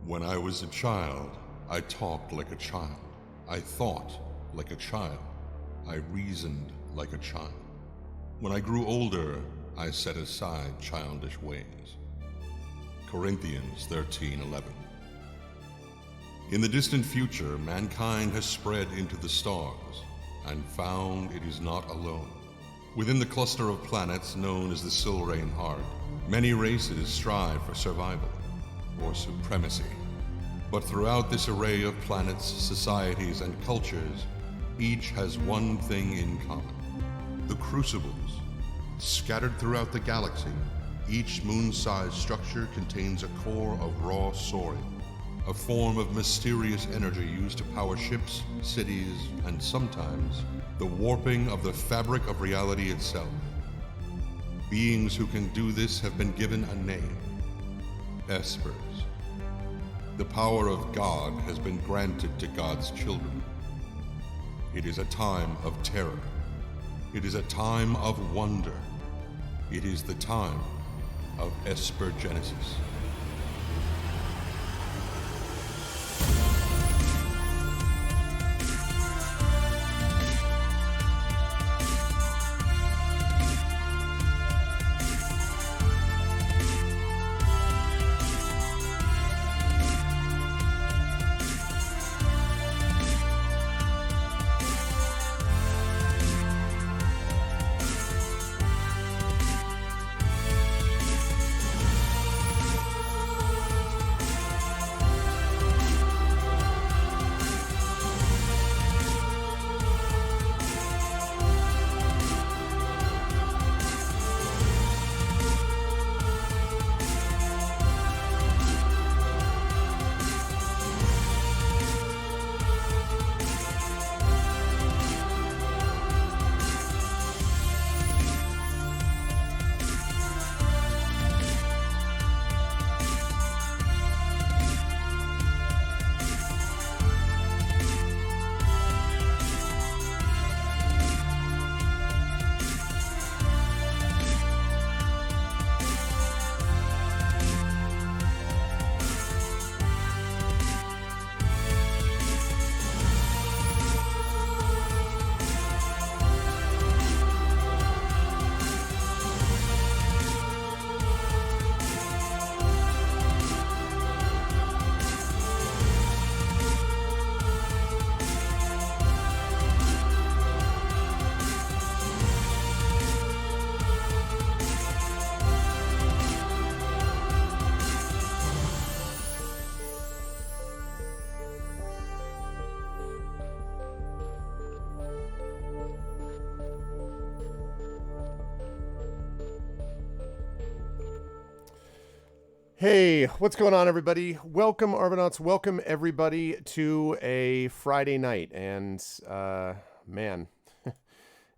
When I was a child, I talked like a child. I thought like a child. I reasoned like a child. When I grew older, I set aside childish ways. Corinthians 13:11. In the distant future, mankind has spread into the stars and found it is not alone. Within the cluster of planets known as the Silrain Heart, many races strive for survival or supremacy. But throughout this array of planets, societies, and cultures, each has one thing in common: the crucibles. Scattered throughout the galaxy, each moon-sized structure contains a core of raw sorium, a form of mysterious energy used to power ships, cities, and sometimes the warping of the fabric of reality itself. Beings who can do this have been given a name: Espers. The power of God has been granted to God's children. It is a time of terror. It is a time of wonder. It is the time of Esper Genesis. Hey, what's going on, everybody? Welcome, Argonauts. Welcome, everybody, to a Friday night. And, man,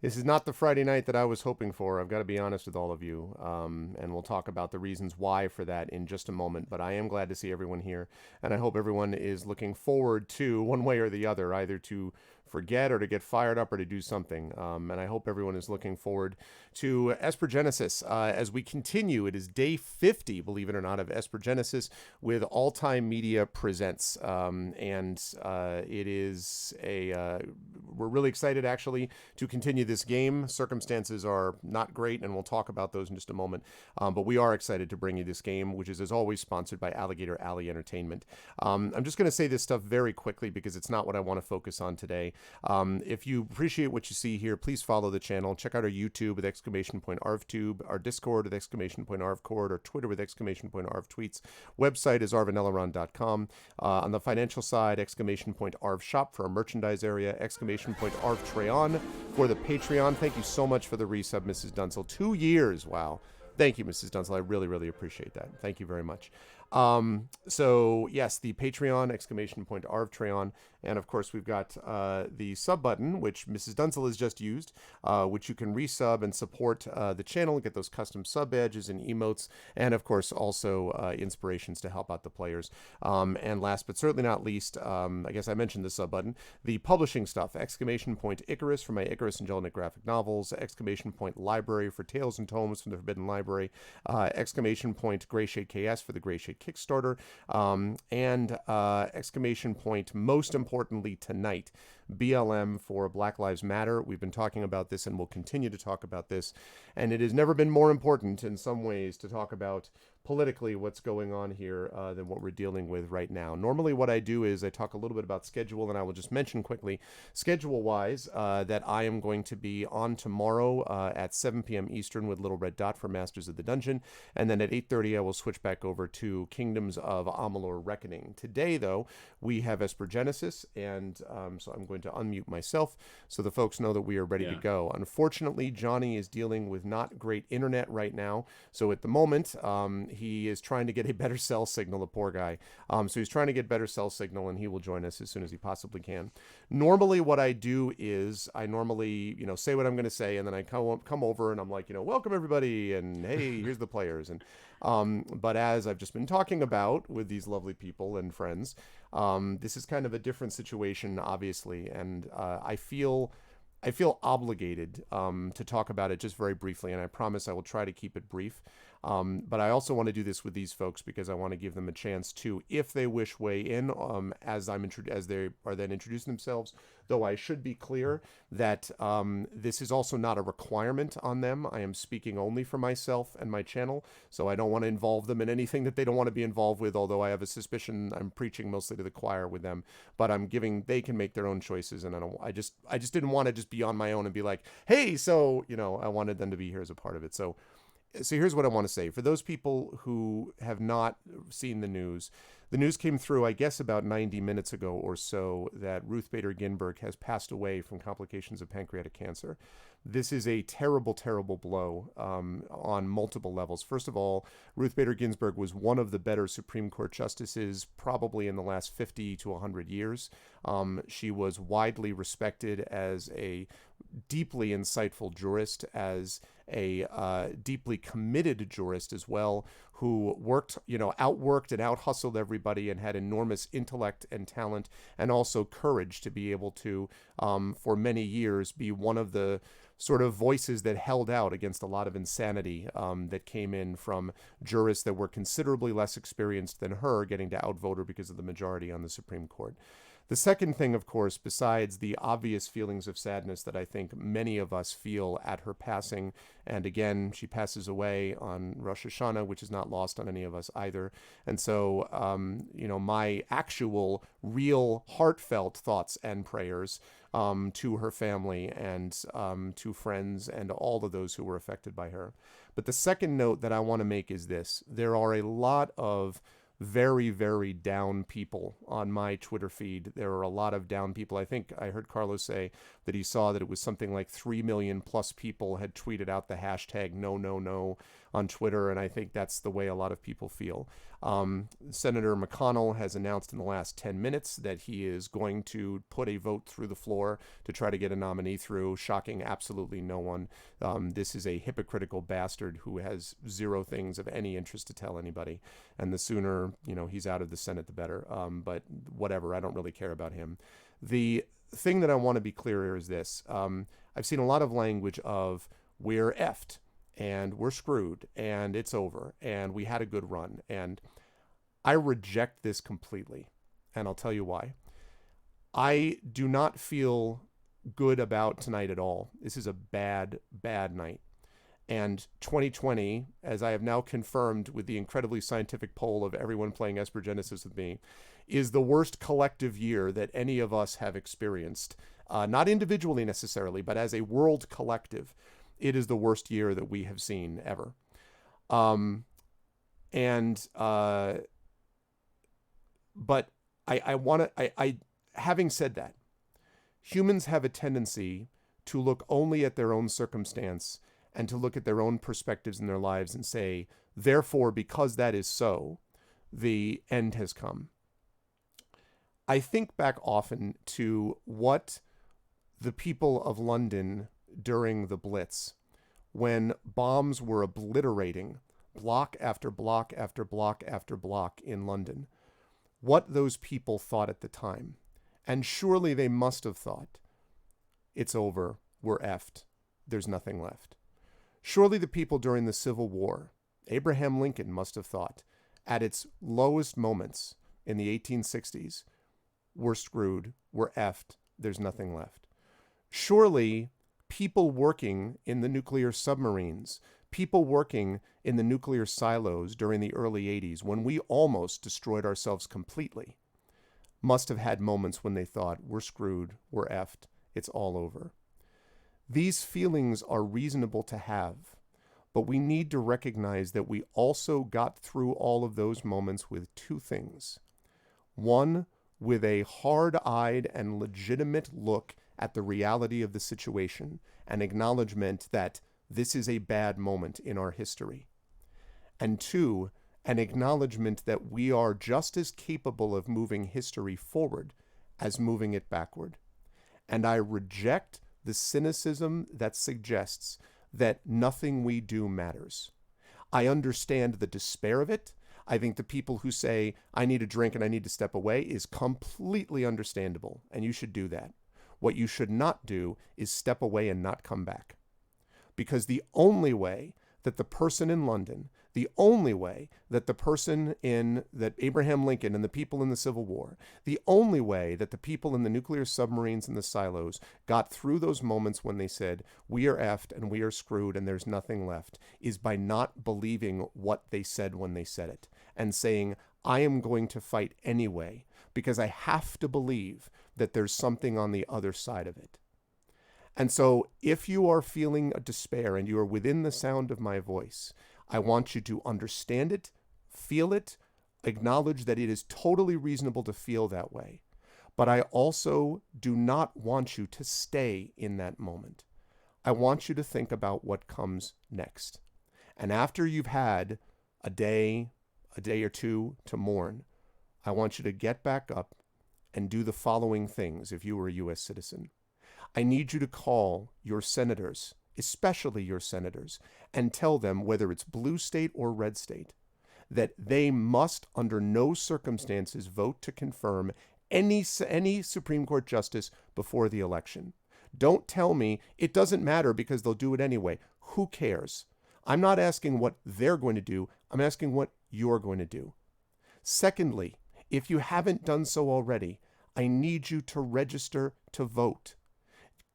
this is not the Friday night that I was hoping for. I've got to be honest with all of you. And we'll talk about the reasons why for that in just a moment. But I am glad to see everyone here. And I hope everyone is looking forward to, one way or the other, either to forget or to get fired up or to do something. And I hope everyone is looking forward to Esper Genesis as we continue. It is day 50, believe it or not, of Esper Genesis with Altai Media Presents. It is we're really excited actually to continue this game. Circumstances are not great, and we'll talk about those in just a moment. But we are excited to bring you this game, which is as always sponsored by Alligator Alley Entertainment. I'm just going to say this stuff very quickly because it's not what I want to focus on today. If you appreciate what you see here, please follow the channel. Check out our YouTube with !ArvTube, our Discord with !ArvCord, our Twitter with !ArvTweets. Website is arvaneleron.com. On the financial side, !ArvShop for our merchandise area, !ArvTreon for the Patreon. Thank you so much for the resub, Mrs. Dunsel. 2 years, wow. Thank you, Mrs. Dunsel. I really, really appreciate that. Thank you very much. So yes, the Patreon, !ArvTreon. And of course, we've got the sub button, which Mrs. Dunsel has just used, which you can resub and support the channel and get those custom sub badges and emotes. And of course, also inspirations to help out the players. And last but certainly not least, I guess I mentioned the sub button, the publishing stuff, !Icarus for my Icarus and Jelinek graphic novels, !Library for Tales and Tomes from the Forbidden Library, !Gray Shade KS for the Gray Shade Kickstarter, and exclamation point, most importantly tonight, BLM for Black Lives Matter. We've been talking about this and we'll continue to talk about this. And it has never been more important in some ways to talk about politically what's going on here than what we're dealing with right now. Normally what I do is I talk a little bit about schedule, and I will just mention quickly, schedule-wise, that I am going to be on tomorrow at 7 p.m. Eastern with Little Red Dot for Masters of the Dungeon, and then at 8:30 I will switch back over to Kingdoms of Amalur Reckoning. Today, though, we have Esper Genesis, and so I'm going to unmute myself so the folks know that we are ready to go. Unfortunately, Johnny is dealing with not great internet right now, so at the moment, he is trying to get a better cell signal, the poor guy. So he's trying to get better cell signal, and he will join us as soon as he possibly can. Normally, what I do is I normally, say what I'm going to say, and then I come over and I'm like, welcome everybody, and hey, here's the players. And but as I've just been talking about with these lovely people and friends, this is kind of a different situation, obviously, and I feel obligated to talk about it just very briefly, and I promise I will try to keep it brief. But I also want to do this with these folks because I want to give them a chance to, if they wish, weigh in as they are then introducing themselves. Though I should be clear that this is also not a requirement on them. I am speaking only for myself and my channel, so I don't want to involve them in anything that they don't want to be involved with. Although I have a suspicion I'm preaching mostly to the choir with them, but they can make their own choices, and I just didn't want to just be on my own and be like, hey, so I wanted them to be here as a part of it. So here's what I want to say. For those people who have not seen the news came through, I guess, about 90 minutes ago or so, that Ruth Bader Ginsburg has passed away from complications of pancreatic cancer. This is a terrible, terrible blow on multiple levels. First of all, Ruth Bader Ginsburg was one of the better Supreme Court justices probably in the last 50 to 100 years. She was widely respected as a deeply insightful jurist, as a deeply committed jurist as well, who worked, outworked and out-hustled everybody and had enormous intellect and talent, and also courage to be able to, for many years, be one of the sort of voices that held out against a lot of insanity that came in from jurists that were considerably less experienced than her, getting to outvote her because of the majority on the Supreme Court. The second thing, of course, besides the obvious feelings of sadness that I think many of us feel at her passing, and again, she passes away on Rosh Hashanah, which is not lost on any of us either. And so, my actual, real, heartfelt thoughts and prayers to her family and to friends and all of those who were affected by her. But the second note that I want to make is this. There are a lot of very, very down people on my Twitter feed. There are a lot of down people. I think I heard Carlos say that he saw that it was something like 3 million plus people had tweeted out the hashtag no on Twitter, and I think that's the way a lot of people feel. Senator McConnell has announced in the last 10 minutes that he is going to put a vote through the floor to try to get a nominee through, shocking absolutely no one. This is a hypocritical bastard who has zero things of any interest to tell anybody, and the sooner he's out of the Senate, the better. But whatever, I don't really care about him. The thing that I want to be clear here is this. I've seen a lot of language of we're effed, and we're screwed, and it's over, and we had a good run. And I reject this completely, and I'll tell you why. I do not feel good about tonight at all. This is a bad, bad night. And 2020, as I have now confirmed with the incredibly scientific poll of everyone playing Esper Genesis with me, is the worst collective year that any of us have experienced. Not individually necessarily, but as a world collective. It is the worst year that we have seen ever. But having said that, humans have a tendency to look only at their own circumstance and to look at their own perspectives in their lives and say, therefore, because that is so, the end has come. I think back often to what the people of London during the Blitz, when bombs were obliterating block after block after block after block in London, what those people thought at the time. And surely they must have thought, it's over, we're effed, there's nothing left. Surely the people during the Civil War, Abraham Lincoln must have thought, at its lowest moments in the 1860s, we're screwed, we're effed, there's nothing left. Surely people working in the nuclear submarines, people working in the nuclear silos during the early 80s, when we almost destroyed ourselves completely, must have had moments when they thought, we're screwed, we're effed, it's all over. These feelings are reasonable to have, but we need to recognize that we also got through all of those moments with two things. One, with a hard-eyed and legitimate look at the reality of the situation, an acknowledgement that this is a bad moment in our history. And two, an acknowledgement that we are just as capable of moving history forward as moving it backward. And I reject the cynicism that suggests that nothing we do matters. I understand the despair of it. I think the people who say, I need a drink and I need to step away is completely understandable, and you should do that. What you should not do is step away and not come back. Because the only way that the person in London, the only way that the person that Abraham Lincoln and the people in the Civil War, the only way that the people in the nuclear submarines and the silos got through those moments when they said, we are effed and we are screwed and there's nothing left, is by not believing what they said when they said it and saying, I am going to fight anyway because I have to believe that there's something on the other side of it. And so if you are feeling a despair and you are within the sound of my voice, I want you to understand it, feel it, acknowledge that it is totally reasonable to feel that way. But I also do not want you to stay in that moment. I want you to think about what comes next. And after you've had a day or two to mourn, I want you to get back up and do the following things if you were a U.S. citizen. I need you to call your senators, especially your senators, and tell them, whether it's blue state or red state, that they must under no circumstances vote to confirm any Supreme Court justice before the election. Don't tell me it doesn't matter because they'll do it anyway. Who cares? I'm not asking what they're going to do. I'm asking what you're going to do. Secondly, if you haven't done so already, I need you to register to vote.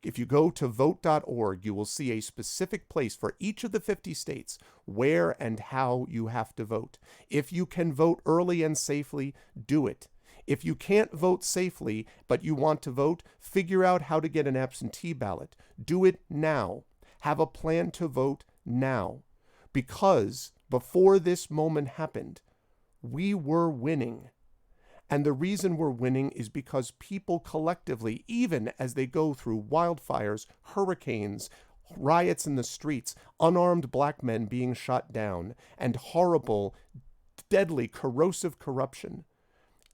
If you go to vote.org, you will see a specific place for each of the 50 states where and how you have to vote. If you can vote early and safely, do it. If you can't vote safely, but you want to vote, figure out how to get an absentee ballot. Do it now. Have a plan to vote now. Because before this moment happened, we were winning. And the reason we're winning is because people collectively, even as they go through wildfires, hurricanes, riots in the streets, unarmed black men being shot down, and horrible, deadly, corrosive corruption,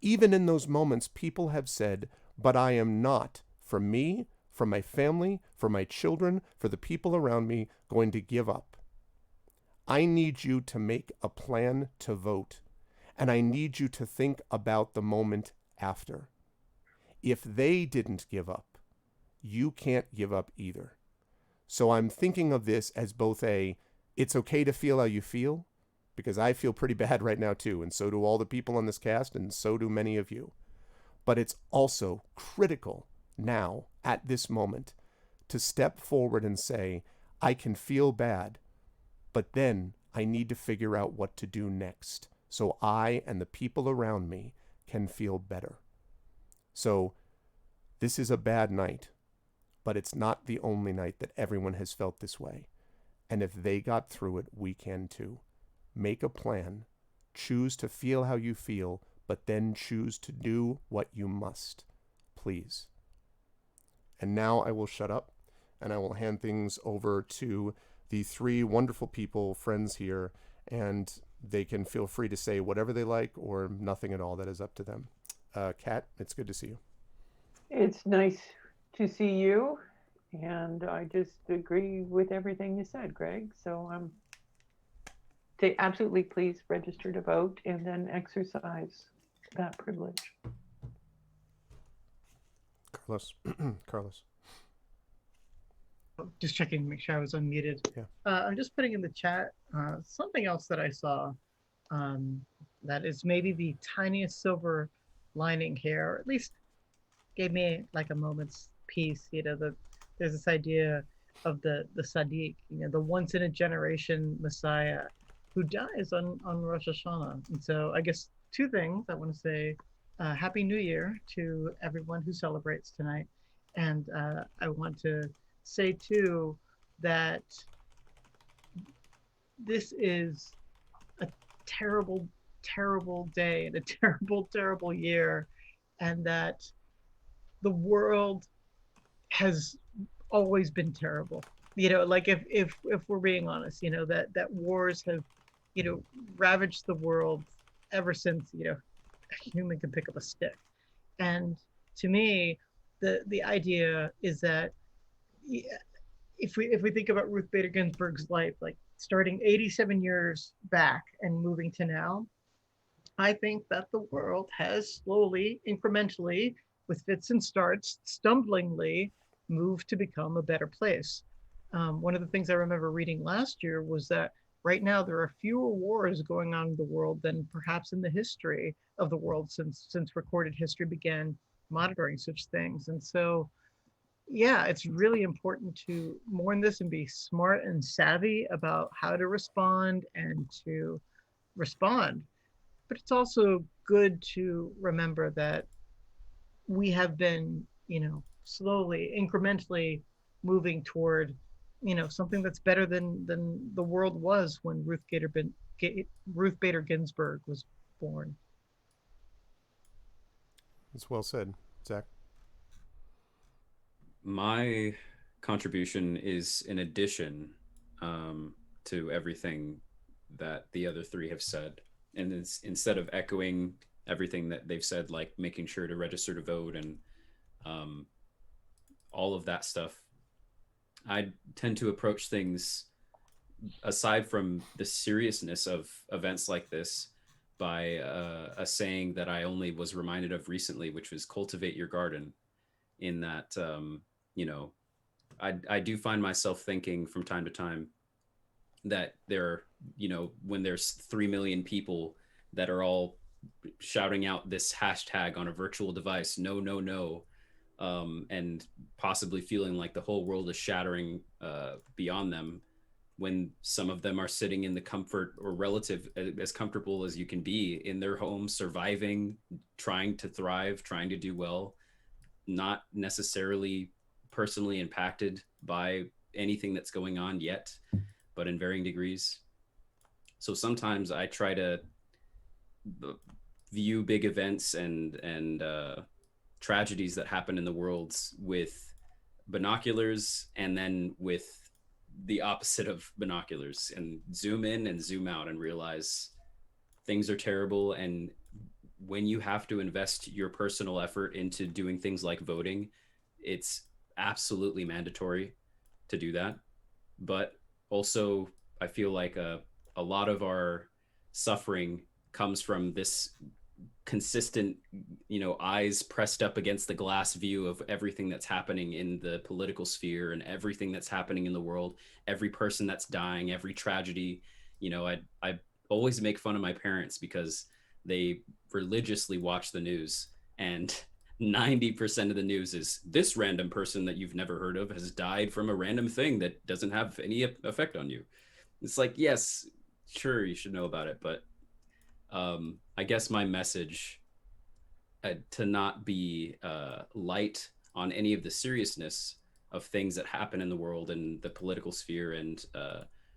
even in those moments, people have said, but I am not, for me, for my family, for my children, for the people around me, going to give up. I need you to make a plan to vote. And I need you to think about the moment after. If they didn't give up, you can't give up either. So I'm thinking of this as both it's okay to feel how you feel, because I feel pretty bad right now too, and so do all the people on this cast, and so do many of you. But it's also critical now, at this moment, to step forward and say, I can feel bad, but then I need to figure out what to do next, so I and the people around me can feel better. So this is a bad night, but it's not the only night that everyone has felt this way. And if they got through it, we can too. Make a plan. Choose to feel how you feel, but then choose to do what you must. Please. And now I will shut up, and I will hand things over to the three wonderful people, friends here, and they can feel free to say whatever they like or nothing at all. That is up to them. Kat, it's good to see you. It's nice to see you, and I just agree with everything you said, Greg. So absolutely please register to vote and then exercise that privilege. Carlos. Just checking, make sure I was unmuted. Yeah. I'm just putting in the chat something else that I saw That is maybe the tiniest silver lining here, or at least gave me like a moment's peace. There's this idea of the Sadiq, the once in a generation Messiah who dies on Rosh Hashanah. And so I guess two things I want to say: Happy New Year to everyone who celebrates tonight, and I want to say too that this is a terrible, terrible day and a terrible, terrible year, and that the world has always been terrible. Like if we're being honest, that wars have, you know, ravaged the world ever since, a human can pick up a stick. And to me, the idea is that if we think about Ruth Bader Ginsburg's life, like starting 87 years back and moving to now, I think that the world has slowly, incrementally, with fits and starts, stumblingly moved to become a better place. One of the things I remember reading last year was that right now there are fewer wars going on in the world than perhaps in the history of the world since recorded history began monitoring such things. And so, yeah, it's really important to mourn this and be smart and savvy about how to respond and to respond. But it's also good to remember that we have been, slowly, incrementally moving toward, something that's better than the world was when Ruth Bader Ginsburg was born. That's well said, Zach. My contribution is in addition to everything that the other three have said. And it's, instead of echoing everything that they've said, like making sure to register to vote and all of that stuff, I tend to approach things, aside from the seriousness of events like this, by a saying that I only was reminded of recently, which was cultivate your garden. In that, I do find myself thinking from time to time that when there's 3 million people that are all shouting out this hashtag on a virtual device, no, no, no, and possibly feeling like the whole world is shattering beyond them, when some of them are sitting in the comfort or relative as comfortable as you can be in their home, surviving, trying to thrive, trying to do well, not necessarily personally impacted by anything that's going on yet, but in varying degrees. So sometimes I try to view big events and tragedies that happen in the world with binoculars, and then with the opposite of binoculars, and zoom in and zoom out and realize things are terrible. And when you have to invest your personal effort into doing things like voting, it's absolutely mandatory to do that. But also, I feel like a lot of our suffering comes from this consistent, eyes pressed up against the glass view of everything that's happening in the political sphere and everything that's happening in the world, every person that's dying, every tragedy. I always make fun of my parents because they religiously watch the news, and 90% of the news is this random person that you've never heard of has died from a random thing that doesn't have any effect on you. It's like, yes, sure, you should know about it, but I guess my message, to not be light on any of the seriousness of things that happen in the world and the political sphere, and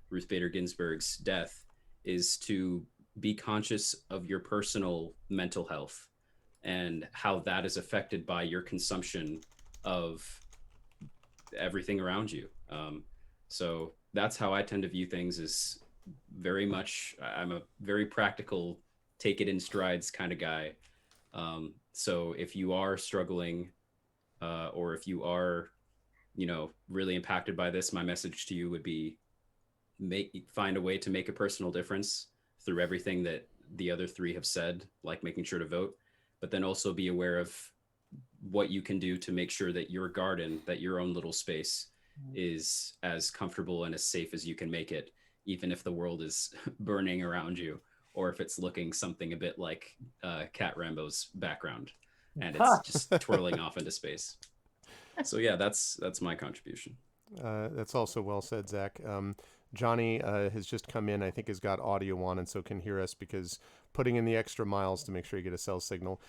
Ruth Bader Ginsburg's death, is to be conscious of your personal mental health and how that is affected by your consumption of everything around you. So that's how I tend to view things, is very much, I'm a very practical, take it in strides kind of guy. So if you are struggling, or if you are, really impacted by this, my message to you would be find a way to make a personal difference through everything that the other three have said, like making sure to vote, but then also be aware of what you can do to make sure that your garden, that your own little space, is as comfortable and as safe as you can make it, even if the world is burning around you, or if it's looking something a bit like Cat Rambo's background, and it's just twirling off into space. So yeah, that's my contribution. That's also well said, Zach. Johnny has just come in. I think has got audio on and so can hear us because putting in the extra miles to make sure you get a cell signal.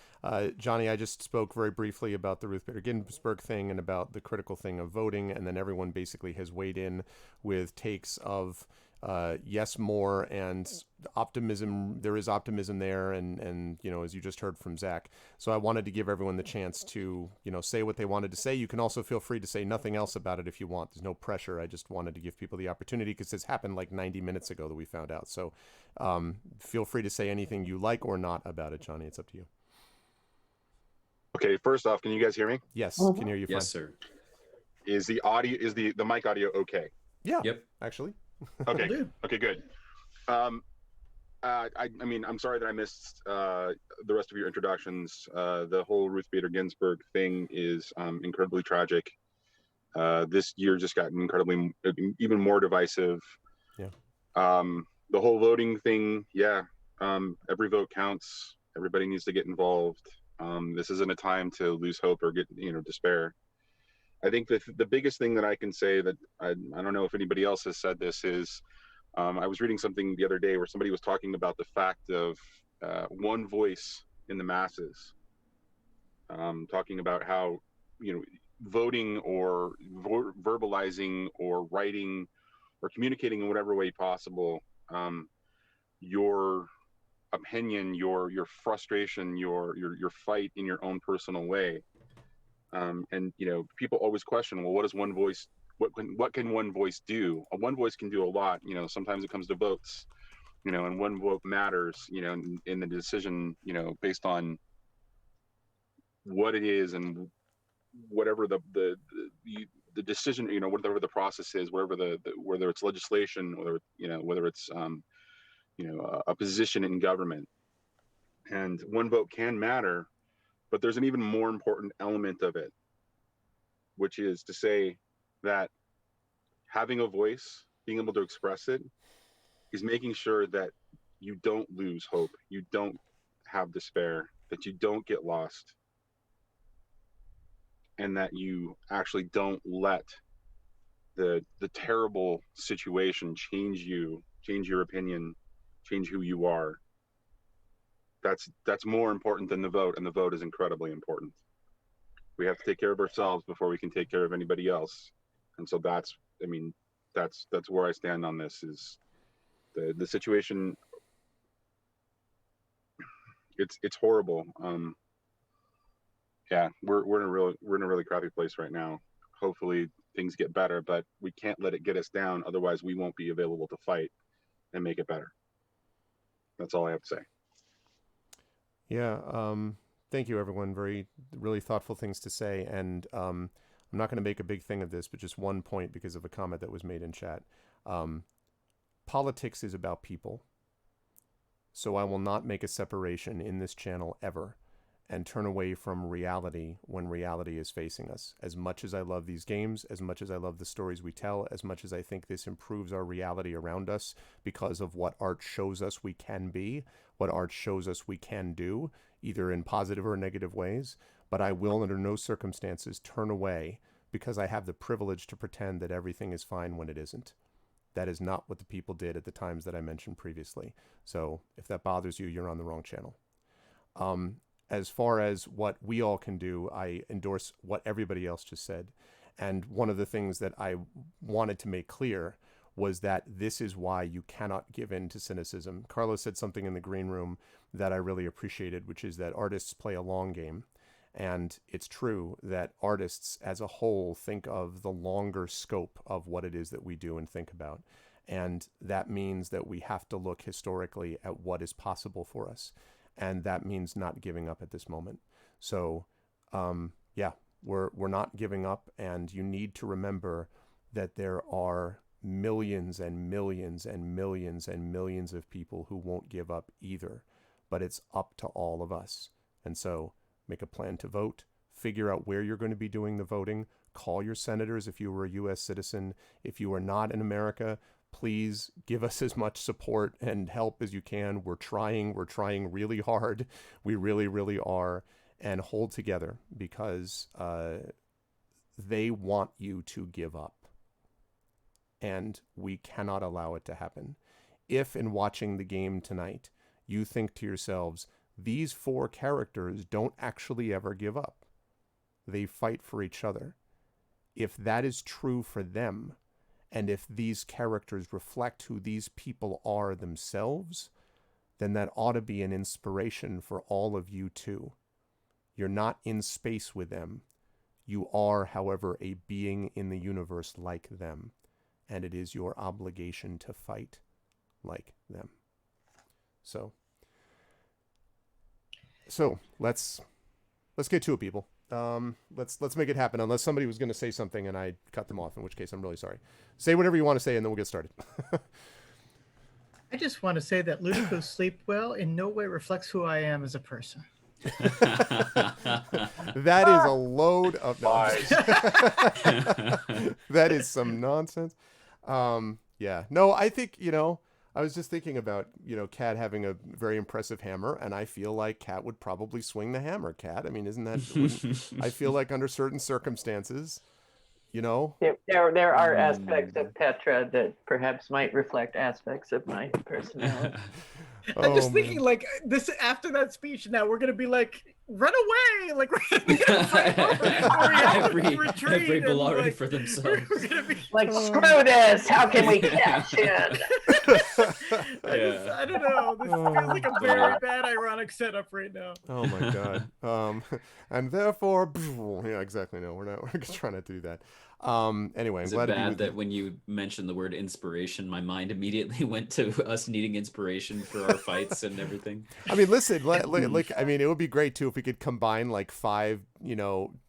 Johnny, I just spoke very briefly about the Ruth Bader Ginsburg thing and about the critical thing of voting, and then everyone basically has weighed in with takes of yes, more, and optimism. There is optimism there, and as you just heard from Zach. So I wanted to give everyone the chance to say what they wanted to say. You can also feel free to say nothing else about it if you want. There's no pressure. I just wanted to give people the opportunity because this happened like 90 minutes ago that we found out. So feel free to say anything you like or not about it, Johnny. It's up to you. Okay, first off, can you guys hear me? Yes, can hear you fine. Yes, sir. Is the audio, is the mic audio okay? Yeah. Yep. Actually. Okay. Okay, good. I mean, I'm sorry that I missed the rest of your introductions. The whole Ruth Bader Ginsburg thing is incredibly tragic. This year just got incredibly, even more divisive. Yeah. The whole voting thing, yeah. Every vote counts. Everybody needs to get involved. This isn't a time to lose hope or get, despair. I think the biggest thing that I can say that I don't know if anybody else has said this is, I was reading something the other day where somebody was talking about the fact of one voice in the masses, talking about how, voting or verbalizing or writing or communicating in whatever way possible, your opinion, your frustration, your fight in your own personal way. And people always question, well, what does one voice, what can one voice do? One voice can do a lot. Sometimes it comes to votes, and one vote matters, in the decision, based on what it is and whatever the decision, whatever the process is, whether it's legislation, whether it's a position in government. And one vote can matter, but there's an even more important element of it, which is to say that having a voice, being able to express it, is making sure that you don't lose hope, you don't have despair, that you don't get lost, and that you actually don't let the terrible situation change you, change your opinion, change who you are. That's more important than the vote, and the vote is incredibly important. We have to take care of ourselves before we can take care of anybody else. And so that's where I stand on this. Is the situation, it's horrible. Yeah, we're in a really crappy place right now. Hopefully things get better, but we can't let it get us down, otherwise we won't be available to fight and make it better. That's all I have to say. Yeah, thank you, everyone. Really thoughtful things to say. And I'm not going to make a big thing of this, but just one point because of a comment that was made in chat. Politics is about people. So I will not make a separation in this channel ever and turn away from reality when reality is facing us. As much as I love these games, as much as I love the stories we tell, as much as I think this improves our reality around us because of what art shows us we can be, what art shows us we can do, either in positive or negative ways, but I will under no circumstances turn away because I have the privilege to pretend that everything is fine when it isn't. That is not what the people did at the times that I mentioned previously. So if that bothers you, you're on the wrong channel. As far as what we all can do, I endorse what everybody else just said. And one of the things that I wanted to make clear was that this is why you cannot give in to cynicism. Carlos said something in the green room that I really appreciated, which is that artists play a long game. And it's true that artists as a whole think of the longer scope of what it is that we do and think about. And that means that we have to look historically at what is possible for us. And that means not giving up at this moment. So, yeah, we're not giving up. And you need to remember that there are millions and millions and millions and millions of people who won't give up either. But it's up to all of us. And so make a plan to vote. Figure out where you're going to be doing the voting. Call your senators if you were a U.S. citizen. If you are not in America, please give us as much support and help as you can. We're trying really hard. We really, really are. And hold together, because they want you to give up. And we cannot allow it to happen. If in watching the game tonight, you think to yourselves, these 4 characters don't actually ever give up. They fight for each other. If that is true for them, and if these characters reflect who these people are themselves, then that ought to be an inspiration for all of you too. You're not in space with them. You are, however, a being in the universe like them, and it is your obligation to fight like them. So let's get to it, people. Let's make it happen. Unless somebody was going to say something and I cut them off, in which case I'm really sorry. Say whatever you want to say, and then we'll get started. I just want to say that Ludicrous Sleep Well in no way reflects who I am as a person. That is a load of Lies. That is some nonsense. Yeah. No, I think, I was just thinking about, Kat having a very impressive hammer, and I feel like Kat would probably swing the hammer, Kat. I mean, I feel like under certain circumstances, There are aspects of Petra that perhaps might reflect aspects of my personality. I'm just thinking, like, this after that speech, now we're gonna be like, run away, like we're gonna fight every belonging for themselves. Like, screw this! How can we cash in? I don't know. This feels like a very bad ironic setup right now. Oh my god. And therefore, yeah, exactly. No, we're trying not to do that. Anyway, I'm Is glad it to be bad with that you. when you mentioned the word inspiration, my mind immediately went to us needing inspiration for our fights and everything? I mean, listen, it would be great too if we could combine like 5,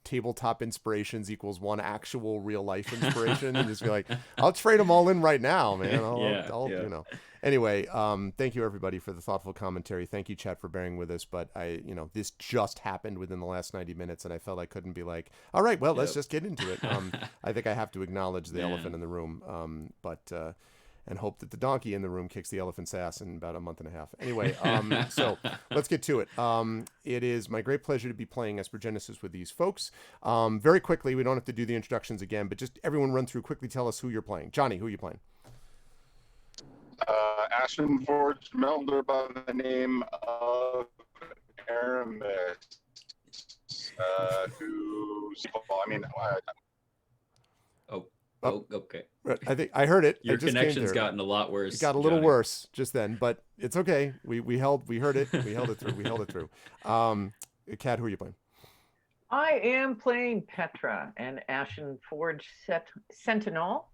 tabletop inspirations equals 1 actual real life inspiration, and just be like, I'll trade them all in right now, man. I'll. Anyway, thank you everybody for the thoughtful commentary. Thank you, chat, for bearing with us. But this just happened within the last 90 minutes, and I felt I couldn't be like, all right, well, let's just get into it. I think I have to acknowledge the elephant in the room, and hope that the donkey in the room kicks the elephant's ass in about a month and a half. Anyway, so let's get to it. It is my great pleasure to be playing Esper Genesis with these folks. Very quickly, we don't have to do the introductions again, but just everyone run through quickly. Tell us who you're playing. Johnny, who are you playing? Ashen Forge Melder by the name of Aramis. Okay. I think I heard it. Your connection's gotten a lot worse. It got a little Johnny. worse just then, but it's okay. We heard it. We held it through. Kat, who are you playing? I am playing Petra, an Ashen Forge Sentinel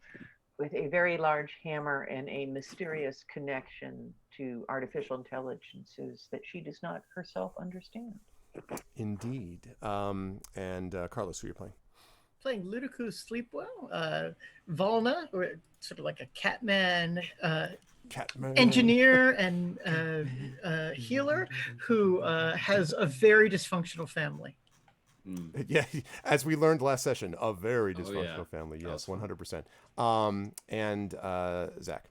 with a very large hammer and a mysterious connection to artificial intelligences that she does not herself understand. Indeed. And Carlos, who are you playing? Playing Ludicrous Sleepwell, Volna, or sort of like a Catman engineer and healer who has a very dysfunctional family. Yeah, as we learned last session, a very dysfunctional family. Yes, 100%. And Zach.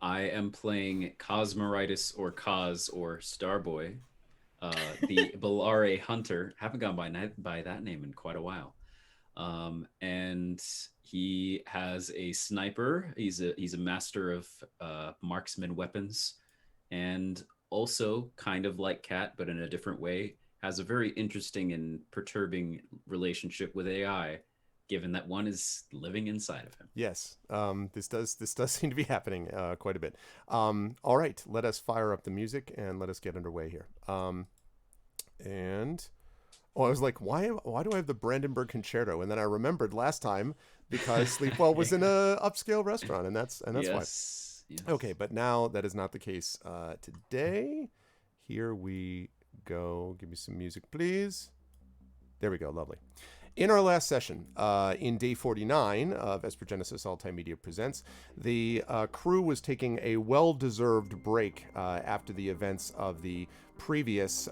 I am playing Cosmoritis or Cos or Starboy, the Belare Hunter. Haven't gone by that name in quite a while. And he has a sniper. He's a master of marksman weapons, and also kind of like Kat, but in a different way, has a very interesting and perturbing relationship with AI, given that one is living inside of him. Yes, this does seem to be happening quite a bit. All right, let us fire up the music and let us get underway here. I was like, why do I have the Brandenburg Concerto? And then I remembered last time because Sleepwell was in a upscale restaurant, and that's why. Yes. Okay, but now that is not the case today. Here we go. Give me some music, please. There we go. Lovely. In our last session, in day 49 of Esper Genesis Altai Media Presents, the crew was taking a well-deserved break after the events of the previous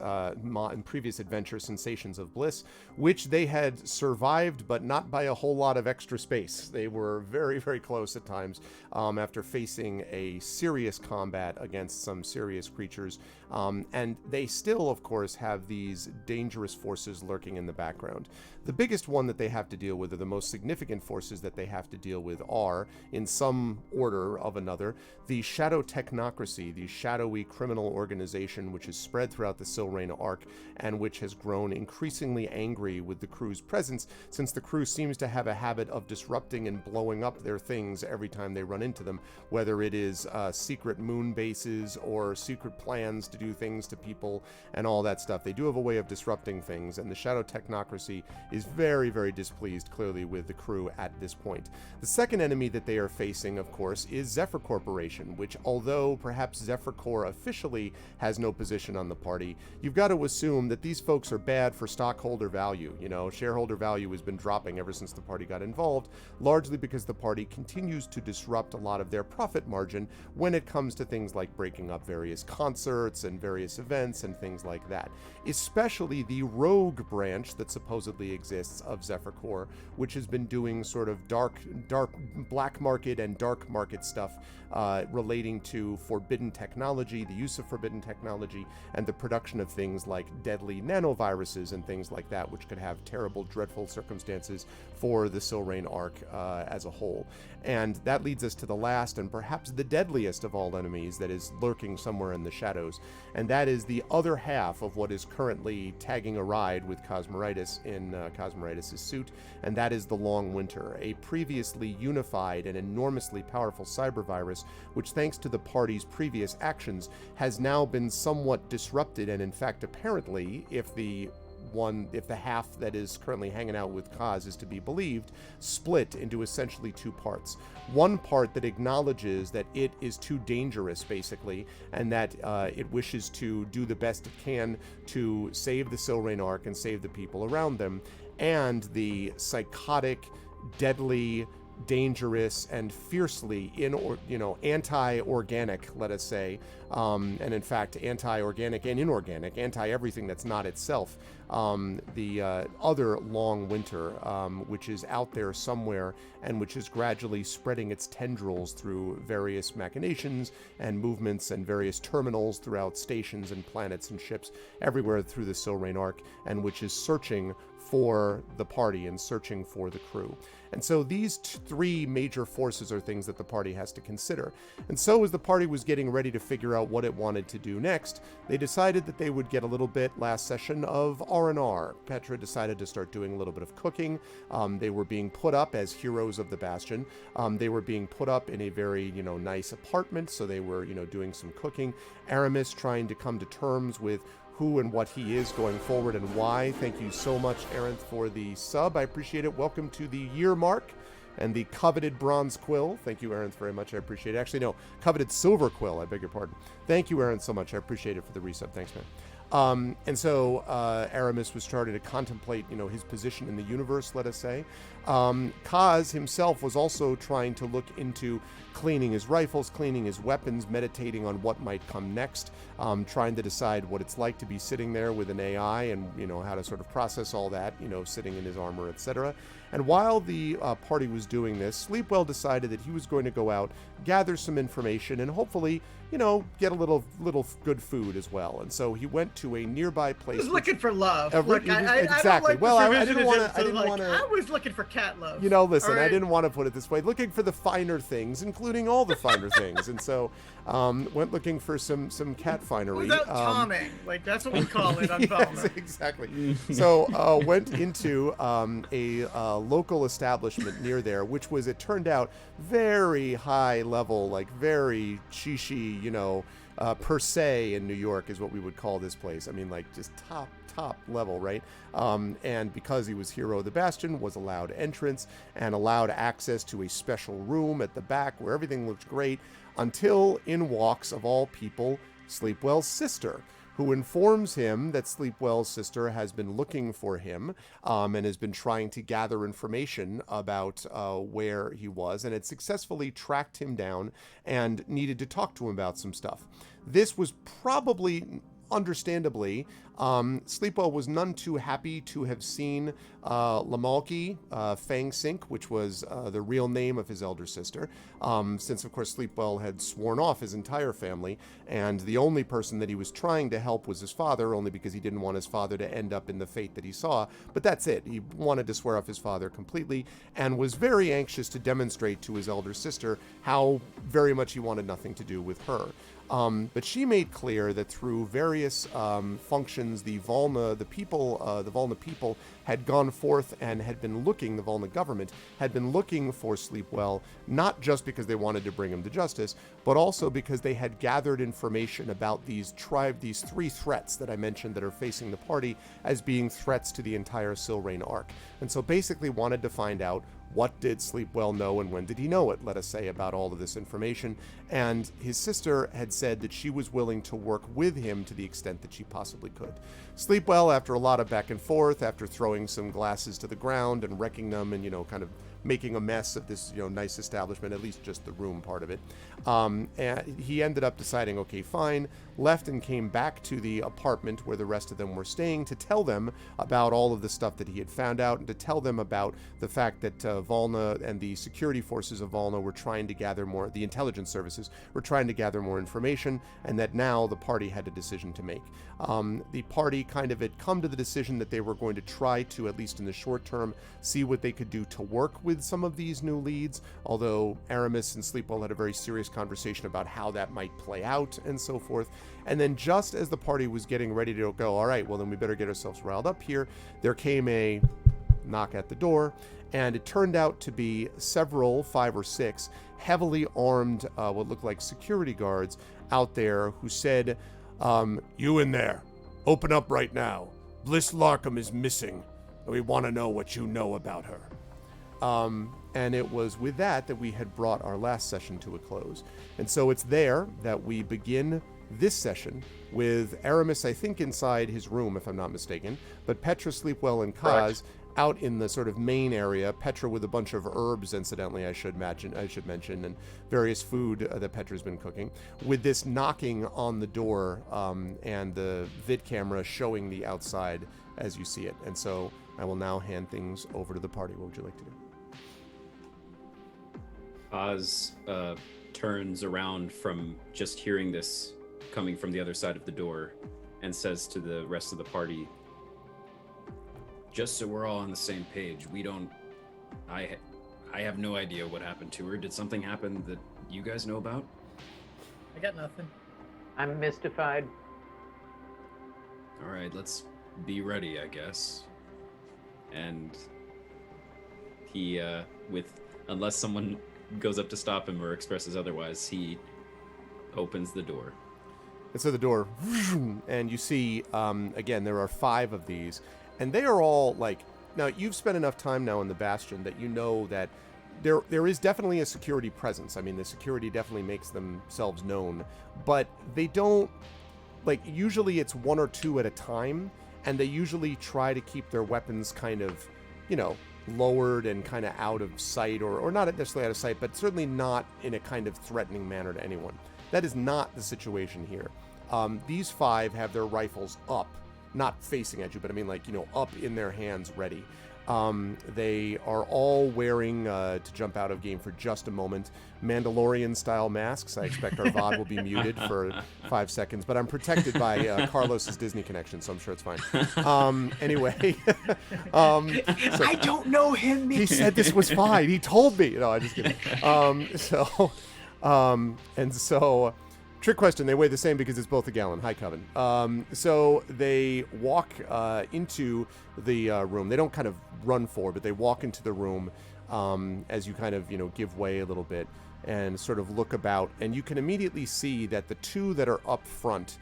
adventure, Sensations of Bliss, which they had survived, but not by a whole lot of extra space. They were very, very close at times after facing a serious combat against some serious creatures. And they still, of course, have these dangerous forces lurking in the background. The biggest one that they have to deal with, or the most significant forces that they have to deal with, are, in some order of another, the Shadow Technocracy, the shadowy criminal organization which has spread throughout the Silrain arc and which has grown increasingly angry with the crew's presence, since the crew seems to have a habit of disrupting and blowing up their things every time they run into them, whether it is secret moon bases or secret plans to do things to people and all that stuff. They do have a way of disrupting things, and the Shadow Technocracy is very, very displeased, clearly, with the crew at this point. The second enemy that they are facing, of course, is Zephyr Corporation, which, although perhaps Zephyr Corp officially has no position on the party, you've got to assume that these folks are bad for stockholder value. You know, shareholder value has been dropping ever since the party got involved, largely because the party continues to disrupt a lot of their profit margin when it comes to things like breaking up various concerts and various events and things like that. Especially the rogue branch that supposedly exists of Zephyr Corp, which has been doing sort of dark black market and dark market stuff relating to forbidden technology, the use of forbidden technology, and the production of things like deadly nanoviruses and things like that, which could have terrible, dreadful circumstances for the Silrain arc as a whole. And that leads us to the last and perhaps the deadliest of all enemies that is lurking somewhere in the shadows, and that is the other half of what is currently tagging a ride with Cosmoritis in Cosmoritis' suit, and that is the Long Winter, a previously unified and enormously powerful cyber virus, which, thanks to the party's previous actions, has now been somewhat disrupted, and in fact, apparently, if the half that is currently hanging out with Kaz is to be believed, split into essentially two parts. One part that acknowledges that it is too dangerous, basically, and that it wishes to do the best it can to save the Silrain arc and save the people around them, and the psychotic, deadly, dangerous, and fiercely anti-organic, let us say, and in fact anti-organic and inorganic, anti-everything that's not itself, the other Long Winter, which is out there somewhere and which is gradually spreading its tendrils through various machinations and movements and various terminals throughout stations and planets and ships everywhere through the Silrain arc, and which is searching for the party and searching for the crew. And so these three major forces are things that the party has to consider. And so as the party was getting ready to figure out what it wanted to do next, they decided that they would get a little bit last session of R&R. Petra decided to start doing a little bit of cooking. They were being put up as heroes of the Bastion. They were being put up in a very, nice apartment, so they were, doing some cooking. Aramis trying to come to terms with who and what he is going forward and why. Thank you so much, Arenth, for the sub. I appreciate it. Welcome to the year mark and the coveted bronze quill. Thank you, Arenth, very much. I appreciate it. Actually, no, coveted silver quill. I beg your pardon. Thank you, Arenth, so much. I appreciate it for the resub. Thanks, man. And so Aramis was starting to contemplate, his position in the universe, let us say. Kaz himself was also trying to look into cleaning his rifles, cleaning his weapons, meditating on what might come next, trying to decide what it's like to be sitting there with an AI and, how to sort of process all that, sitting in his armor, etc. And while the party was doing this, Sleepwell decided that he was going to go out, gather some information, and hopefully, get a little good food as well. And so he went to a nearby place. He was looking for love. Exactly. I don't like well, I didn't want to. I was looking for cat love. Listen, right. I didn't want to put it this way. Looking for the finer things, including all the finer things. And so went looking for some cat finery. Without Tomming. That's what we call it on Velma. Yes, exactly. So went into a local establishment near there, which was, it turned out, very high level, very shishi, per se in New York is what we would call this place. I mean, just top level, right? And because he was hero of the Bastion, was allowed entrance and allowed access to a special room at the back where everything looked great, until in walks, of all people, Sleepwell's sister, who informs him that Sleepwell's sister has been looking for him and has been trying to gather information about where he was, and had successfully tracked him down and needed to talk to him about some stuff. This was probably understandably, Sleepwell was none too happy to have seen Lamalki Fang Sink, which was the real name of his elder sister, since, of course, Sleepwell had sworn off his entire family, and the only person that he was trying to help was his father, only because he didn't want his father to end up in the fate that he saw. But that's it. He wanted to swear off his father completely, and was very anxious to demonstrate to his elder sister how very much he wanted nothing to do with her. But she made clear that through various functions, the Volna people had gone forth and had been looking, the Volna government had been looking for Sleepwell, not just because they wanted to bring him to justice, but also because they had gathered information about these three threats that I mentioned that are facing the party as being threats to the entire Silrain arc. And so basically wanted to find out, what did Sleepwell know and when did he know it, let us say, about all of this information. And his sister had said that she was willing to work with him to the extent that she possibly could. Sleepwell, after a lot of back and forth, after throwing some glasses to the ground and wrecking them and, kind of making a mess of this, nice establishment, at least just the room part of it, and he ended up deciding, okay, fine, left and came back to the apartment where the rest of them were staying to tell them about all of the stuff that he had found out and to tell them about the fact that Volna and the security forces of Volna were trying to gather more, the intelligence services were trying to gather more information, and that now the party had a decision to make. The party kind of had come to the decision that they were going to try to, at least in the short term, see what they could do to work with some of these new leads, although Aramis and Sleepwell had a very serious conversation about how that might play out and so forth. And then just as the party was getting ready to go, all right, well, then we better get ourselves riled up here, there came a knock at the door, and it turned out to be several, 5 or 6, heavily armed, what looked like security guards out there who said, you in there, open up right now. Bliss Larkham is missing, and we want to know what you know about her. And it was with that we had brought our last session to a close. And so it's there that we begin this session with Aramis, I think, inside his room, if I'm not mistaken, but Petra, Sleepwell, and Kaz out in the sort of main area. Petra with a bunch of herbs, incidentally, I should mention, and various food that Petra's been cooking, with this knocking on the door and the vid camera showing the outside as you see it. And so I will now hand things over to the party. What would you like to do? Oz turns around from just hearing this coming from the other side of the door and says to the rest of the party, just so we're all on the same page, I have no idea what happened to her. Did something happen that you guys know about? I got nothing. I'm mystified. All right, let's be ready, I guess. And he, unless someone goes up to stop him or expresses otherwise, he opens the door. And so the door, and you see, again, there are 5 of these, and they are all like, now you've spent enough time now in the Bastion that you know that there is definitely a security presence. I mean, the security definitely makes themselves known, but they don't, like, usually it's 1 or 2 at a time, and they usually try to keep their weapons kind of, lowered and kind of out of sight, or not necessarily out of sight, but certainly not in a kind of threatening manner to anyone. That is not the situation here. These 5 have their rifles up, not facing at you, but I mean, like, up in their hands ready. They are all wearing, to jump out of game for just a moment, Mandalorian-style masks. I expect our VOD will be muted for 5 seconds, but I'm protected by Carlos's Disney connection, so I'm sure it's fine. Anyway. I don't know him. He said this was fine. He told me. No, I'm just kidding. Trick question, they weigh the same because it's both a gallon. Hi, Coven. So they walk into the room. They don't kind of run forward, but they walk into the room as you kind of, give way a little bit and sort of look about. And you can immediately see that the 2 that are up front,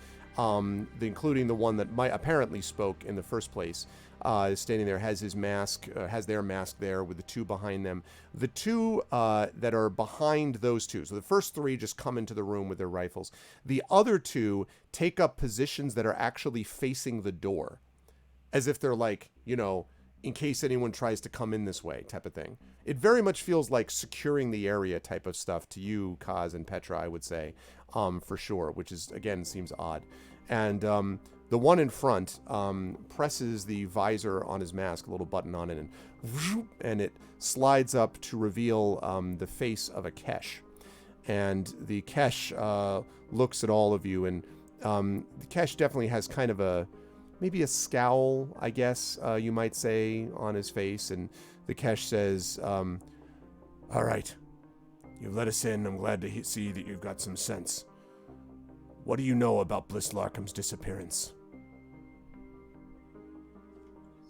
including the one that apparently spoke in the first place, is standing there, has his mask, has their mask there with the 2 behind them. The 2 that are behind those 2, so the first 3 just come into the room with their rifles. The other 2 take up positions that are actually facing the door, as if they're like, in case anyone tries to come in this way type of thing. It very much feels like securing the area type of stuff to you, Kaz and Petra, I would say, for sure, which is, again, seems odd. And the one in front presses the visor on his mask, a little button on it, and it slides up to reveal the face of a Kesh. And the Kesh looks at all of you, and the Kesh definitely has kind of maybe a scowl, I guess you might say, on his face. And the Kesh says, all right, you've let us in. I'm glad to see that you've got some sense. What do you know about Bliss Larkham's disappearance?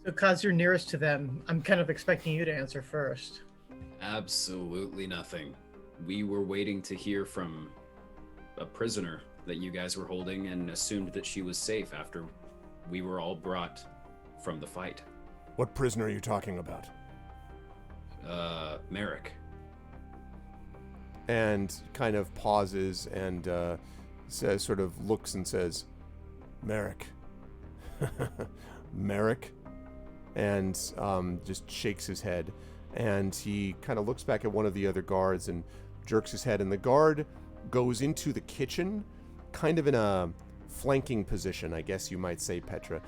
So, Kaz, you're nearest to them. I'm kind of expecting you to answer first. Absolutely nothing. We were waiting to hear from a prisoner that you guys were holding and assumed that she was safe after we were all brought from the fight. What prisoner are you talking about? Merrick. And kind of pauses and says, sort of looks and says, Merrick. Merrick? And just shakes his head. And he kind of looks back at one of the other guards and jerks his head. And the guard goes into the kitchen, kind of in a flanking position, I guess you might say, Petra.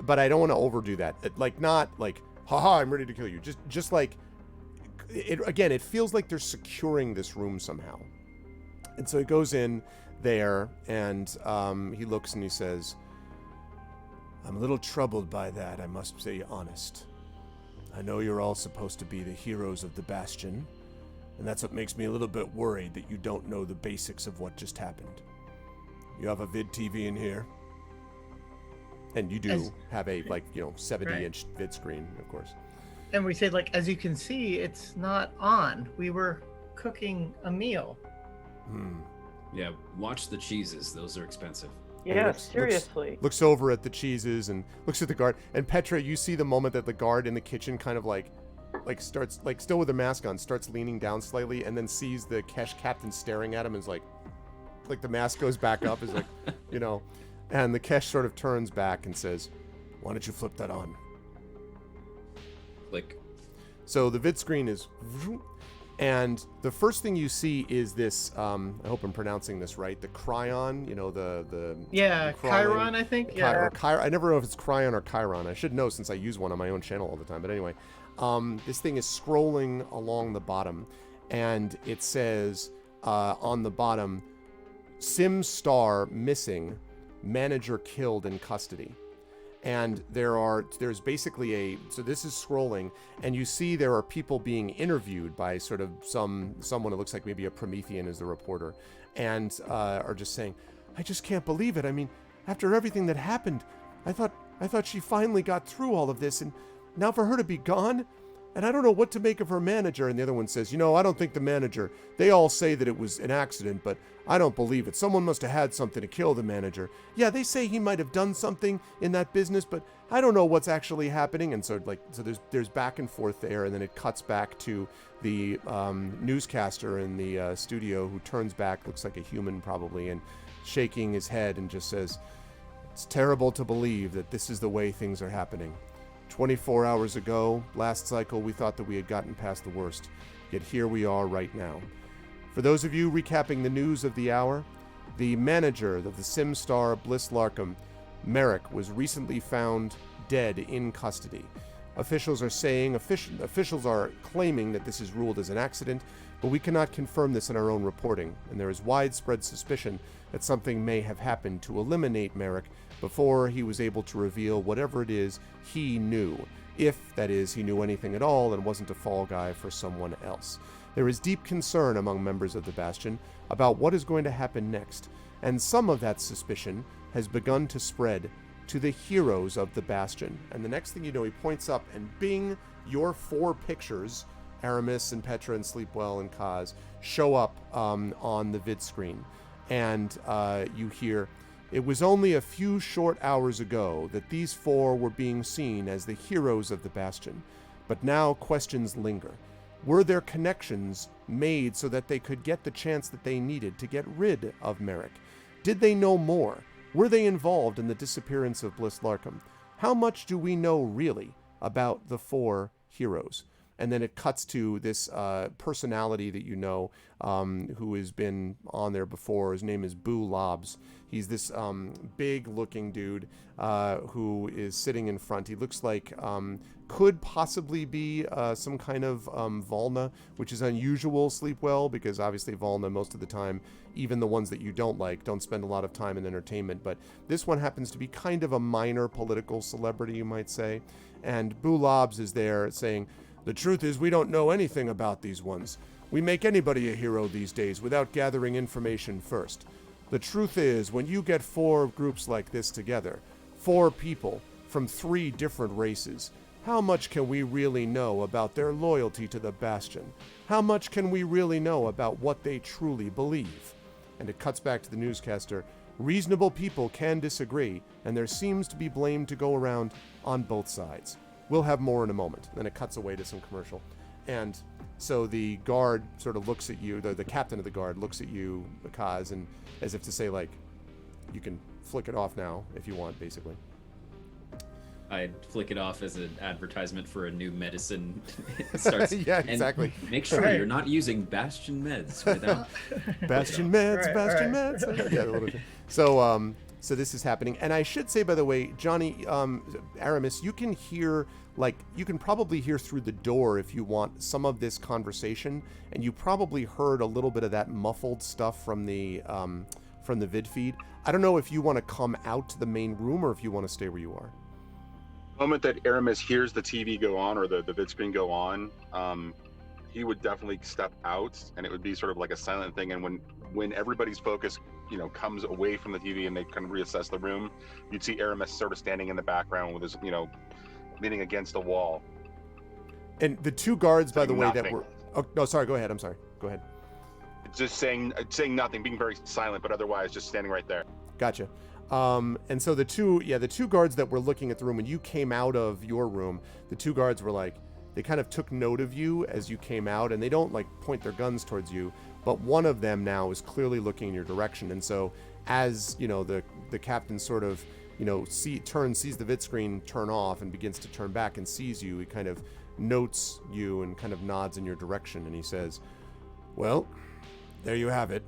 But I don't want to overdo that. Like, not like, haha, I'm ready to kill you. Just like, it feels like they're securing this room somehow. And so he goes in there, and he looks and he says, I'm a little troubled by that, I must say honest. I know you're all supposed to be the heroes of the Bastion, and that's what makes me a little bit worried that you don't know the basics of what just happened. You have a vid TV in here, and you do have a 70-inch vid screen, of course. And we say, like, as you can see, it's not on. We were cooking a meal. Yeah, watch the cheeses. Those are expensive. Yeah, seriously. Looks over at the cheeses and looks at the guard. And Petra, you see the moment that the guard in the kitchen kind of like starts, like, still with a mask on, starts leaning down slightly, and then sees the Kesh captain staring at him and is like the mask goes back up, is like, and the Kesh sort of turns back and says, why don't you flip that on? Like, so the vid screen is, and the first thing you see is this, I hope I'm pronouncing this right, the Cryon, the Chiron, I think. Yeah. I never know if it's Cryon or Chiron. I should know since I use one on my own channel all the time. But anyway, this thing is scrolling along the bottom, and it says on the bottom, Sim Star missing, manager killed in custody. And there's basically so this is scrolling, and you see there are people being interviewed by sort of someone who looks like maybe a Promethean is the reporter, and are just saying, I just can't believe it. I mean, after everything that happened, I thought she finally got through all of this, and now for her to be gone, and I don't know what to make of her manager. And the other one says, I don't think the manager, they all say that it was an accident, but I don't believe it. Someone must have had something to kill the manager. Yeah, they say he might have done something in that business, but I don't know what's actually happening. And so there's back and forth there, and then it cuts back to the newscaster in the studio, who turns back, looks like a human probably, and shaking his head and just says, it's terrible to believe that this is the way things are happening. 24 hours ago, last cycle, we thought that we had gotten past the worst, yet here we are right now. For those of you recapping the news of the hour, the manager of the SimStar Bliss Larkham, Merrick, was recently found dead in custody. Officials are claiming that this is ruled as an accident, but we cannot confirm this in our own reporting, and there is widespread suspicion that something may have happened to eliminate Merrick before he was able to reveal whatever it is he knew, if, that is, he knew anything at all and wasn't a fall guy for someone else. There is deep concern among members of the Bastion about what is going to happen next, and some of that suspicion has begun to spread to the heroes of the Bastion. And the next thing you know, he points up, and bing, your 4 pictures, Aramis and Petra and Sleepwell and Kaz, show up on the vid screen. And you hear, it was only a few short hours ago that these 4 were being seen as the heroes of the Bastion. But now questions linger. Were their connections made so that they could get the chance that they needed to get rid of Merrick? Did they know more? Were they involved in the disappearance of Bliss Larkham? How much do we know really about the 4 heroes? And then it cuts to this personality that you know, who has been on there before. His name is Boo Lobs. He's this big-looking dude who is sitting in front. He looks like could possibly be some kind of Volna, which is unusual sleep well, because obviously Volna, most of the time, even the ones that you don't like, don't spend a lot of time in entertainment. But this one happens to be kind of a minor political celebrity, you might say. And Boo Lobs is there saying, "The truth is we don't know anything about these ones. We make anybody a hero these days without gathering information first. The truth is, when you get 4 groups like this together, 4 people from 3 different races, how much can we really know about their loyalty to the Bastion? How much can we really know about what they truly believe?" And it cuts back to the newscaster. "Reasonable people can disagree, and there seems to be blame to go around on both sides. We'll have more in a moment." Then it cuts away to some commercial. And so the guard sort of looks at you, the captain of the guard looks at you, Kaz, and as if to say, like, you can flick it off now if you want, basically. I'd flick it off as an advertisement for a new medicine. It starts, yeah, exactly. And make sure you're not using Bastion meds without... Bastion meds, Bastion meds. Yeah, a little bit. So this is happening. And I should say, by the way, Johnny, Aramis, you can hear, like, you can probably hear through the door if you want some of this conversation. And you probably heard a little bit of that muffled stuff from the vid feed. I don't know if you want to come out to the main room or if you want to stay where you are. The moment that Aramis hears the TV go on or the vid screen go on, he would definitely step out, and it would be sort of like a silent thing. And when everybody's focus, comes away from the TV and they kind of reassess the room, you'd see Aramis sort of standing in the background with his, leaning against a wall. And the 2 guards, by the way, nothing. that were... Oh, no, sorry, go ahead. I'm sorry. Go ahead. Just saying nothing, being very silent, but otherwise just standing right there. Gotcha. And so the two guards that were looking at the room, when you came out of your room, the 2 guards were like, they kind of took note of you as you came out, and they don't like point their guns towards you, but one of them now is clearly looking in your direction. And so as, the captain sort of, sees the vid screen turn off and begins to turn back and sees you, he kind of notes you and kind of nods in your direction, and he says, "Well, there you have it.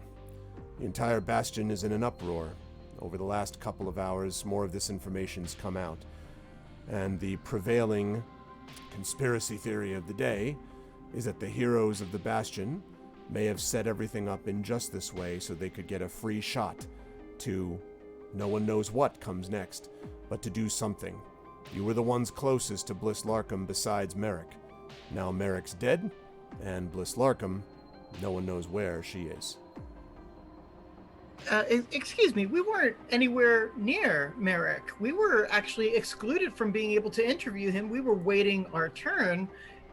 The entire Bastion is in an uproar. Over the last couple of hours, more of this information's come out. And the prevailing conspiracy theory of the day is that the heroes of the Bastion may have set everything up in just this way so they could get a free shot to no one knows what comes next, but to do something. You were the ones closest to Bliss Larkham besides Merrick. Now Merrick's dead, and Bliss Larkham, no one knows where she is." Excuse me, we weren't anywhere near Merrick. We were actually excluded from being able to interview him. We were waiting our turn.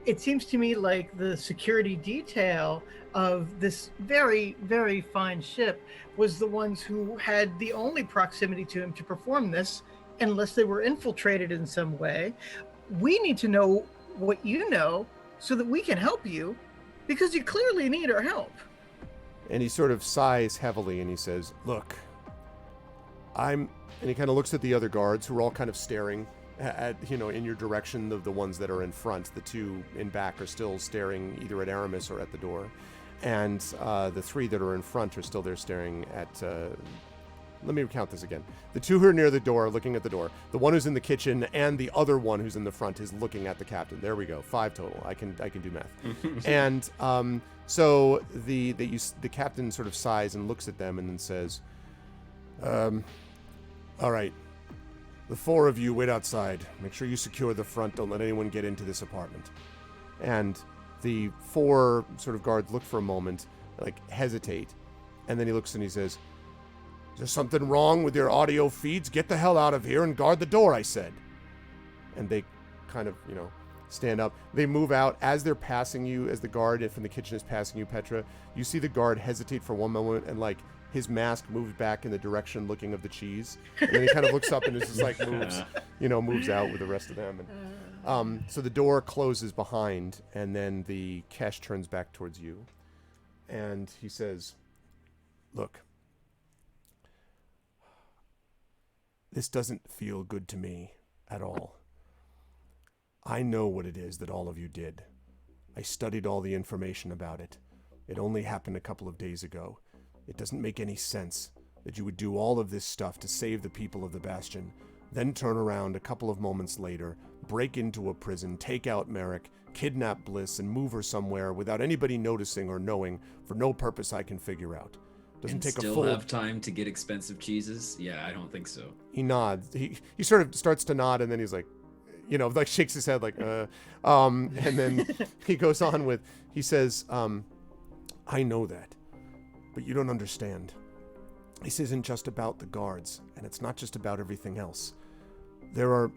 It seems to me like the security detail of this very, very fine ship was the ones who had the only proximity to him to perform this, unless they were infiltrated in some way. We need to know what you know so that we can help you, because you clearly need our help. And he sort of sighs heavily and he says, "Look, and he kind of looks at the other guards who are all kind of staring at in your direction. The ones that are in front, the 2 in back are still staring either at Aramis or at the door. And the 3 that are in front are still there staring at, let me recount this again. The 2 who are near the door are looking at the door. The one who's in the kitchen and the other one who's in the front is looking at the captain. There we go. 5 total. I can do math. And so the captain sort of sighs and looks at them and then says, "All right, the 4 of you wait outside. Make sure you secure the front. Don't let anyone get into this apartment." And the 4 sort of guards look for a moment, like hesitate, and then he looks and he says, "Is there something wrong with your audio feeds? Get the hell out of here and guard the door, I said." And they kind of, stand up. They move out. As they're passing you, as the guard from the kitchen is passing you, Petra, you see the guard hesitate for one moment and, like, his mask moves back in the direction looking of the cheese. And then he kind of looks up and is just like moves out with the rest of them. And, so the door closes behind, and then the Kesh turns back towards you. And he says, "Look, this doesn't feel good to me at all. I know what it is that all of you did. I studied all the information about it. It only happened a couple of days ago. It doesn't make any sense that you would do all of this stuff to save the people of the Bastion, then turn around a couple of moments later, break into a prison, take out Merrick, kidnap Bliss, and move her somewhere without anybody noticing or knowing for no purpose I can figure out. Doesn't And take still a full... have time to get expensive cheeses? Yeah, I don't think so. He nods. He sort of starts to nod, and then he's like, like shakes his head like, and then he goes on with, he says, I know that, but you don't understand. This isn't just about the guards, and it's not just about everything else. There are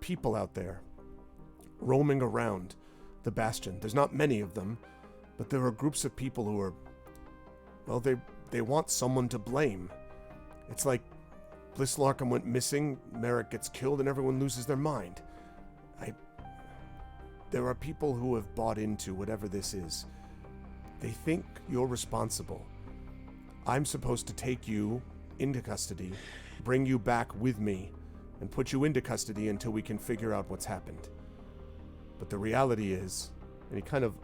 people out there roaming around the Bastion. There's not many of them, but there are groups of people who are, they want someone to blame. It's like Bliss Larkham went missing, Merrick gets killed, and everyone loses their mind. There are people who have bought into whatever this is. They think you're responsible. I'm supposed to take you into custody, bring you back with me, and put you into custody until we can figure out what's happened. But the reality is, and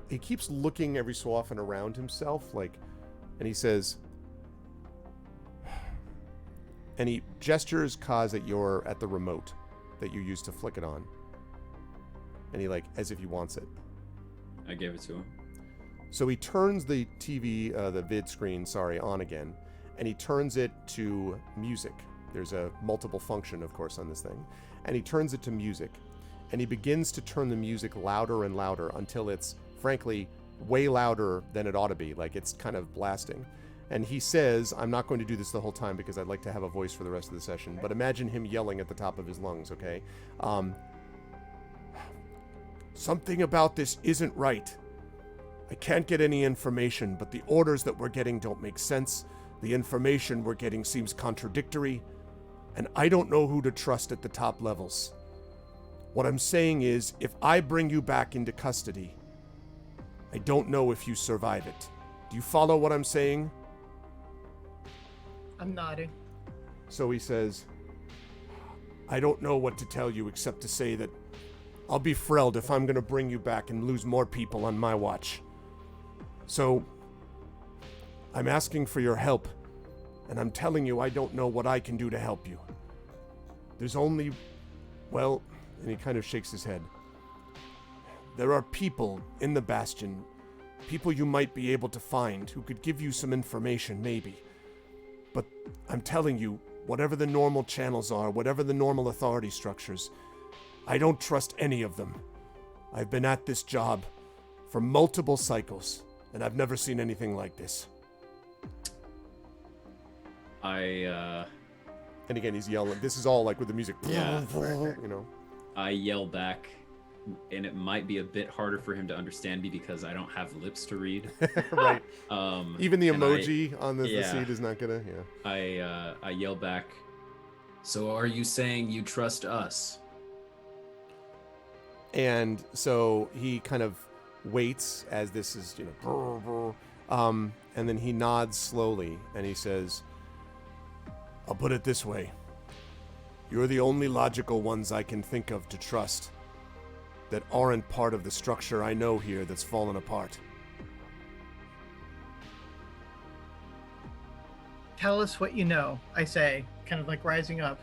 he keeps looking every so often around himself, and he says, and he gestures Kaz at the remote that you used to flick it on. And he as if he wants it. I gave it to him. So he turns the TV, the vid screen, on again, and he turns it to music. There's a multiple function, of course, on this thing. And he turns it to music. And he begins to turn the music louder and louder until it's, frankly, way louder than it ought to be. It's kind of blasting. And he says, I'm not going to do this the whole time because I'd like to have a voice for the rest of the session, but imagine him yelling at the top of his lungs, okay? Something about this isn't right. I can't get any information, but the orders that we're getting don't make sense. The information we're getting seems contradictory, and I don't know who to trust at the top levels. What I'm saying is, if I bring you back into custody, I don't know if you survive it. Do you follow what I'm saying? I'm nodding. So he says, I don't know what to tell you except to say that I'll be thrilled if I'm going to bring you back and lose more people on my watch. So, I'm asking for your help, and I'm telling you I don't know what I can do to help you. There's only, and he kind of shakes his head. There are people in the Bastion, people you might be able to find who could give you some information, maybe. But I'm telling you, whatever the normal channels are, whatever the normal authority structures, I don't trust any of them. I've been at this job for multiple cycles, and I've never seen anything like this. And again, he's yelling. This is all with the music. Yeah. I yell back, and it might be a bit harder for him to understand me because I don't have lips to read. Right. Even the emoji on the seat is not gonna. Yeah. I yell back. So are you saying you trust us? And so he kind of waits as this is, and then he nods slowly and he says, I'll put it this way. You're the only logical ones I can think of to trust that aren't part of the structure I know here that's fallen apart. Tell us what you know, I say, kind of rising up.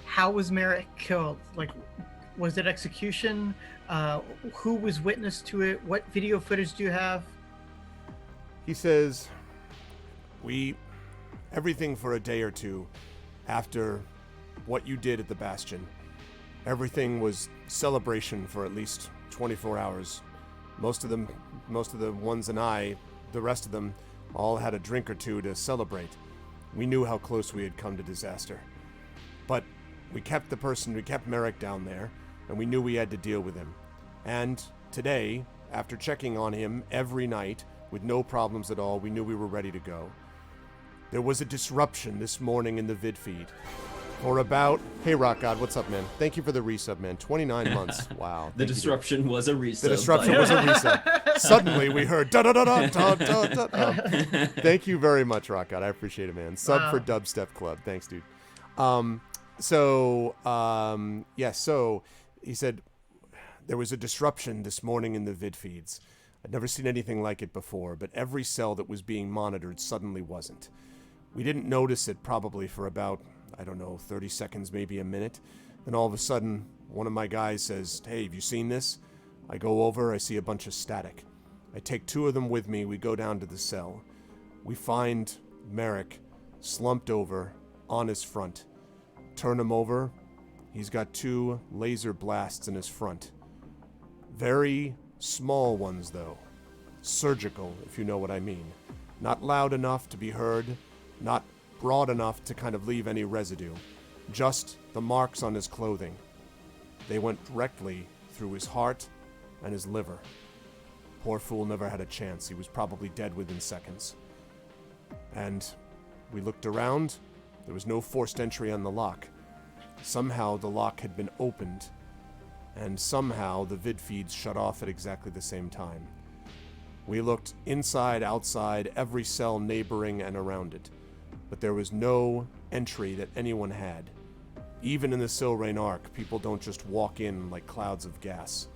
How was Merrick killed? Was it execution? Who was witness to it? What video footage do you have? He says, everything for a day or two after what you did at the Bastion, everything was celebration for at least 24 hours. Most of the ones the rest of them all had a drink or two to celebrate. We knew how close we had come to disaster. But we kept Merrick down there, and we knew we had to deal with him. And today, after checking on him every night with no problems at all, we knew we were ready to go. There was a disruption this morning in the vid feed. Hey Rock God, what's up, man? Thank you for the resub, man. 29 months. Wow. The disruption was a resub. The disruption was a resub. Suddenly we heard da da da da da da da. Thank you very much, Rock God. I appreciate it, man. Sub for Dubstep Club. Thanks, dude. So he said, There was a disruption this morning in the vid feeds. I'd never seen anything like it before, but every cell that was being monitored suddenly wasn't. We didn't notice it probably for about, 30 seconds, maybe a minute. Then all of a sudden, one of my guys says, "Hey, have you seen this?" I go over, I see a bunch of static. I take 2 of them with me, we go down to the cell. We find Merrick slumped over on his front. Turn him over, he's got 2 laser blasts in his front. Very small ones, though. Surgical, if you know what I mean. Not loud enough to be heard, not broad enough to kind of leave any residue. Just the marks on his clothing. They went directly through his heart and his liver. Poor fool never had a chance. He was probably dead within seconds. And we looked around. There was no forced entry on the lock. Somehow the lock had been opened, and somehow the vid feeds shut off at exactly the same time. We looked inside, outside, every cell neighboring and around it, but there was no entry that anyone had. Even in the Silrain Arc, people don't just walk in like clouds of gas.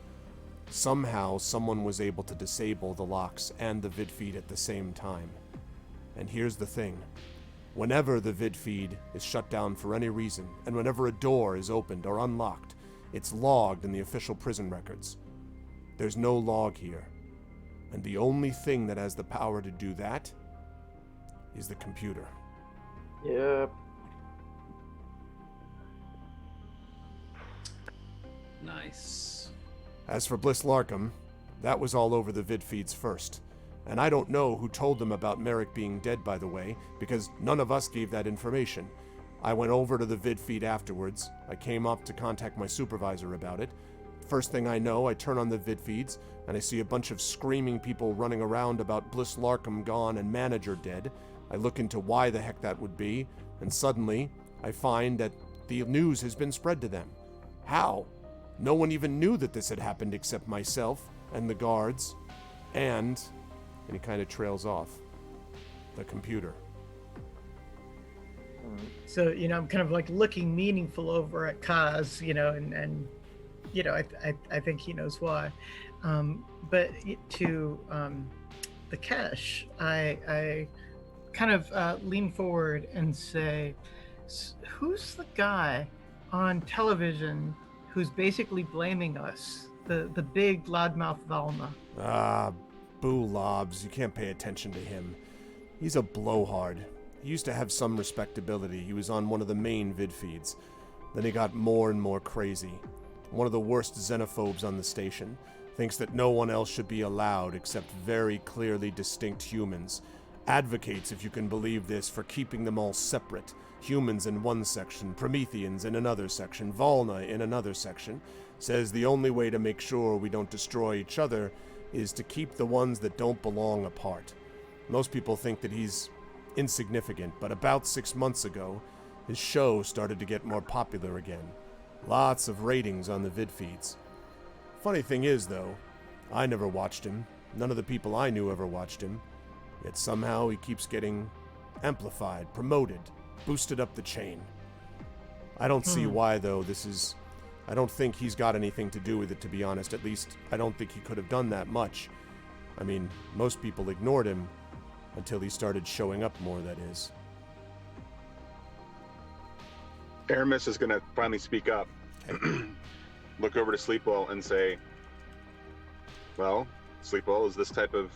Somehow, someone was able to disable the locks and the vid feed at the same time. And here's the thing. Whenever the vid feed is shut down for any reason, and whenever a door is opened or unlocked, it's logged in the official prison records. There's no log here. And the only thing that has the power to do that is the computer. Yep. Nice. As for Bliss Larkham, that was all over the vid feeds first. And I don't know who told them about Merrick being dead, by the way, because none of us gave that information. I went over to the vid feed afterwards. I came up to contact my supervisor about it. First thing I know, I turn on the vid feeds, and I see a bunch of screaming people running around about Bliss Larkham gone and manager dead. I look into why the heck that would be, and suddenly, I find that the news has been spread to them. How? No one even knew that this had happened except myself and the guards, and he kind of trails off. The computer. So, I'm kind of like looking meaningful over at Kaz, and I think he knows why. But to the Kesh, I kind of lean forward and say, who's the guy on television who's basically blaming us? The big loudmouth Valna. Boo Lobs, you can't pay attention to him. He's a blowhard. He used to have some respectability. He was on one of the main vid feeds. Then he got more and more crazy. One of the worst xenophobes on the station. Thinks that no one else should be allowed except very clearly distinct humans. Advocates, if you can believe this, for keeping them all separate. Humans in one section, Prometheans in another section, Valna in another section. Says the only way to make sure we don't destroy each other is to keep the ones that don't belong apart. Most people think that he's insignificant, but about 6 months ago, his show started to get more popular again. Lots of ratings on the vid feeds. Funny thing is, though, I never watched him. None of the people I knew ever watched him. Yet somehow he keeps getting amplified, promoted, boosted up the chain. I don't see why, though. I don't think he's got anything to do with it, to be honest. At least, I don't think he could have done that much. I mean, most people ignored him until he started showing up more, that is. Aramis is going to finally speak up, look over to Sleepwell and say, well, Sleepwell, is this type of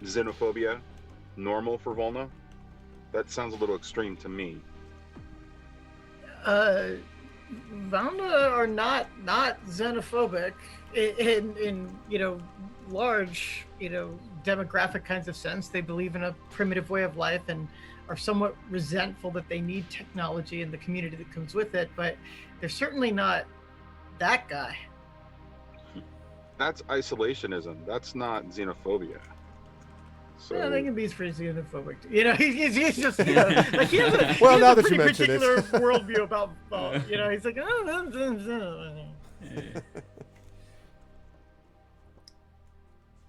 xenophobia normal for Volna? That sounds a little extreme to me. Valna are not xenophobic in large demographic kinds of sense. They believe in a primitive way of life and are somewhat resentful that they need technology and the community that comes with it, but they're certainly not that guy. That's isolationism. That's not xenophobia. So Yeah, they can be pretty xenophobic. He's just like he has a, Well, he has now a that pretty you mention it. particular worldview about he's like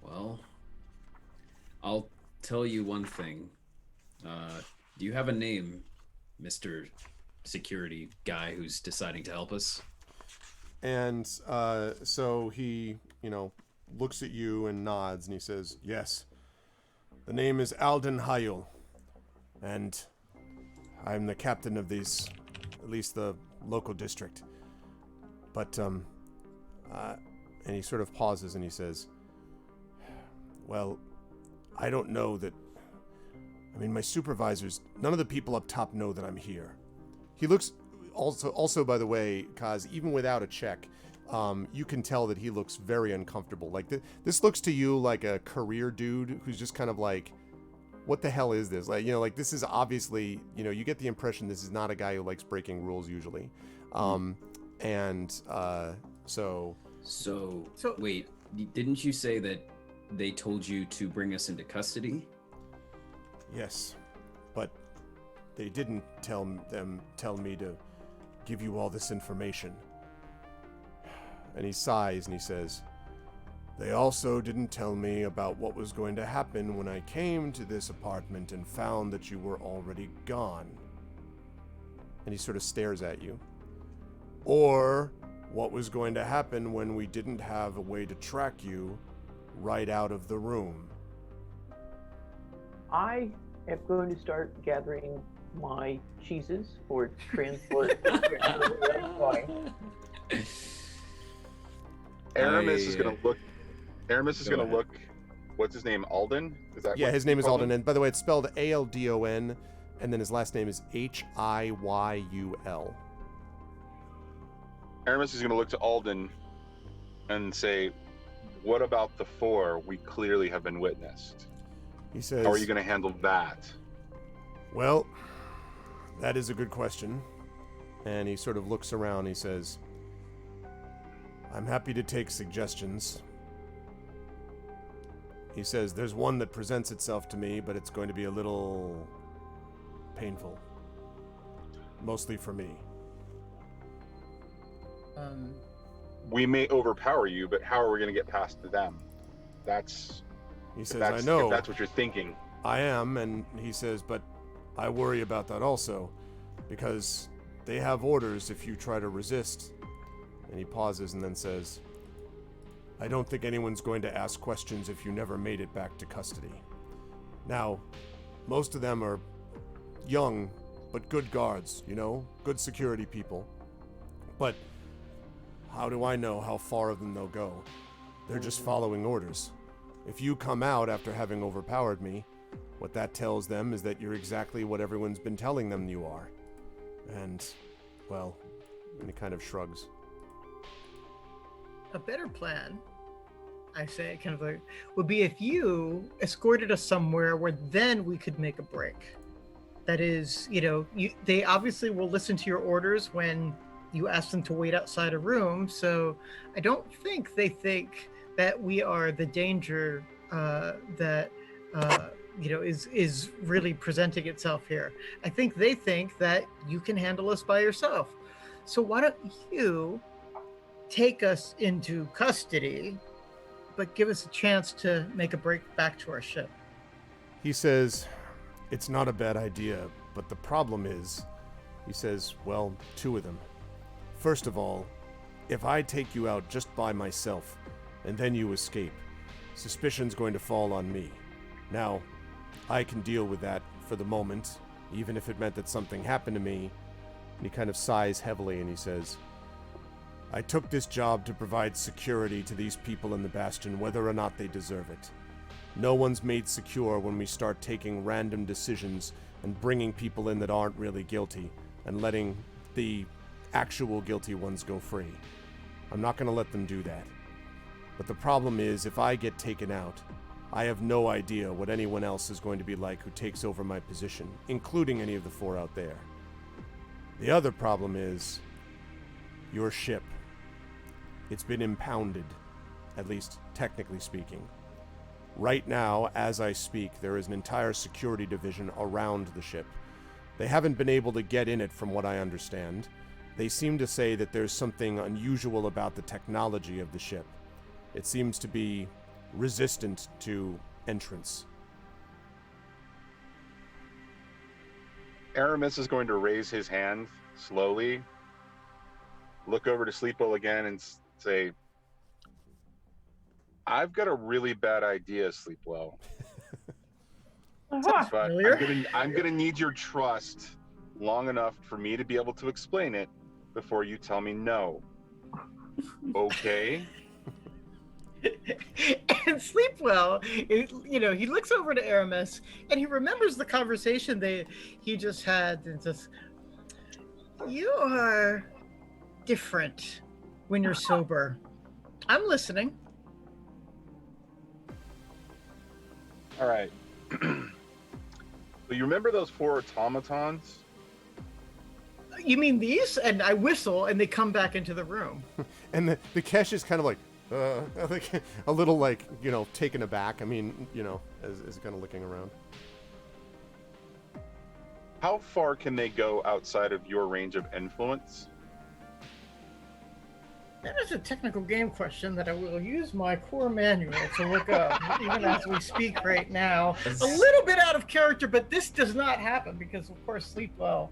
Well, I'll tell you one thing. Do you have a name, Mr. Security guy who's deciding to help us? And so he, looks at you and nods, and he says, "Yes, the name is Alden Hayul, and I'm the captain of these, at least the local district. But, and he sort of pauses and he says, well, I don't know that, my supervisors, none of the people up top know that I'm here." He looks, also by the way, Kaz, even without a check, you can tell that he looks very uncomfortable. Like, this looks to you like a career dude who's just kind of like, what the hell is this? Like, this is obviously, you get the impression this is not a guy who likes breaking rules usually. So wait, didn't you say that they told you to bring us into custody? Yes, but they didn't tell me to give you all this information. And he sighs and he says, "They also didn't tell me about what was going to happen when I came to this apartment and found that you were already gone." And he sort of stares at you. "Or what was going to happen when we didn't have a way to track you right out of the room." I am going to start gathering my cheeses for transport. Aramis is going to look. Aramis is going to look. What's his name? Alden? Is that? Yeah, what his name you is call Alden, him? and by the way, it's spelled Aldon, and then his last name is Hiyul. Aramis is going to look to Alden and say, "What about the four we clearly have been witnessed? He says, How are you going to handle that?" "Well, that is a good question." And he sort of looks around. He says, "I'm happy to take suggestions." He says, "There's one that presents itself to me, but it's going to be a little painful. Mostly for me." We may overpower you, but how are we going to get past them? He says, "I know. If that's what you're thinking. I am," and he says, "but I worry about that also, because they have orders if you try to resist." And he pauses and then says, "I don't think anyone's going to ask questions if you never made it back to custody. Now, most of them are young, but good guards, good security people. But how do I know how far of them they'll go? They're just following orders. If you come out after having overpowered me, what that tells them is that you're exactly what everyone's been telling them you are. And, well," and he kind of shrugs. A better plan, I say, kind of like, would be if you escorted us somewhere where then we could make a break. That is, they obviously will listen to your orders when you ask them to wait outside a room. So I don't think they think that we are the danger that is really presenting itself here. I think they think that you can handle us by yourself. So why don't you take us into custody, but give us a chance to make a break back to our ship?" He says, "It's not a bad idea, but the problem is," he says, "well, two of them. First of all, if I take you out just by myself, and then you escape, suspicion's going to fall on me. Now, I can deal with that for the moment, even if it meant that something happened to me." And he kind of sighs heavily and he says, "I took this job to provide security to these people in the Bastion, whether or not they deserve it. No one's made secure when we start taking random decisions and bringing people in that aren't really guilty and letting the actual guilty ones go free. I'm not going to let them do that. But the problem is, if I get taken out, I have no idea what anyone else is going to be like who takes over my position, including any of the four out there. The other problem is your ship. It's been impounded, at least technically speaking. Right now, as I speak, there is an entire security division around the ship. They haven't been able to get in it from what I understand. They seem to say that there's something unusual about the technology of the ship. It seems to be resistant to entrance." Aramis is going to raise his hand slowly look over to Sleepo again and say, I've got a really bad idea, Sleepwell. Uh-huh. But Familiar? I'm gonna need your trust long enough for me to be able to explain it before you tell me no. Okay? And Sleepwell, he looks over to Aramis and he remembers the conversation he just had, and says, "You are different when you're sober. I'm listening." All right. So you remember those 4 automatons? You mean these? And I whistle, and they come back into the room. And the Kesh is kind of like, a little like, taken aback. I mean, is kind of looking around. How far can they go outside of your range of influence? That is a technical game question that I will use my core manual to look up, even as we speak right now. A little bit out of character, but this does not happen because, of course, Sleepwell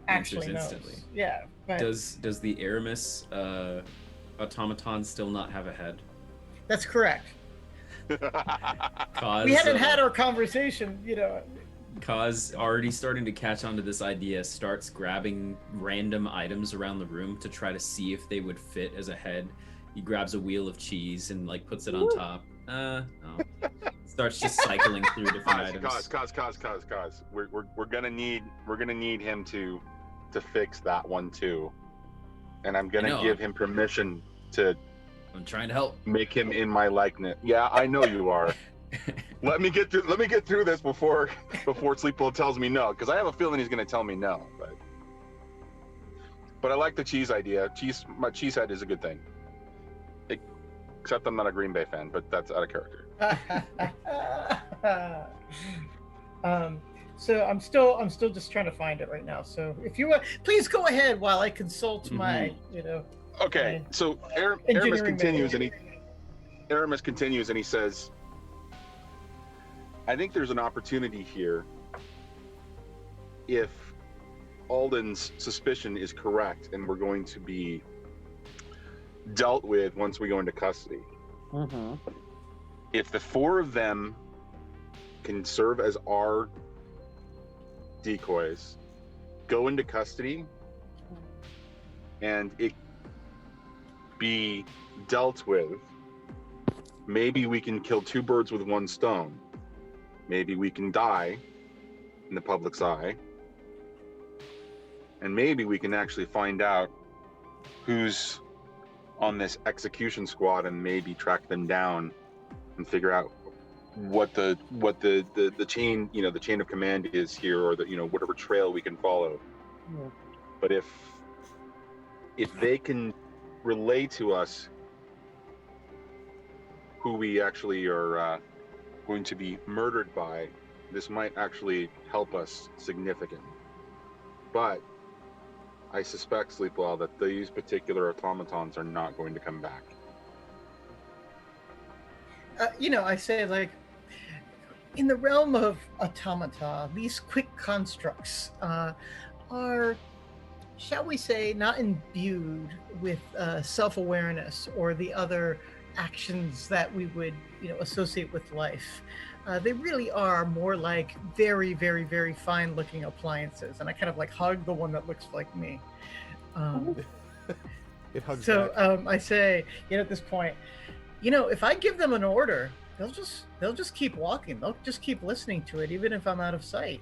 actually knows. Instantly. Yeah. But Does the Aramis automaton still not have a head? that's correct. Cause, We hadn't had our conversation, Cause already starting to catch on to this idea, starts grabbing random items around the room to try to see if they would fit as a head. He grabs a wheel of cheese and like puts it on top. No. Starts just cycling through different items. Cause. We're gonna need him to fix that one too. And I'm gonna give him permission to I'm trying to help. make him in my likeness. Yeah, I know you are. Let me get through this before Sleepwell tells me no, because I have a feeling he's going to tell me no. But I like the cheese idea. My cheese head is a good thing. Except I'm not a Green Bay fan, but that's out of character. So I'm still just trying to find it right now. So if you want, please go ahead while I consult my, Okay, so Aramis engineering continues and he says, I think there's an opportunity here if Alden's suspicion is correct and we're going to be dealt with once we go into custody. Mm-hmm. If the 4 of them can serve as our decoys, go into custody, and it be dealt with, maybe we can kill 2 birds with 1 stone. Maybe we can die in the public's eye. And maybe we can actually find out who's on this execution squad and maybe track them down and figure out what the chain, the chain of command is here, or the, whatever trail we can follow. Yeah. But if they can relay to us who we actually are going to be murdered by, this might actually help us significantly. But I suspect, Sleepwell, that these particular automatons are not going to come back. I say, like, in the realm of automata, these quick constructs are, shall we say, not imbued with self-awareness or the other actions that we would associate with life. They really are more like very, very, very fine looking appliances, and I kind of like hug the one that looks like me. It hugs So back. I say, at this point, if I give them an order, they'll just keep walking. They'll just keep listening to it, even if I'm out of sight.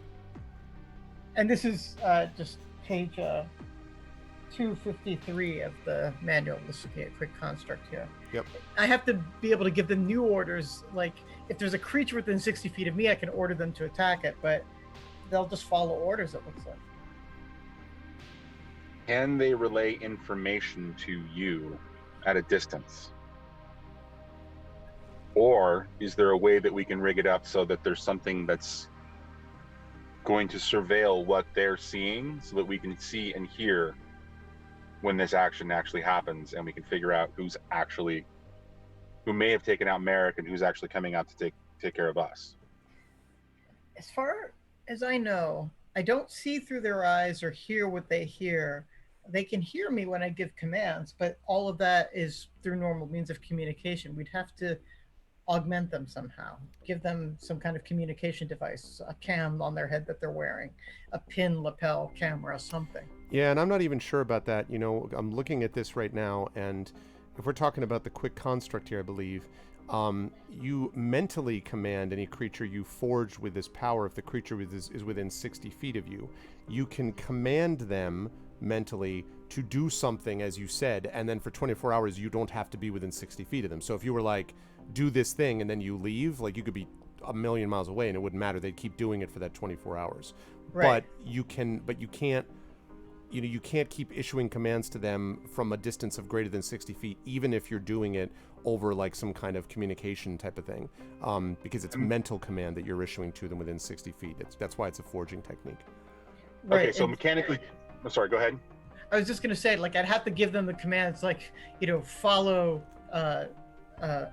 And this is just page 253 of the manual. This is a quick construct here. Yep. I have to be able to give them new orders. Like, if there's a creature within 60 feet of me, I can order them to attack it, but they'll just follow orders, it looks like. Can they relay information to you at a distance? Or is there a way that we can rig it up so that there's something that's going to surveil what they're seeing, so that we can see and hear when this action actually happens, and we can figure out who may have taken out Merrick and who's actually coming out to take care of us? As far as I know, I don't see through their eyes or hear what they hear, they can hear me when I give commands, but all of that is through normal means of communication. We'd have to augment them somehow, give them some kind of communication device, a cam on their head that they're wearing, a pin lapel camera, something. Yeah, and I'm not even sure about that. You know, I'm looking at this right now, and if we're talking about the quick construct here, I believe, you mentally command any creature you forged with this power if the creature is within 60 feet of you. You can command them mentally to do something, as you said, and then for 24 hours, you don't have to be within 60 feet of them. So if you were like, do this thing, and then you leave, like, you could be a million miles away, and it wouldn't matter. They'd keep doing it for that 24 hours. Right. But you can't, you know, you can't keep issuing commands to them from a distance of greater than 60 feet, even if you're doing it over like some kind of communication type of thing, because it's mental command that you're issuing to them within 60 feet. That's why it's a forging technique. Right. Okay, so mechanically, I'm sorry, go ahead. I was just going to say, like, I'd have to give them the commands, like, you know, follow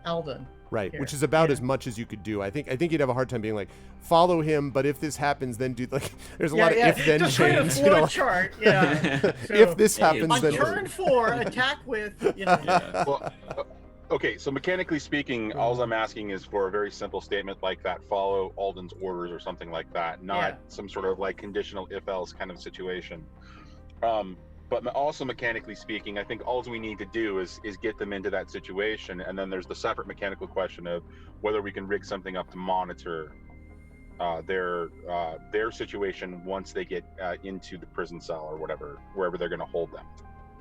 Alden. Right, here. which is about Yeah. as much as you could do. I think you'd have a hard time being like, follow him, but if this happens, then do, like, there's a lot of if-then Just write a chains. flow You know? chart. Yeah. So, If this happens, on then turn 4, attack with, you know. Yeah. Well, okay, so mechanically speaking, all I'm asking is for a very simple statement like that: follow Alden's orders or something like that, not some sort of like conditional if-else kind of situation. But also mechanically speaking, I think all we need to do is get them into that situation, and then there's the separate mechanical question of whether we can rig something up to monitor their situation once they get into the prison cell or whatever, wherever they're going to hold them.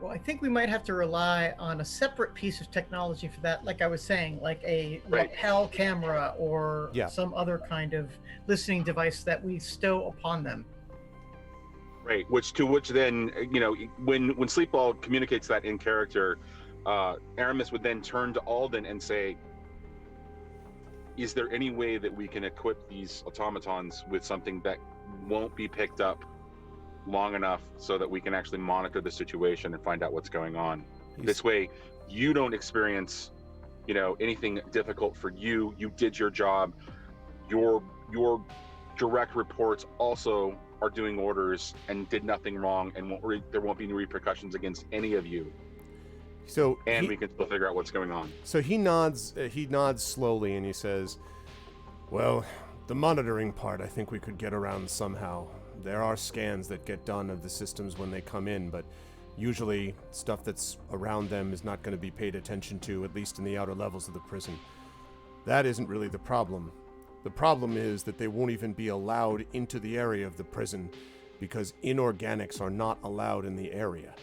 Well, I think we might have to rely on a separate piece of technology for that. Like I was saying, like a lapel camera or some other kind of listening device that we stow upon them. Right, which then, you know, when Sleepball communicates that in character, Aramis would then turn to Alden and say, is there any way that we can equip these automatons with something that won't be picked up long enough so that we can actually monitor the situation and find out what's going on? This way, you don't experience, you know, anything difficult for you. You did your job. Your direct reports also are doing orders and did nothing wrong, and there won't be any repercussions against any of you. So we can still figure out what's going on. So he nods slowly and he says, well, the monitoring part I think we could get around somehow. There are scans that get done of the systems when they come in, but usually stuff that's around them is not going to be paid attention to, at least in the outer levels of the prison. That isn't really the problem. The problem is that they won't even be allowed into the area of the prison because inorganics are not allowed in the area.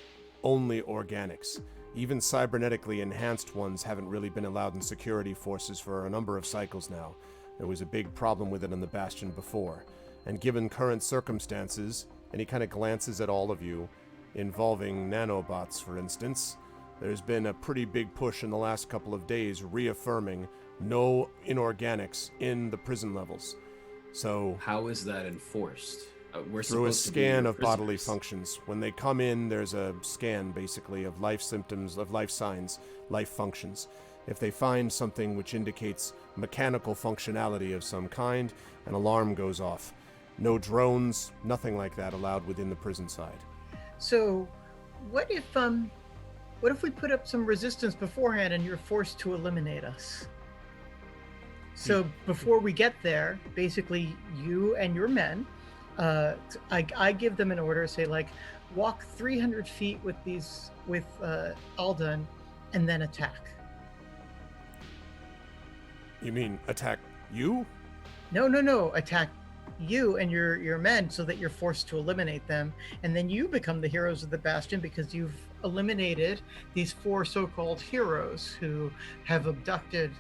Only organics. Even cybernetically enhanced ones haven't really been allowed in security forces for a number of cycles now. There was a big problem with it on the Bastion before. And given current circumstances, and he kind of glances at all of you, involving nanobots, for instance, there's been a pretty big push in the last couple of days reaffirming no inorganics in the prison levels. So how is that enforced? We're through a supposed to be scan your of bodily prisoners. functions. When they come in, there's a scan basically of life symptoms, of life signs, life functions. If they find something which indicates mechanical functionality of some kind, an alarm goes off. No drones, nothing like that allowed within the prison side. So what if we put up some resistance beforehand and you're forced to eliminate us? So before we get there, basically you and your men, I give them an order, say like, walk 300 feet with Alden and then attack. You mean attack you? No, attack you and your men so that you're forced to eliminate them, and then you become the heroes of the Bastion because you've eliminated these 4 so-called heroes who have abducted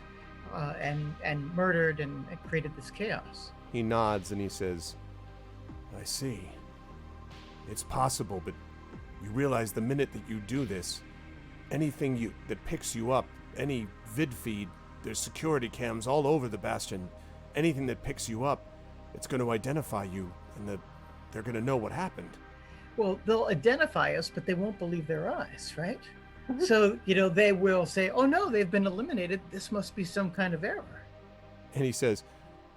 and murdered and created this chaos. He nods and he says, I see. It's possible, but you realize the minute that you do this, anything that picks you up, any vid feed, there's security cams all over the Bastion. Anything that picks you up, it's going to identify you, and they're going to know what happened. Well, they'll identify us, but they won't believe their eyes, right? So, they will say, oh no, they've been eliminated. This must be some kind of error. And he says,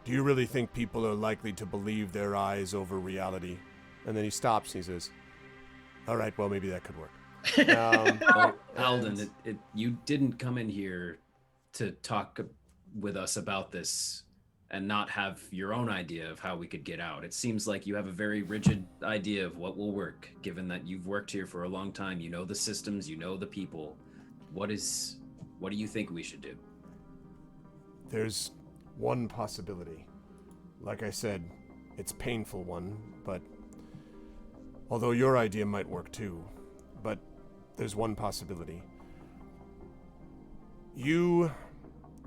do you really think people are likely to believe their eyes over reality? And then he stops and he says, All right, well, maybe that could work. Oh, Alden, you didn't come in here to talk with us about this and not have your own idea of how we could get out. It seems like you have a very rigid idea of what will work, given that you've worked here for a long time. You know the systems, you know the people. What do you think we should do? There's one possibility. Like I said, it's a painful one, but although your idea might work too, but there's one possibility. You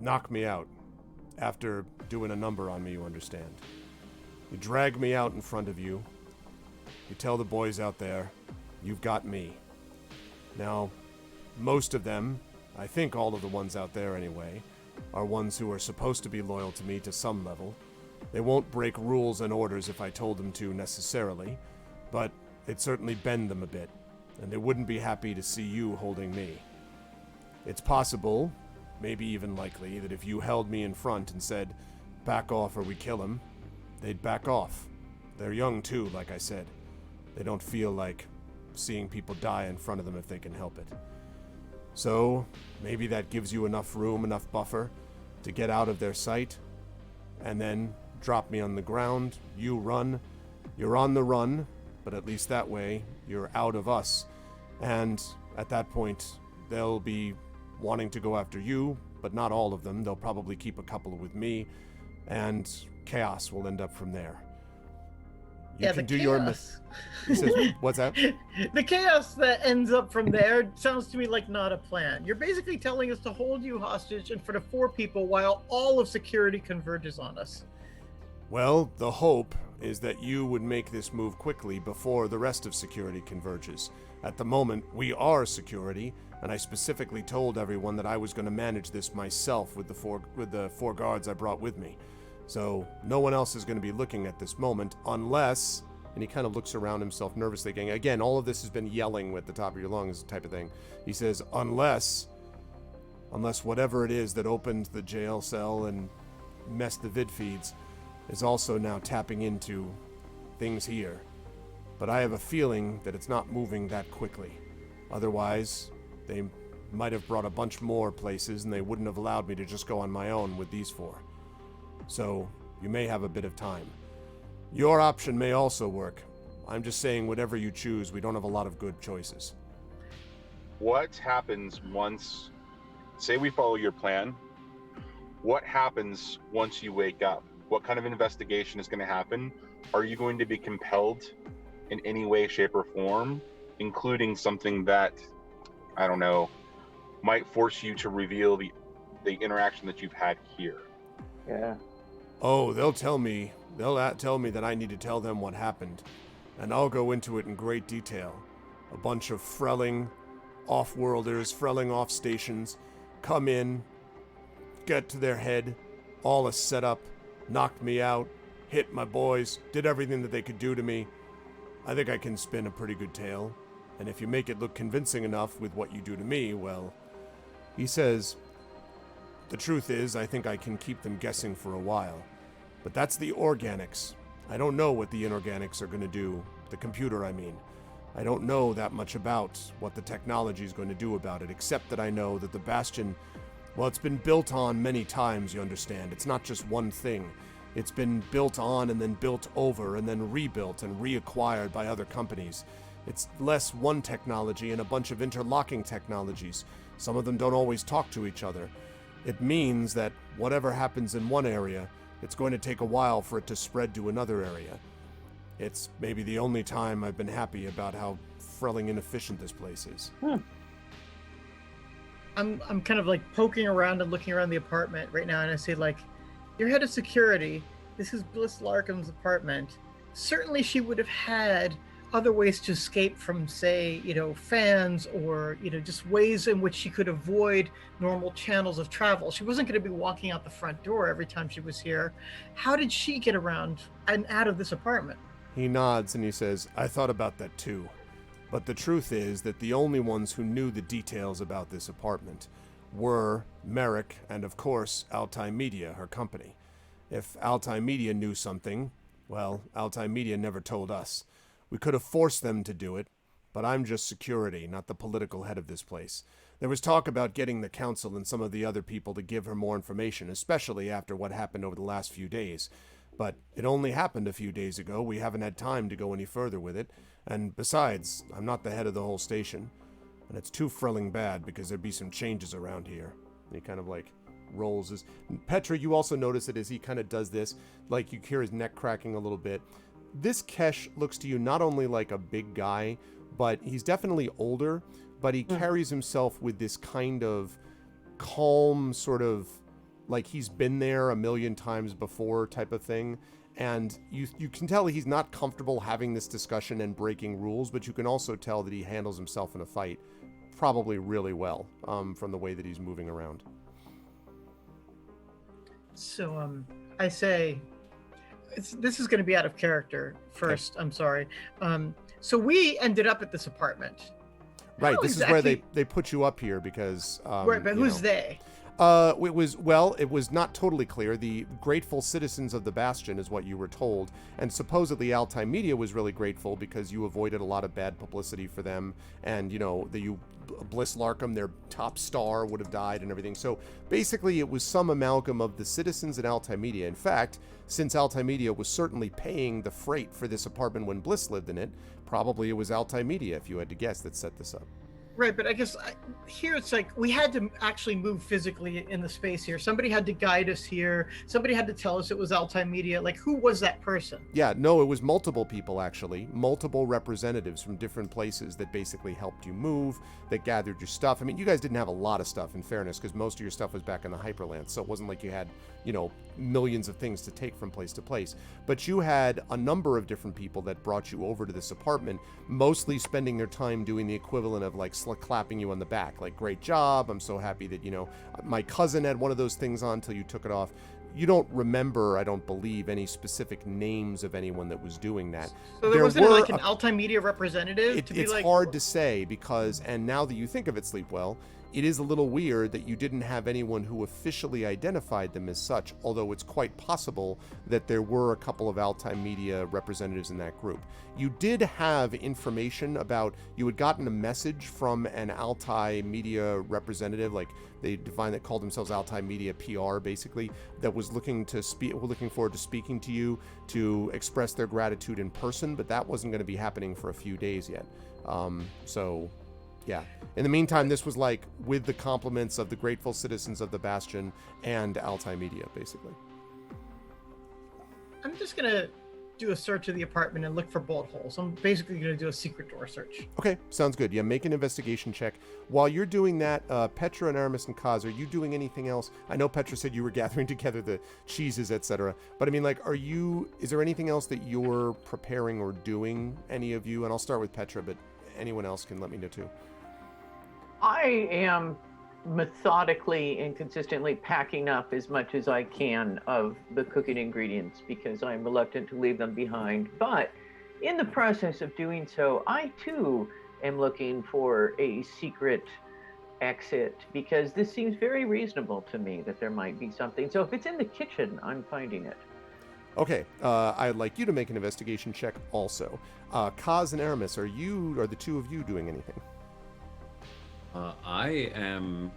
knock me out after doing a number on me, you understand. You drag me out in front of you. You tell the boys out there, you've got me. Now, most of them, I think all of the ones out there anyway, are ones who are supposed to be loyal to me to some level. They won't break rules and orders if I told them to necessarily, but it'd certainly bend them a bit, and they wouldn't be happy to see you holding me. It's possible, maybe even likely, that if you held me in front and said, back off or we kill him, they'd back off. They're young too, like I said. They don't feel like seeing people die in front of them if they can help it. So, maybe that gives you enough room, enough buffer to get out of their sight, and then drop me on the ground, you run, you're on the run, but at least that way, you're out of us. And at that point, they'll be wanting to go after you, but not all of them. They'll probably keep a couple with me, and chaos will end up from there. You yeah, can the do chaos. He says, what's that? The chaos that ends up from there sounds to me like not a plan. You're basically telling us to hold you hostage in front of 4 people while all of security converges on us. Well, the hope is that you would make this move quickly before the rest of security converges. At the moment, we are security, and I specifically told everyone that I was going to manage this myself with the four guards I brought with me. So no one else is going to be looking at this moment unless, and he kind of looks around himself nervously again. Again, all of this has been yelling at the top of your lungs type of thing. He says, unless whatever it is that opened the jail cell and messed the vid feeds is also now tapping into things here. But I have a feeling that it's not moving that quickly. Otherwise, they might have brought a bunch more places and they wouldn't have allowed me to just go on my own with these 4. So, you may have a bit of time. Your option may also work. I'm just saying whatever you choose, we don't have a lot of good choices. What happens once, say we follow your plan, what happens once you wake up? What kind of investigation is going to happen? Are you going to be compelled in any way, shape, or form, including something that, I don't know, might force you to reveal the interaction that you've had here? Yeah. Oh, they'll tell me that I need to tell them what happened, and I'll go into it in great detail. A bunch of Frelling off-worlders, Frelling off-stations, come in, get to their head, all is set up, knocked me out, hit my boys, did everything that they could do to me. I think I can spin a pretty good tale, and if you make it look convincing enough with what you do to me, well, he says, the truth is, I think I can keep them guessing for a while. But that's the organics. I don't know what the inorganics are going to do. The computer, I mean. I don't know that much about what the technology is going to do about it, except that I know that the Bastion, well, it's been built on many times, you understand. It's not just one thing. It's been built on and then built over and then rebuilt and reacquired by other companies. It's less one technology and a bunch of interlocking technologies. Some of them don't always talk to each other. It means that whatever happens in one area, it's going to take a while for it to spread to another area. It's maybe the only time I've been happy about how Frelling inefficient this place is. I'm kind of like poking around and looking around the apartment right now, and I say, like, your head of security, this is Bliss Larkham's apartment. Certainly she would have had other ways to escape from, say, fans or, just ways in which she could avoid normal channels of travel. She wasn't going to be walking out the front door every time she was here. How did she get around and out of this apartment? He nods and he says, I thought about that too. But the truth is that the only ones who knew the details about this apartment were Merrick and, of course, Altai Media, her company. If Altai Media knew something, well, Altai Media never told us. We could have forced them to do it, but I'm just security, not the political head of this place. There was talk about getting the council and some of the other people to give her more information, especially after what happened over the last few days. But it only happened a few days ago. We haven't had time to go any further with it. And besides, I'm not the head of the whole station. And it's too frilling bad because there'd be some changes around here. And he kind of like rolls his... Petra, you also notice that as he kind of does this, like you hear his neck cracking a little bit. This Kesh looks to you not only like a big guy, but he's definitely older, but he carries himself with this kind of calm sort of, like he's been there a million times before type of thing. And you can tell he's not comfortable having this discussion and breaking rules, but you can also tell that he handles himself in a fight probably really well from the way that he's moving around. So I say, this is going to be out of character first. Okay. I'm sorry. So we ended up at this apartment. Right. This is where they put you up here because... right, but who's they? It was not totally clear. The grateful citizens of the Bastion is what you were told. And supposedly Altai Media was really grateful because you avoided a lot of bad publicity for them. And, Bliss Larkham, their top star, would have died and everything. So basically it was some amalgam of the citizens at Altai Media. In fact, since Altai Media was certainly paying the freight for this apartment when Bliss lived in it, probably it was Altai Media, if you had to guess, that set this up. Right, but I guess here it's like we had to actually move physically in the space here. Somebody had to guide us here. Somebody had to tell us it was Altai Media. Like, who was that person? Yeah, no, it was multiple people, actually. Multiple representatives from different places that basically helped you move, that gathered your stuff. I mean, you guys didn't have a lot of stuff, in fairness, because most of your stuff was back in the Hyperland, so it wasn't like you had, millions of things to take from place to place. But you had a number of different people that brought you over to this apartment, mostly spending their time doing the equivalent of, like, clapping you on the back, like, great job, I'm so happy that, my cousin had one of those things on till you took it off. You don't remember, I don't believe, any specific names of anyone that was doing that. So there wasn't like an Altai Media representative? It's hard to say because, and now that you think of it, Sleepwell, it is a little weird that you didn't have anyone who officially identified them as such, although it's quite possible that there were a couple of Altai Media representatives in that group. You did have information about, you had gotten a message from an Altai Media representative, like they called themselves Altai Media PR, basically, that was looking forward to speaking to you to express their gratitude in person, but that wasn't going to be happening for a few days yet. Yeah. In the meantime, this was like with the compliments of the grateful citizens of the Bastion and Altai Media, basically. I'm just going to do a search of the apartment and look for bullet holes. I'm basically going to do a secret door search. Okay, sounds good. Yeah, make an investigation check. While you're doing that, Petra and Aramis and Kaz, are you doing anything else? I know Petra said you were gathering together the cheeses, etc. But I mean, like, is there anything else that you're preparing or doing, any of you? And I'll start with Petra, but anyone else can let me know too. I am methodically and consistently packing up as much as I can of the cooking ingredients because I'm reluctant to leave them behind. But in the process of doing so, I too am looking for a secret exit because this seems very reasonable to me that there might be something. So if it's in the kitchen, I'm finding it. Okay, I'd like you to make an investigation check also. Kaz and Aramis, are the two of you doing anything? I am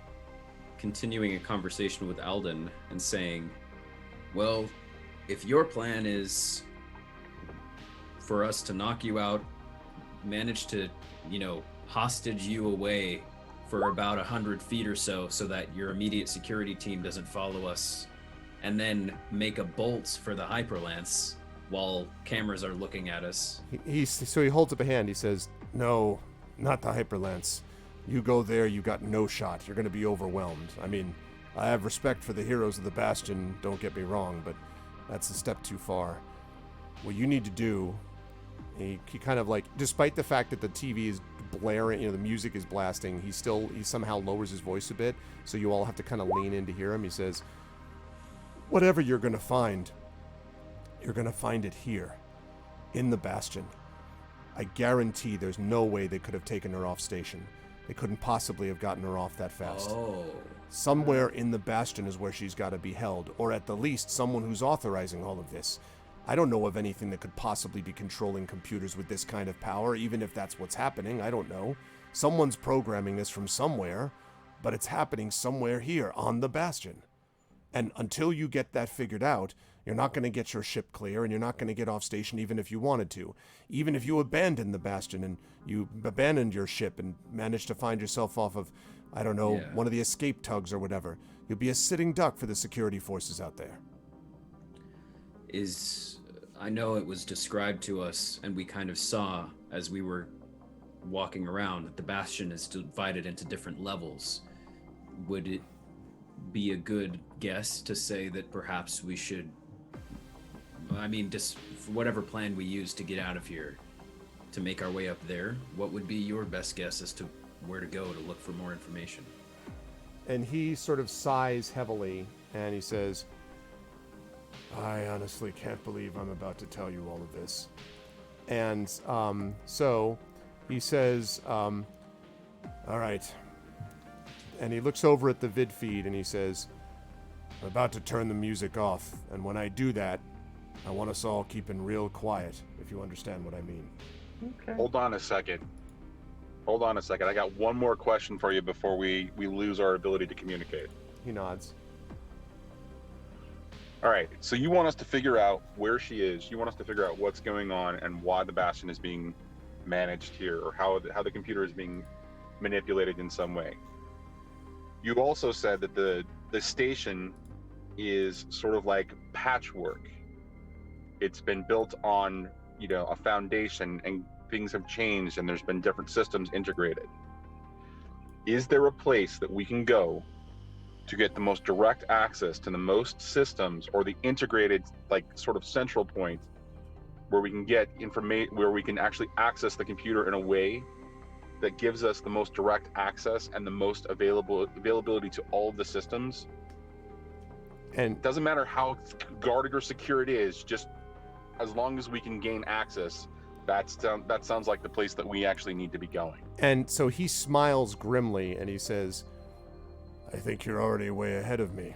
continuing a conversation with Alden and saying, well, if your plan is for us to knock you out, manage to, hostage you away for about 100 feet or so that your immediate security team doesn't follow us, and then make a bolt for the Hyperlance while cameras are looking at us. So he holds up a hand. He says, no, not the Hyperlance. You go there, you got no shot. You're going to be overwhelmed. I mean, I have respect for the heroes of the Bastion, don't get me wrong, but that's a step too far. What you need to do, he kind of like, despite the fact that the TV is blaring, the music is blasting, he somehow lowers his voice a bit, so you all have to kind of lean in to hear him. He says, whatever you're going to find it here, in the Bastion. I guarantee there's no way they could have taken her off station. They couldn't possibly have gotten her off that fast. Oh. Somewhere in the Bastion is where she's got to be held, or at the least, someone who's authorizing all of this. I don't know of anything that could possibly be controlling computers with this kind of power, even if that's what's happening. I don't know. Someone's programming this from somewhere, but it's happening somewhere here on the Bastion. And until you get that figured out, you're not going to get your ship clear, and you're not going to get off station even if you wanted to. Even if you abandoned the Bastion and you abandoned your ship and managed to find yourself off of, I don't know, one of the escape tugs or whatever, you'll be a sitting duck for the security forces out there. I know it was described to us, and we kind of saw as we were walking around that the Bastion is divided into different levels. Would it be a good guess to say that perhaps we should, just whatever plan we use to get out of here, to make our way up there, what would be your best guess as to where to go to look for more information? And he sort of sighs heavily, and he says, I honestly can't believe I'm about to tell you all of this. And so he says, all right. And he looks over at the vid feed and he says, I'm about to turn the music off. And when I do that, I want us all keeping real quiet, if you understand what I mean. Okay. Hold on a second. I got one more question for you before we lose our ability to communicate. He nods. All right, so you want us to figure out where she is. You want us to figure out what's going on and why the Bastion is being managed here, or how the computer is being manipulated in some way. You also said that the station is sort of like patchwork. It's been built on, a foundation, and things have changed, and there's been different systems integrated. Is there a place that we can go to get the most direct access to the most systems, or the integrated, sort of central point where we can get information, where we can actually access the computer in a way that gives us the most direct access and the most availability to all of the systems? And it doesn't matter how guarded or secure it is, just as long as we can gain access, that sounds like the place that we actually need to be going. And so he smiles grimly and he says, I think you're already way ahead of me.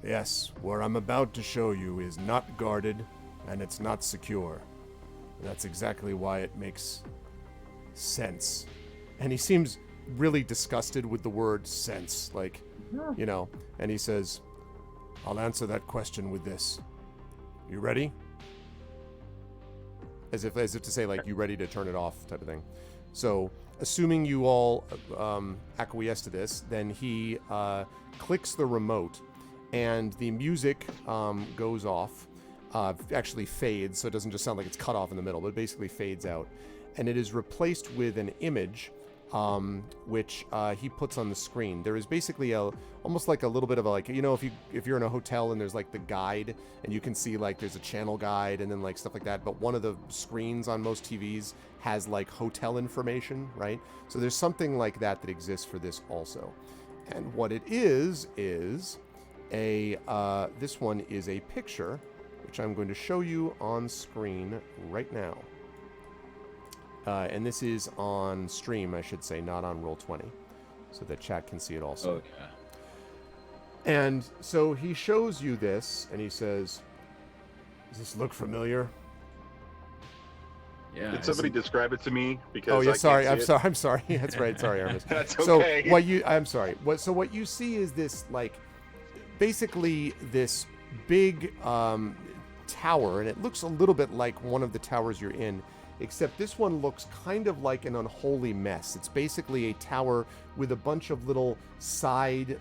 Yes, where I'm about to show you is not guarded, and it's not secure. And that's exactly why it makes sense. And he seems really disgusted with the word sense, and he says, I'll answer that question with this. You ready? As if to say, you ready to turn it off type of thing. So, assuming you all acquiesce to this, then he clicks the remote, and the music goes off, actually fades, so it doesn't just sound like it's cut off in the middle, but it basically fades out. And it is replaced with an image, which he puts on the screen. There is basically almost like a little bit of if you're in a hotel and there's the guide, and you can see there's a channel guide and then stuff like that, but one of the screens on most TVs has hotel information, right? So there's something like that exists for this also. And what it is this one is a picture, which I'm going to show you on screen right now. And this is on stream, I should say, not on Roll20, so that chat can see it also. Okay. And so he shows you this, and he says, does this look familiar? Yeah. Did somebody describe it to me? Because oh, yeah, sorry. I'm sorry. That's right. Sorry, Armis. That's okay. So what you see is this, basically this big tower, and it looks a little bit like one of the towers you're in, except this one looks kind of like an unholy mess. It's basically a tower with a bunch of little side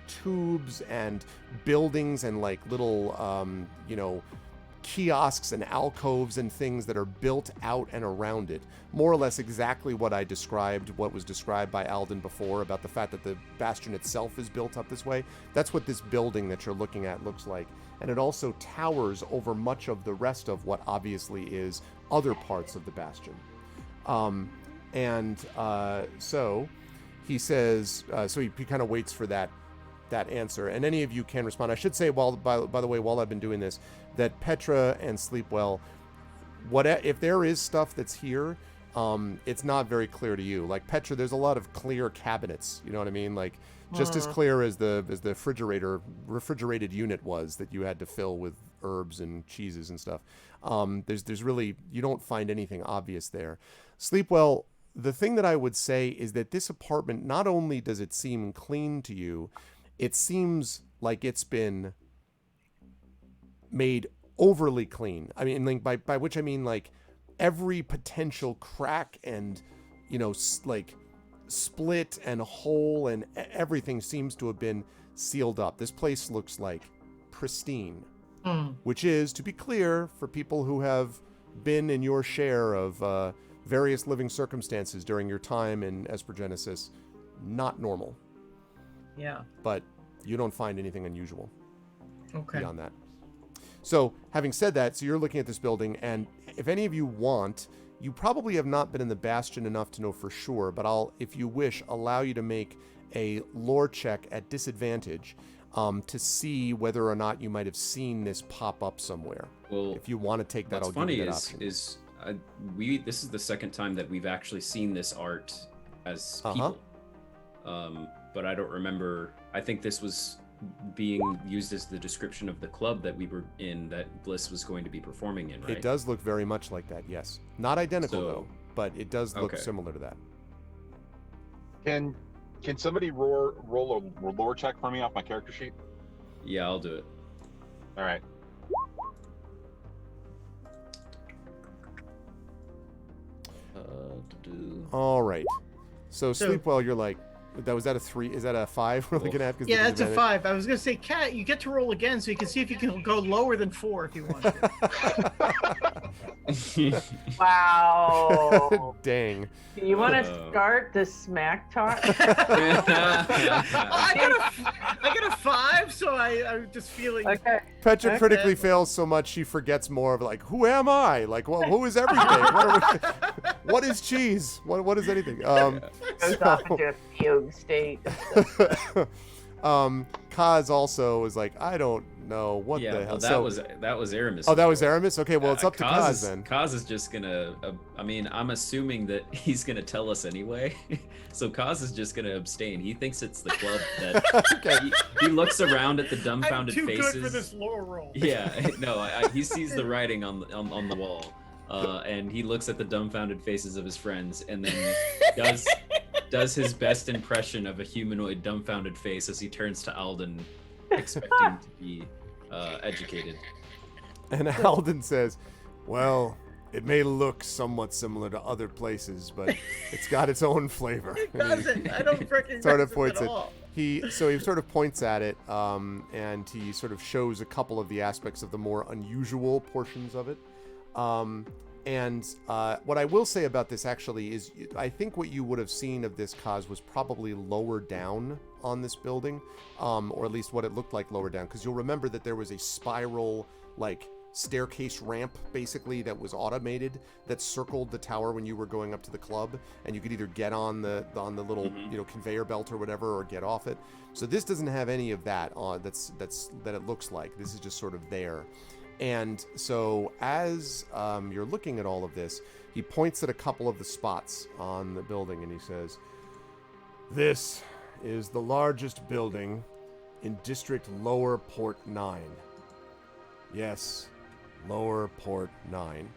tubes and buildings and little kiosks and alcoves and things that are built out and around it. More or less exactly what was described by Alden before about the fact that the Bastion itself is built up this way. That's what this building that you're looking at looks like. And it also towers over much of the rest of what obviously is other parts of the Bastion. So he says, he kind of waits for that answer, and any of you can respond. I should say, by the way, while I've been doing this, that Petra and Sleepwell, if there is stuff that's here, it's not very clear to you. Like Petra, there's a lot of clear cabinets. You know what I mean? Like just as clear as the refrigerated unit was that you had to fill with herbs and cheeses and stuff. There's really, you don't find anything obvious there. Sleepwell, the thing that I would say is that this apartment, not only does it seem clean to you, it seems like it's been made overly clean. I mean, like by which I mean like every potential crack and, you know, like split and hole and everything seems to have been sealed up. This place looks like pristine, which is, to be clear, for people who have been in your share of various living circumstances during your time in Esper Genesis, not normal. Yeah. But you don't find anything unusual beyond that. So, having said that, so you're looking at this building, and if any of you want, you probably have not been in the Bastion enough to know for sure, but I'll, if you wish, allow you to make a lore check at disadvantage to see whether or not you might have seen this pop up somewhere. Well, if you want to take that, I'll give you that option. This is the second time that we've actually seen this art as people. But I don't remember. I think this was being used as the description of the club that we were in, that Bliss was going to be performing in, right? It does look very much like that, yes. Not identical though, but it does look similar to that. Can somebody roll a lore check for me off my character sheet? Yeah, I'll do it. All right. All right. So Sleepwell, you're like, was that a 3? Is that a 5 we're looking at? Yeah, it's a 5. I was going to say, Kat, you get to roll again so you can see if you can go lower than 4 if you want to. Wow. Dang. Do you want to start the smack talk? I got a 5, so I'm just feeling... Okay. Petra critically fails so much she forgets more of like, who am I? Like, well, who is everything? What is cheese? What is anything? Goes off into a fugue state. Kaz also is like, I don't know what the hell. Well, that was Aramis. Oh, that was Aramis? Okay, well, it's up to Kaz then. Kaz is just gonna, I mean, I'm assuming that he's gonna tell us anyway. So Kaz is just gonna abstain. He thinks it's the club that he looks around at the dumbfounded I'm too faces. Good for this lore roll. Yeah, no, he sees the writing on the wall. And he looks at the dumbfounded faces of his friends and then does his best impression of a humanoid dumbfounded face as he turns to Alden, expecting to be educated. And Alden says, well, it may look somewhat similar to other places, but it's got its own flavor. It doesn't. I don't recognize sort of it points at all. He sort of points at it, and he sort of shows a couple of the aspects of the more unusual portions of it. And what I will say about this actually is I think what you would have seen of this Kaz was probably lower down on this building, or at least what it looked like lower down, because you'll remember that there was a spiral like staircase ramp basically that was automated that circled the tower when you were going up to the club, and you could either get on the little conveyor belt or whatever, or get off it. So this doesn't have any of that on that it looks like. This is just sort of there. And so as you're looking at all of this, he points at a couple of the spots on the building and he says, this is the largest building in District Lower Port 9. Yes, Lower Port 9.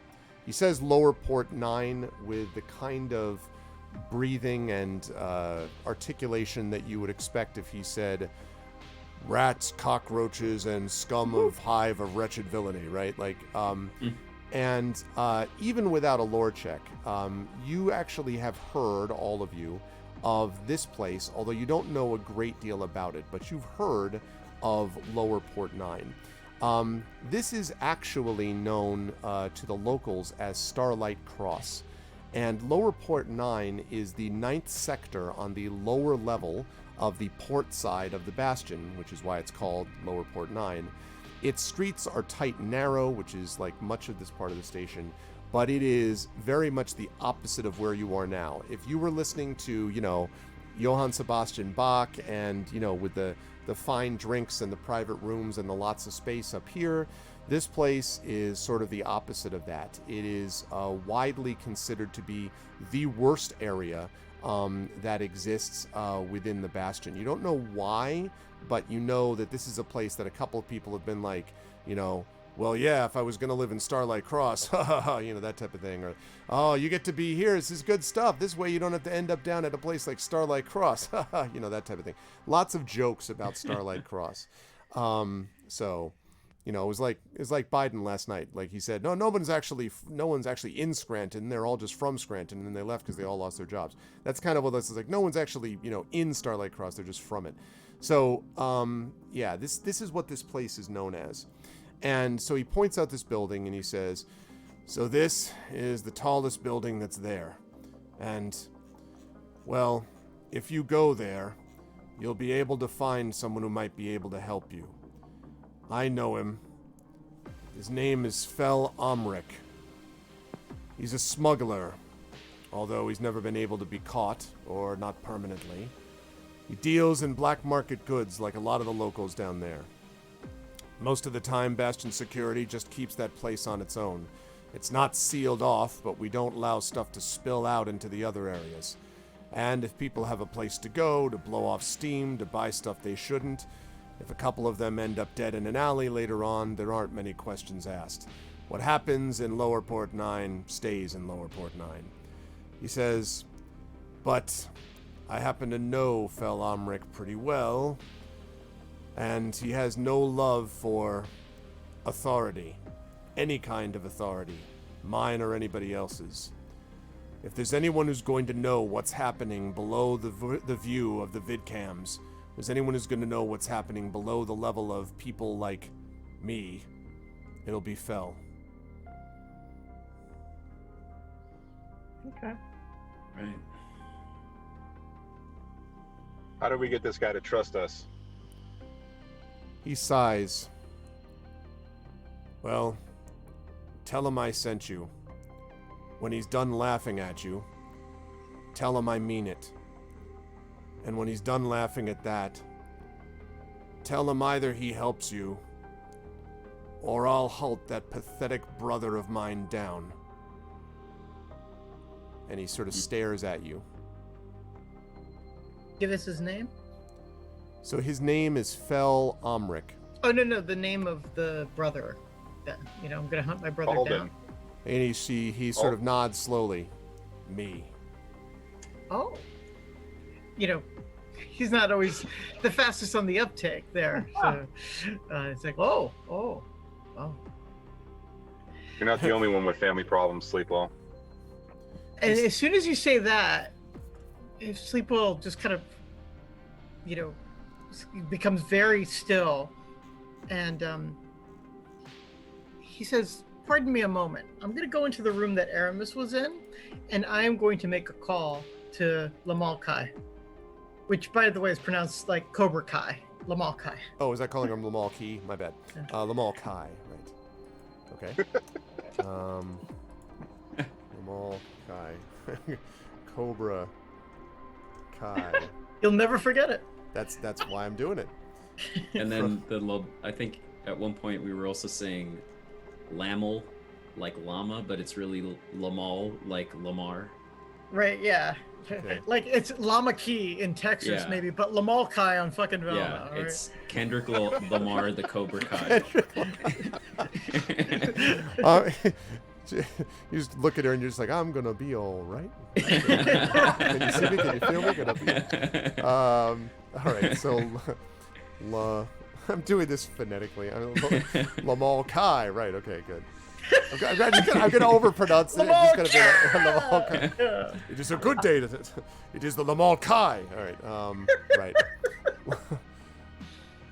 He says Lower Port 9 with the kind of breathing and articulation that you would expect if he said rats, cockroaches, and scum of hive of wretched villainy, right? Like, and even without a lore check, you actually have heard, all of you, of this place, although you don't know a great deal about it, but you've heard of Lower Port 9. This is actually known to the locals as Starlight Cross, and Lower Port 9 is the 9th sector on the lower level of the port side of the Bastion, which is why it's called Lower Port 9. Its streets are tight and narrow, which is like much of this part of the station, but it is very much the opposite of where you are now. If you were listening to, Johann Sebastian Bach and, with the fine drinks and the private rooms and the lots of space up here, This place is sort of the opposite of that. It is widely considered to be the worst area that exists within the Bastion. You don't know why, but you know that this is a place that a couple of people have been like, well, yeah, if I was going to live in Starlight Cross, that type of thing. Or, oh, you get to be here. This is good stuff. This way you don't have to end up down at a place like Starlight Cross. That type of thing. Lots of jokes about Starlight Cross. So, it was like Biden last night. Like he said, no one's actually in Scranton. They're all just from Scranton, and then they left because they all lost their jobs. That's kind of what this is like. No one's actually, in Starlight Cross. They're just from it. So, this is what this place is known as. And so he points out this building and he says, so this is the tallest building that's there. And, well, if you go there, you'll be able to find someone who might be able to help you. I know him. His name is Fel Omric. He's a smuggler, although he's never been able to be caught, or not permanently. He deals in black market goods like a lot of the locals down there. Most of the time, Bastion Security just keeps that place on its own. It's not sealed off, but we don't allow stuff to spill out into the other areas. And if people have a place to go, to blow off steam, to buy stuff they shouldn't, if a couple of them end up dead in an alley later on, there aren't many questions asked. What happens in Lower Port 9 stays in Lower Port 9. He says, but I happen to know Fel Omric pretty well, and he has no love for authority, any kind of authority, mine or anybody else's. If there's anyone who's going to know what's happening below the view of the vidcams, if there's anyone who's going to know what's happening below the level of people like me, it'll be Fel. Okay. Right. How do we get this guy to trust us? He sighs. Well, tell him I sent you. When he's done laughing at you, tell him I mean it. And when he's done laughing at that, tell him either he helps you, or I'll hunt that pathetic brother of mine down. And he sort of stares at you. Give us his name. So his name is Fel Omric. Oh no, the name of the brother. Then I'm gonna hunt my brother Alden. down. And he sort of nods slowly. Me. Oh. He's not always the fastest on the uptake there. So it's like, oh. You're not the only one with family problems, Sleepwell. And as soon as you say that, if Sleepwell just kind of, becomes very still, and he says, pardon me a moment. I'm going to go into the room that Aramis was in, and I am going to make a call to Lamal Kai, which, by the way, is pronounced like Cobra Kai. Lamal Kai. Oh, is that calling him Lamal Key? My bad. Lamal Kai, right. Okay. Lamal Kai. Cobra Kai. You'll never forget it. That's why I'm doing it. And then I think at one point we were also saying Lamal, like llama, but it's really Lamal, like Lamar. Right, yeah. Okay. Like it's Lama Key in Texas, Yeah. maybe, but Lamal Kai on fucking Velma. Yeah, it's Kendrick Lamar, the Cobra Kai. You just look at her and you're just like, I'm gonna be all right. Can you see me? Can you feel me? Gonna be. All right. So, I'm doing this phonetically. Lamal Kai. Right. Okay. Good. I'm gonna overpronounce it. It's just gonna be Lamal Kai. Yeah. It is a good day. It is the Lamal Kai. All right. Right.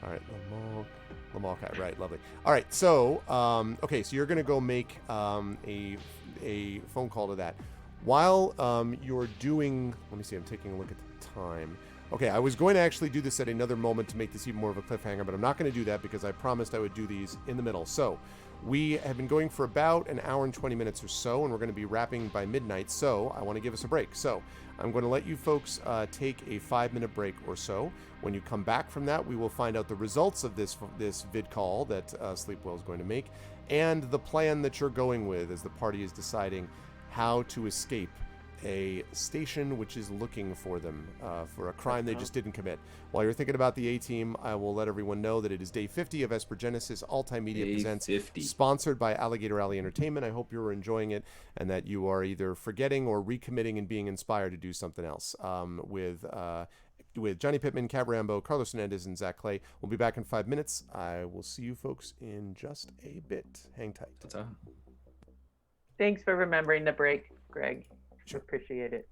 All right. Lamal Kai. Right. Lovely. All right. So, okay. So you're gonna go make a phone call to that. While you're doing, let me see. I'm taking a look at the time. Okay, I was going to actually do this at another moment to make this even more of a cliffhanger, but I'm not going to do that because I promised I would do these in the middle. So, we have been going for about an hour and 20 minutes or so, and we're going to be wrapping by midnight, so I want to give us a break. So, I'm going to let you folks take a 5-minute break or so. When you come back from that, we will find out the results of this vid call that Sleepwell is going to make, and the plan that you're going with as the party is deciding how to escape a station which is looking for them for a crime they just didn't commit. While you're thinking about the A-Team, I will let everyone know that it is day 50 of Esper Genesis. Altai Media presents, 50. sponsored by Alligator Alley Entertainment. I hope you're enjoying it and that you are either forgetting or recommitting and being inspired to do something else. With Johnnie Pittman, Cab Rambo, Carlos Hernandez, and Zac Clay. We'll be back in 5 minutes. I will see you folks in just a bit. Hang tight. Ta-ta. Thanks for remembering the break, Greg. Sure. Appreciate it.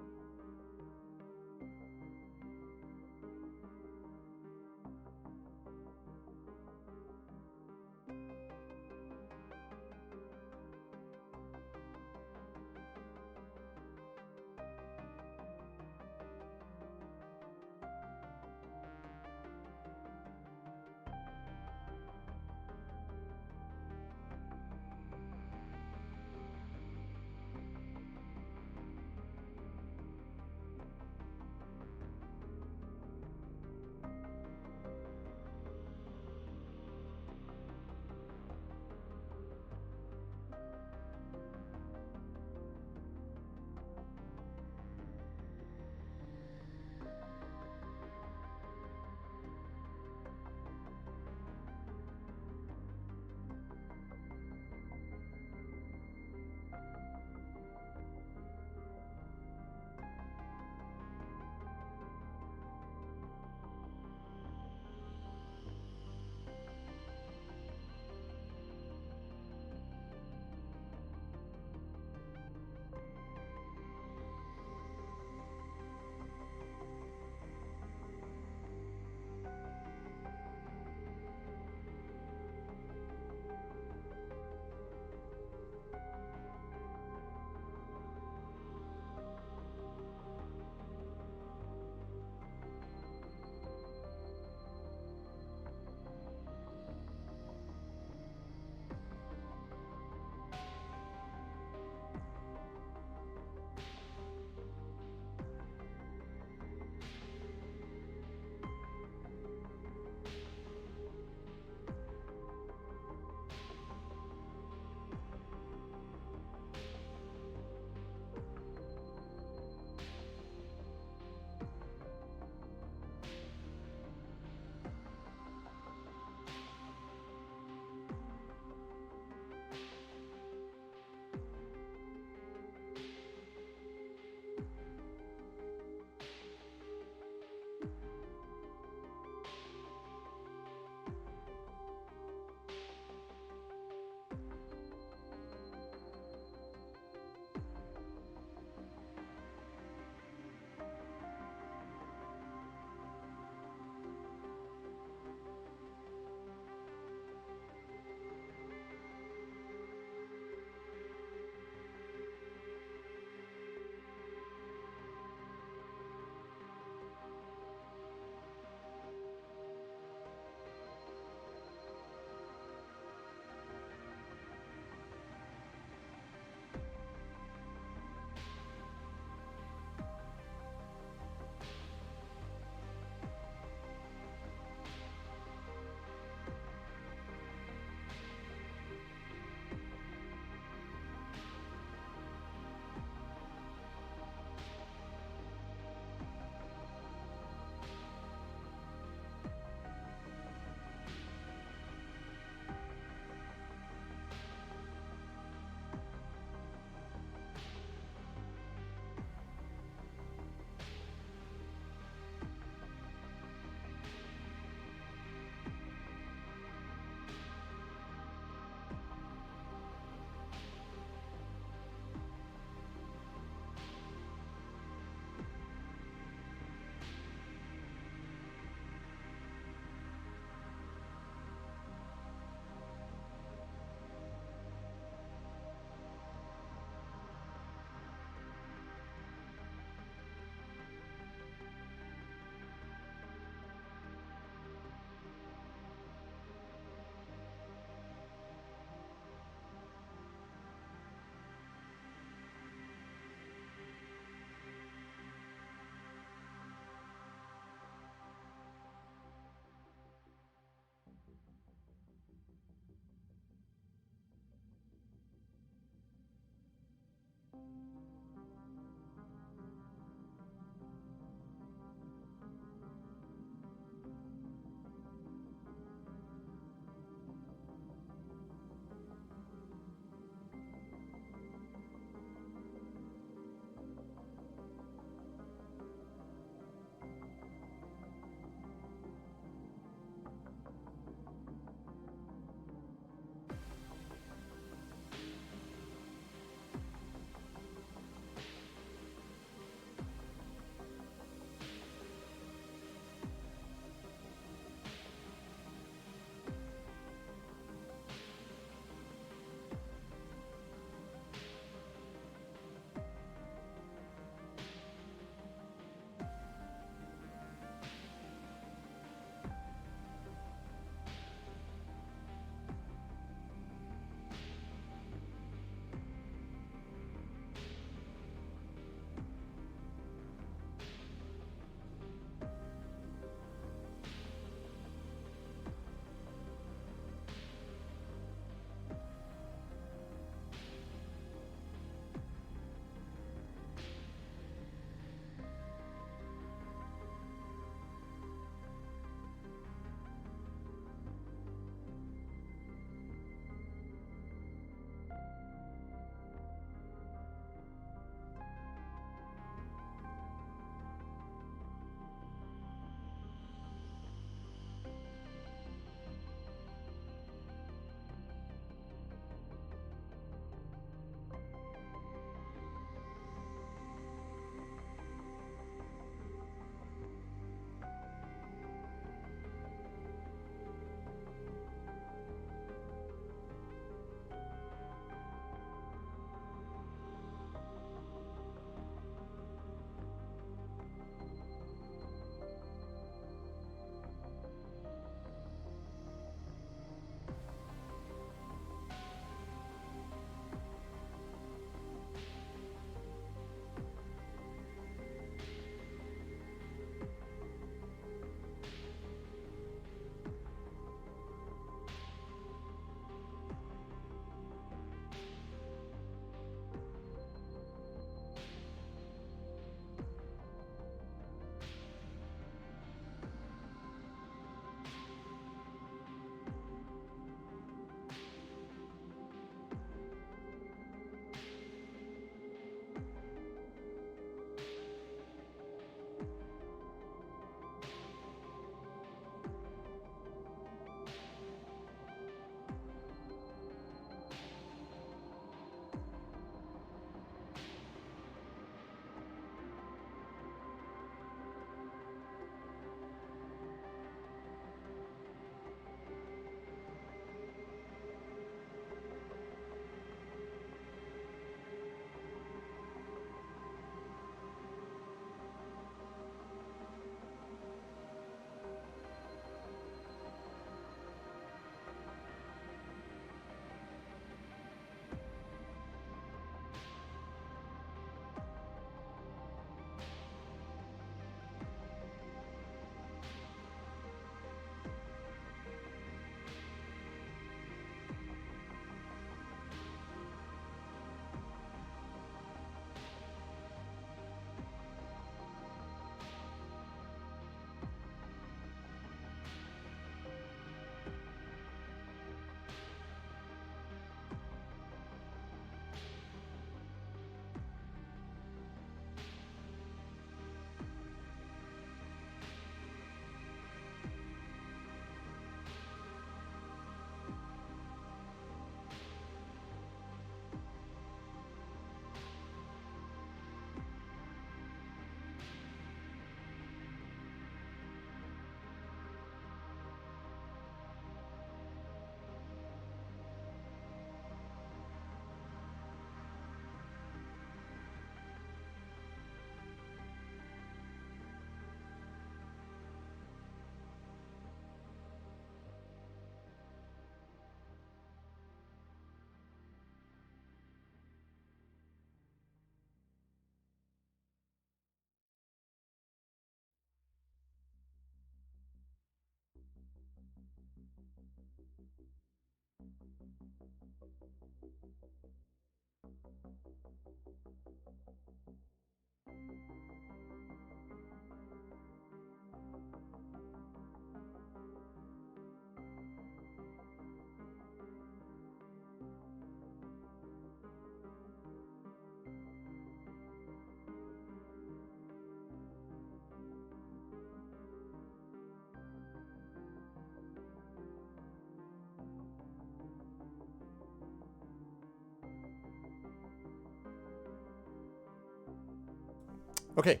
Okay.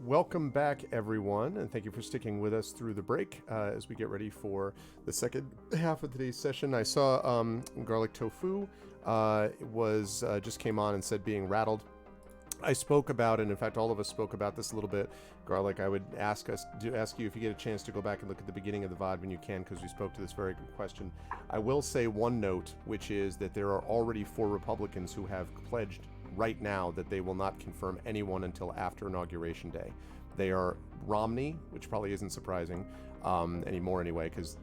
Welcome back, everyone, and thank you for sticking with us through the break as we get ready for the second half of today's session. I saw Garlic Tofu just came on and said being rattled. I spoke about, and in fact, all of us spoke about this a little bit. Garlic, I would ask you if you get a chance to go back and look at the beginning of the VOD when you can, because we spoke to this very good question. I will say one note, which is that there are already 4 Republicans who have pledged right now that they will not confirm anyone until after Inauguration Day. They are Romney, which probably isn't surprising anymore anyway, because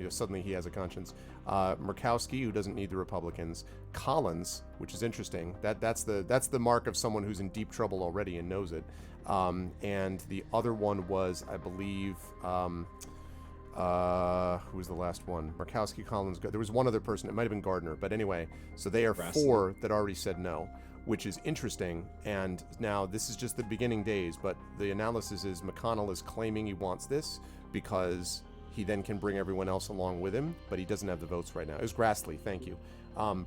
suddenly he has a conscience. Murkowski, who doesn't need the Republicans. Collins, which is interesting. That's the mark of someone who's in deep trouble already and knows it. And the other one was, I believe, who was the last one? Murkowski, Collins. There was one other person. It might have been Gardner, but anyway. So they are 4 that already said no, which is interesting. And now this is just the beginning days, but the analysis is McConnell is claiming he wants this because he then can bring everyone else along with him, but he doesn't have the votes right now. It was Grassley, thank you.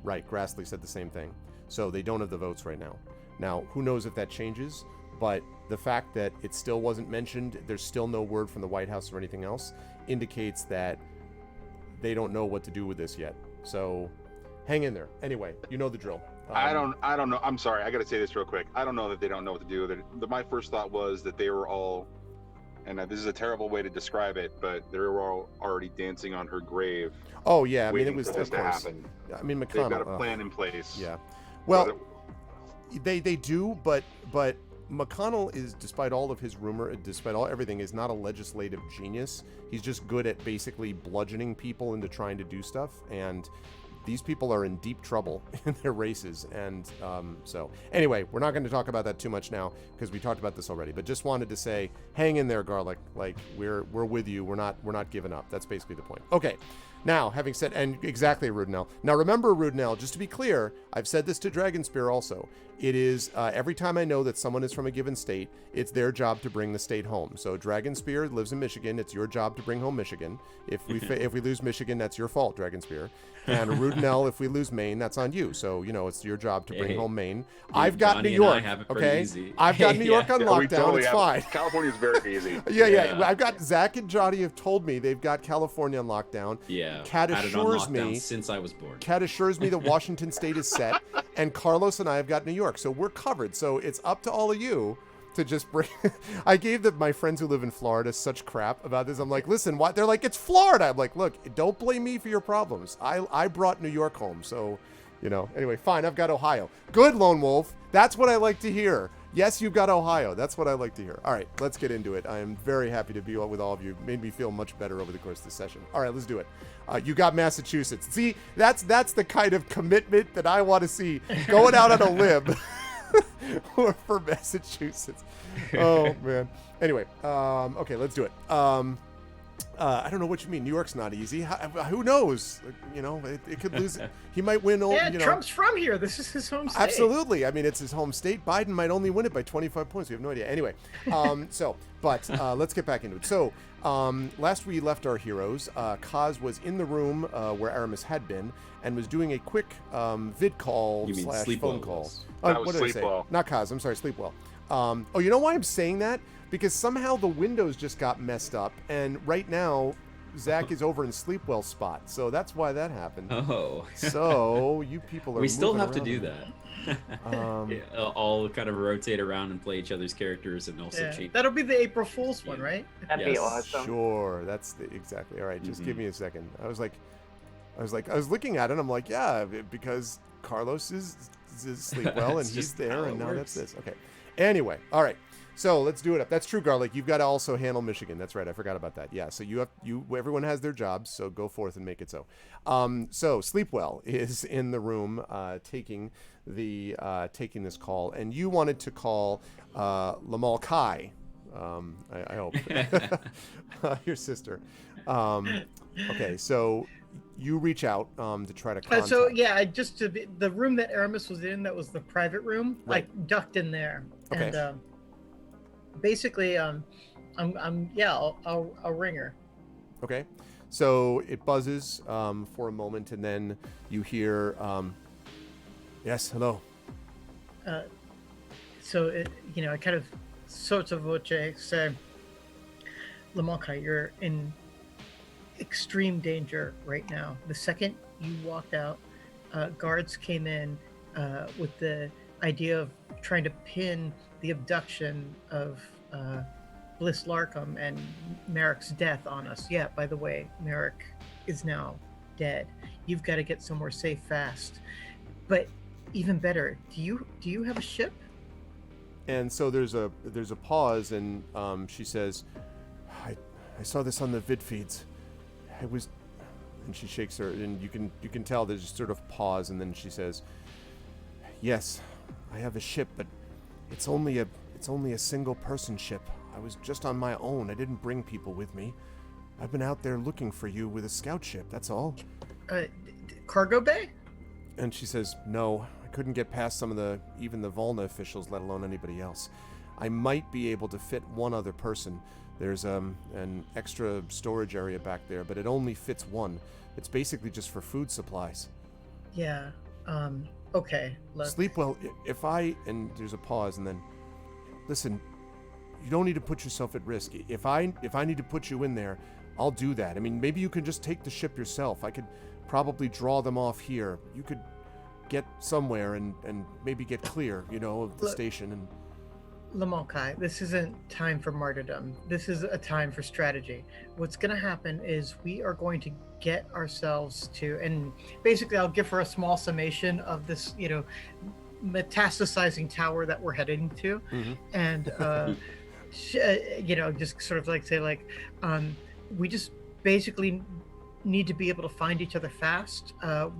Right, Grassley said the same thing. So they don't have the votes right now. Now, who knows if that changes, but the fact that it still wasn't mentioned, there's still no word from the White House or anything else, indicates that they don't know what to do with this yet. So hang in there. Anyway, you know the drill. I don't know. I'm sorry. I got to say this real quick. I don't know that they don't know what to do with it. My first thought was that they were all, and this is a terrible way to describe it, but they were all already dancing on her grave. Oh yeah, I mean it was for this to happen. I mean McConnell. They've got a plan in place. Yeah. Well, they do, but McConnell is, despite all of his rumor, despite everything, is not a legislative genius. He's just good at basically bludgeoning people into trying to do stuff, and these people are in deep trouble in their races. And so anyway, we're not going to talk about that too much now because we talked about this already, but just wanted to say, hang in there, Garlic. Like we're with you. We're not giving up. That's basically the point. Okay. Now, having said, and exactly, Rudenell. Now, remember, Rudenell, just to be clear, I've said this to Dragonspear also. It is, every time I know that someone is from a given state, it's their job to bring the state home. So Dragonspear lives in Michigan. It's your job to bring home Michigan. If we lose Michigan, that's your fault, Dragonspear. And Rudenell, if we lose Maine, that's on you. So, it's your job to bring home Maine. I've got Johnny New York, okay? I've got New York on lockdown. Totally it's fine. California's very easy. Yeah. I've got Zach and Johnny have told me they've got California on lockdown. Yeah. Cat assures me since I was born. Cat assures me that Washington State is set, and Carlos and I have got New York, so we're covered. So it's up to all of you to just bring. I gave my friends who live in Florida such crap about this. I'm like, listen, what? They're like, it's Florida. I'm like, look, don't blame me for your problems. I brought New York home, so Anyway, fine. I've got Ohio. Good, Lone Wolf. That's what I like to hear. Yes, you've got Ohio. That's what I like to hear. All right, let's get into it. I am very happy to be with all of you. Made me feel much better over the course of this session. All right, let's do it. You got Massachusetts. See, that's the kind of commitment that I want to see going out on a limb for Massachusetts. Oh, man. Anyway, okay, let's do it. I don't know what you mean. New York's not easy. Who knows? It could lose. He might win. Trump's from here. This is his home state. Absolutely. I mean, it's his home state. Biden might only win it by 25 points. We have no idea. Anyway, let's get back into it. So, last we left our heroes, Kaz was in the room where Aramis had been and was doing a quick vid call / phone call. What did I say? Not Kaz. I'm sorry, Sleepwell. You know why I'm saying that? Because somehow the windows just got messed up, and right now Zach is over in Sleepwell's spot, so that's why that happened. Oh, so you people are. We still have to do that. All kind of rotate around and play each other's characters, and also change. That'll be the April Fool's one, right? That'd be awesome. Sure, that's exactly. All right, just give me a second. I was looking at it. I'm like, yeah, because Carlos is Sleepwell, and he's there, and now that's this. Okay. Anyway, all right. So let's do it up. That's true, Garlic. You've got to also handle Michigan. That's right. I forgot about that. Yeah. So everyone has their jobs. So go forth and make it so. So Sleepwell is in the room taking this call, and you wanted to call Lamal Kai. I hope your sister. Okay. So you reach out to try to contact. So yeah, the room that Aramis was in, that was the private room. Right. I ducked in there, Okay. and basically, I'll ring her. Okay. So it buzzes for a moment, and then you hear, yes, hello. So I kind of sotto voce say, Lamonka, you're in extreme danger right now. The second you walked out, guards came in with the idea of trying to pin the abduction of Bliss Larkham and Merrick's death on us. Yeah, by the way, Merrick is now dead. You've got to get somewhere safe fast. But even better, do you have a ship? And so there's a pause, and she says, I saw this on the vid feeds. It was, and she shakes her, and you can tell there's just sort of pause, and then she says, yes, I have a ship, but it's only a single person ship. I was just on my own. I didn't bring people with me. I've been out there looking for you with a scout ship, that's all. Cargo bay? And she says, no, I couldn't get past even the Volna officials, let alone anybody else. I might be able to fit one other person. There's an extra storage area back there, but it only fits one. It's basically just for food supplies. Yeah, okay. Sleep well. And there's a pause, and then, listen, you don't need to put yourself at risk. If I need to put you in there, I'll do that. I mean, maybe you can just take the ship yourself. I could probably draw them off here. You could get somewhere and maybe get clear, of the station. And Lamonkai, this isn't time for martyrdom. This is a time for strategy. What's going to happen is we are going to get ourselves to, and basically I'll give her a small summation of this, metastasizing tower that we're heading to. Mm-hmm. And, just sort of say we just basically need to be able to find each other fast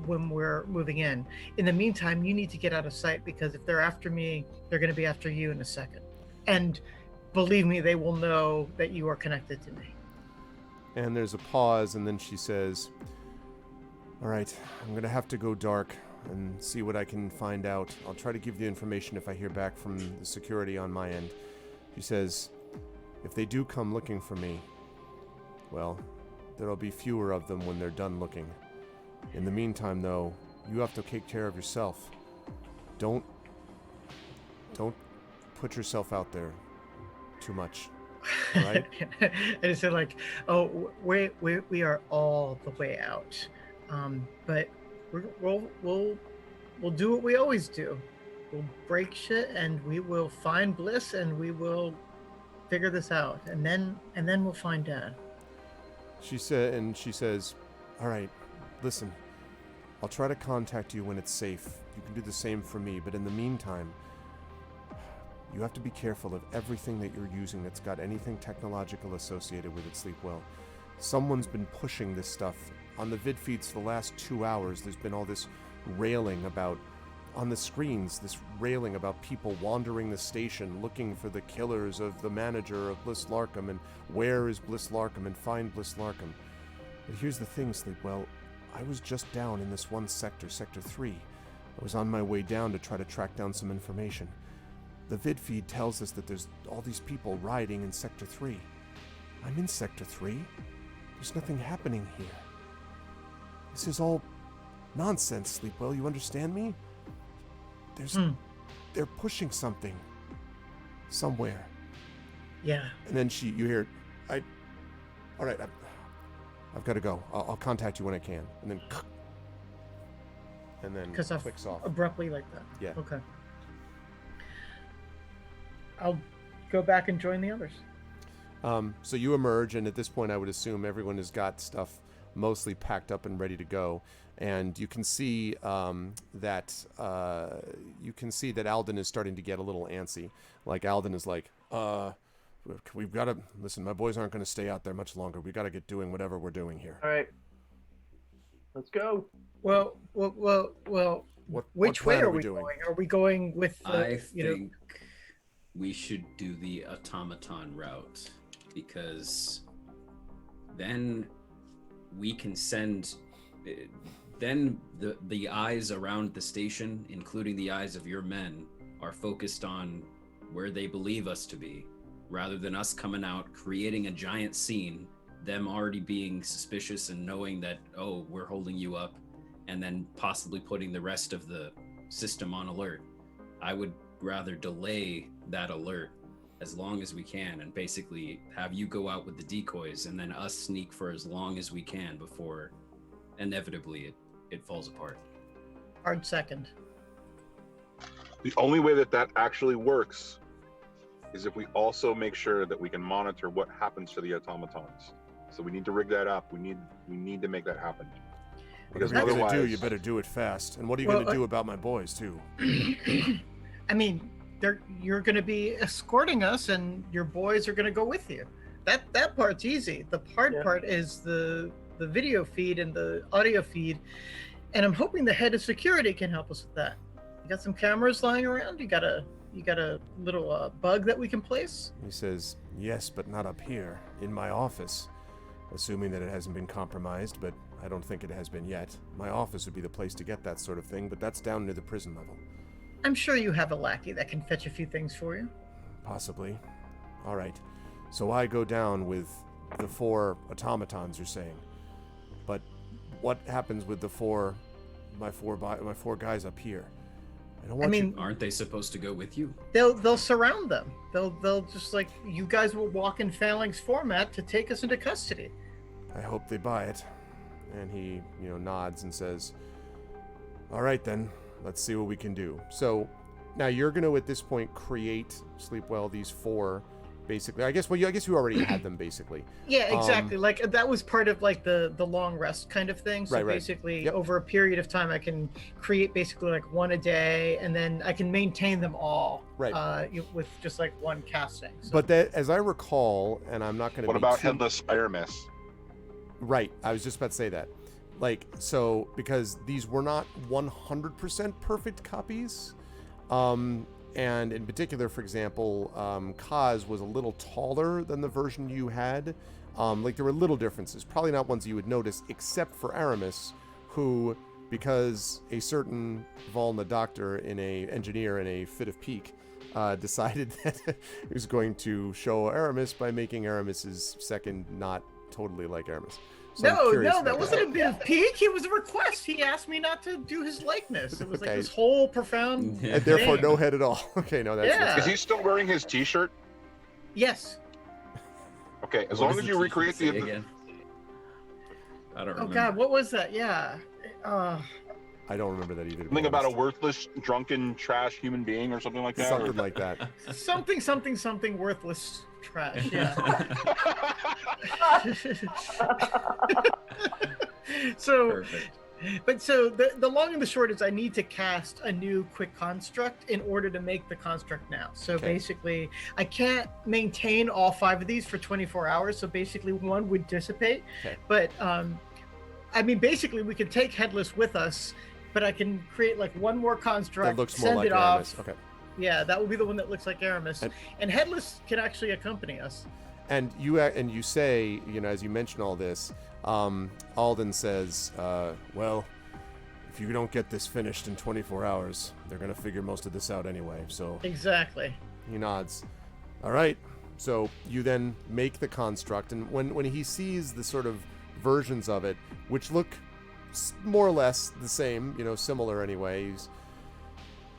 when we're moving in. In the meantime, you need to get out of sight, because if they're after me, they're going to be after you in a second. And believe me, they will know that you are connected to me. And there's a pause, and then she says, all right, I'm going to have to go dark and see what I can find out. I'll try to give you information if I hear back from the security on my end. She says, if they do come looking for me, well, there'll be fewer of them when they're done looking. In the meantime, though, you have to take care of yourself. Don't put yourself out there too much. Right? And it said we are all the way out, but we'll do what we always do. We'll break shit, and we will find Bliss, and we will figure this out, and then we'll find Dad. She says, all right, listen, I'll try to contact you when it's safe. You can do the same for me, but in the meantime, you have to be careful of everything that you're using that's got anything technological associated with it, Sleepwell. Someone's been pushing this stuff. On the vid feeds for the last 2 hours, there's been all this railing about, on the screens, this railing about people wandering the station looking for the killers of the manager of Bliss Larkham, and where is Bliss Larkham, and find Bliss Larkham. But here's the thing, Sleepwell. I was just down in this one sector, Sector 3. I was on my way down to try to track down some information. The vid feed tells us that there's all these people riding in Sector 3. I'm in Sector 3. There's nothing happening here. This is all nonsense, Sleepwell. You understand me? They're pushing something somewhere. Yeah. And then you hear, all right, I've got to go. I'll contact you when I can. And then clicks off abruptly like that. Yeah. Okay. I'll go back and join the others. So you emerge, and at this point, I would assume everyone has got stuff mostly packed up and ready to go. And you can see that Alden is starting to get a little antsy. Like Alden is like, we've got to listen. My boys aren't going to stay out there much longer. We got to get doing whatever we're doing here. All right. Let's go. Well. Which way plan are we doing? going? Are we going with the, I think we should do the automaton route, because then we can send. Then the eyes around the station, including the eyes of your men, are focused on where they believe us to be, rather than us coming out, creating a giant scene, them already being suspicious and knowing that, oh, we're holding you up, and then possibly putting the rest of the system on alert. I would rather delay that alert as long as we can and basically have you go out with the decoys and then us sneak for as long as we can before inevitably it falls apart. hard second? The only way that actually works is if we also make sure that we can monitor what happens to the automatons. So we need to rig that up. We need to make that happen. Because Whatever you're otherwise, gonna do, you better do it fast. And what are you gonna do about my boys too? I mean, you're going to be escorting us, and your boys are going to go with you. That part's easy. The hard part is the video feed and the audio feed, and I'm hoping the head of security can help us with that. You got some cameras lying around? You got a little bug that we can place? He says, yes, but not up here, in my office. Assuming that it hasn't been compromised, but I don't think it has been yet. My office would be the place to get that sort of thing, but that's down near the prison level. I'm sure you have a lackey that can fetch a few things for you. Possibly. All right. So I go down with the 4 automatons, you're saying. But what happens with my four guys up here? I mean, aren't they supposed to go with you? They'll surround them. They'll just, like, you guys will walk in phalanx format to take us into custody. I hope they buy it. And he, nods and says, all right then, let's see what we can do. So now you're going to, at this point, create, Sleepwell, these 4, basically. I guess you already had them, basically. Yeah, exactly. Like, that was part of, like, the long rest kind of thing. So right. basically, over a period of time, I can create basically, like, 1 a day, and then I can maintain them all with just, like, 1 casting. So. But that, as I recall, and I'm not going to What about Headless Spider-Miss? Right, I was just about to say that. Like, so, because these were not 100% perfect copies, and in particular, for example, Kaz was a little taller than the version you had. Like, there were little differences, probably not ones you would notice, except for Aramis, who, because a certain Volna engineer in a fit of pique, decided that he was going to show Aramis by making Aramis's second not totally like Aramis. So no, that wasn't a bit of pique. It was a request. He asked me not to do his likeness. It was like this whole profound and therefore thing. no head at all. Okay, no, that's Is he still wearing his t-shirt? Yes. Okay, as long as you recreate the again. I don't remember. Oh God, what was that? Yeah. I don't remember that either. Something about a worthless, drunken, trash human being or something like that? Something like that. something worthless trash. Yeah. So, perfect. But so the long and the short is I need to cast a new quick construct in order to make the construct now. So basically, I can't maintain all 5 of these for 24 hours. So basically, 1 would dissipate. Okay. But I mean, basically, we can take Headless with us, but I can create like 1 more construct, that looks more send like it Aramis. off. Okay. Yeah, that will be the one that looks like Aramis, and Headless can actually accompany us. And you say, as you mention all this, Alden says, well, if you don't get this finished in 24 hours, they're going to figure most of this out anyway. So Exactly. He nods. All right. So you then make the construct, and when he sees the sort of versions of it, which look more or less the same, similar anyway,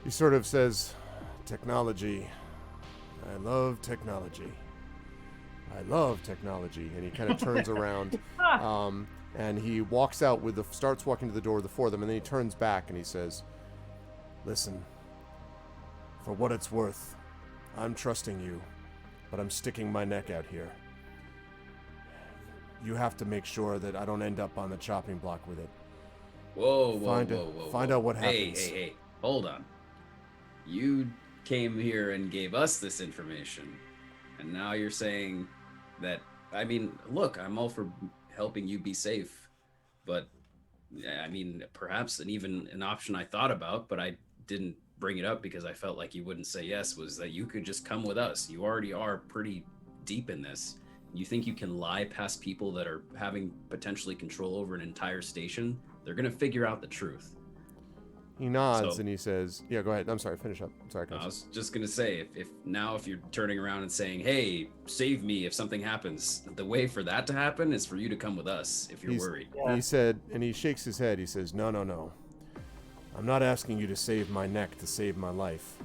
he sort of says, technology. I love technology. I love technology. And he kind of turns around, and he walks out starts walking to the door with the 4 of them, and then he turns back and he says, listen, for what it's worth, I'm trusting you, but I'm sticking my neck out here. You have to make sure that I don't end up on the chopping block with it. Whoa. Find out what happens. Hey, hold on. You came here and gave us this information. And now you're saying that, I mean, look, I'm all for helping you be safe, but I mean, perhaps even an option I thought about, but I didn't bring it up because I felt like you wouldn't say yes, was that you could just come with us. You already are pretty deep in this. You think you can lie past people that are having potentially control over an entire station? They're going to figure out the truth. He nods and he says, yeah, go ahead. I'm sorry, finish up. I'm sorry, I was just going to say, if you're turning around and saying, hey, save me if something happens, the way for that to happen is for you to come with us if you're worried. He said, and he shakes his head, he says, no. I'm not asking you to save my neck to save my life.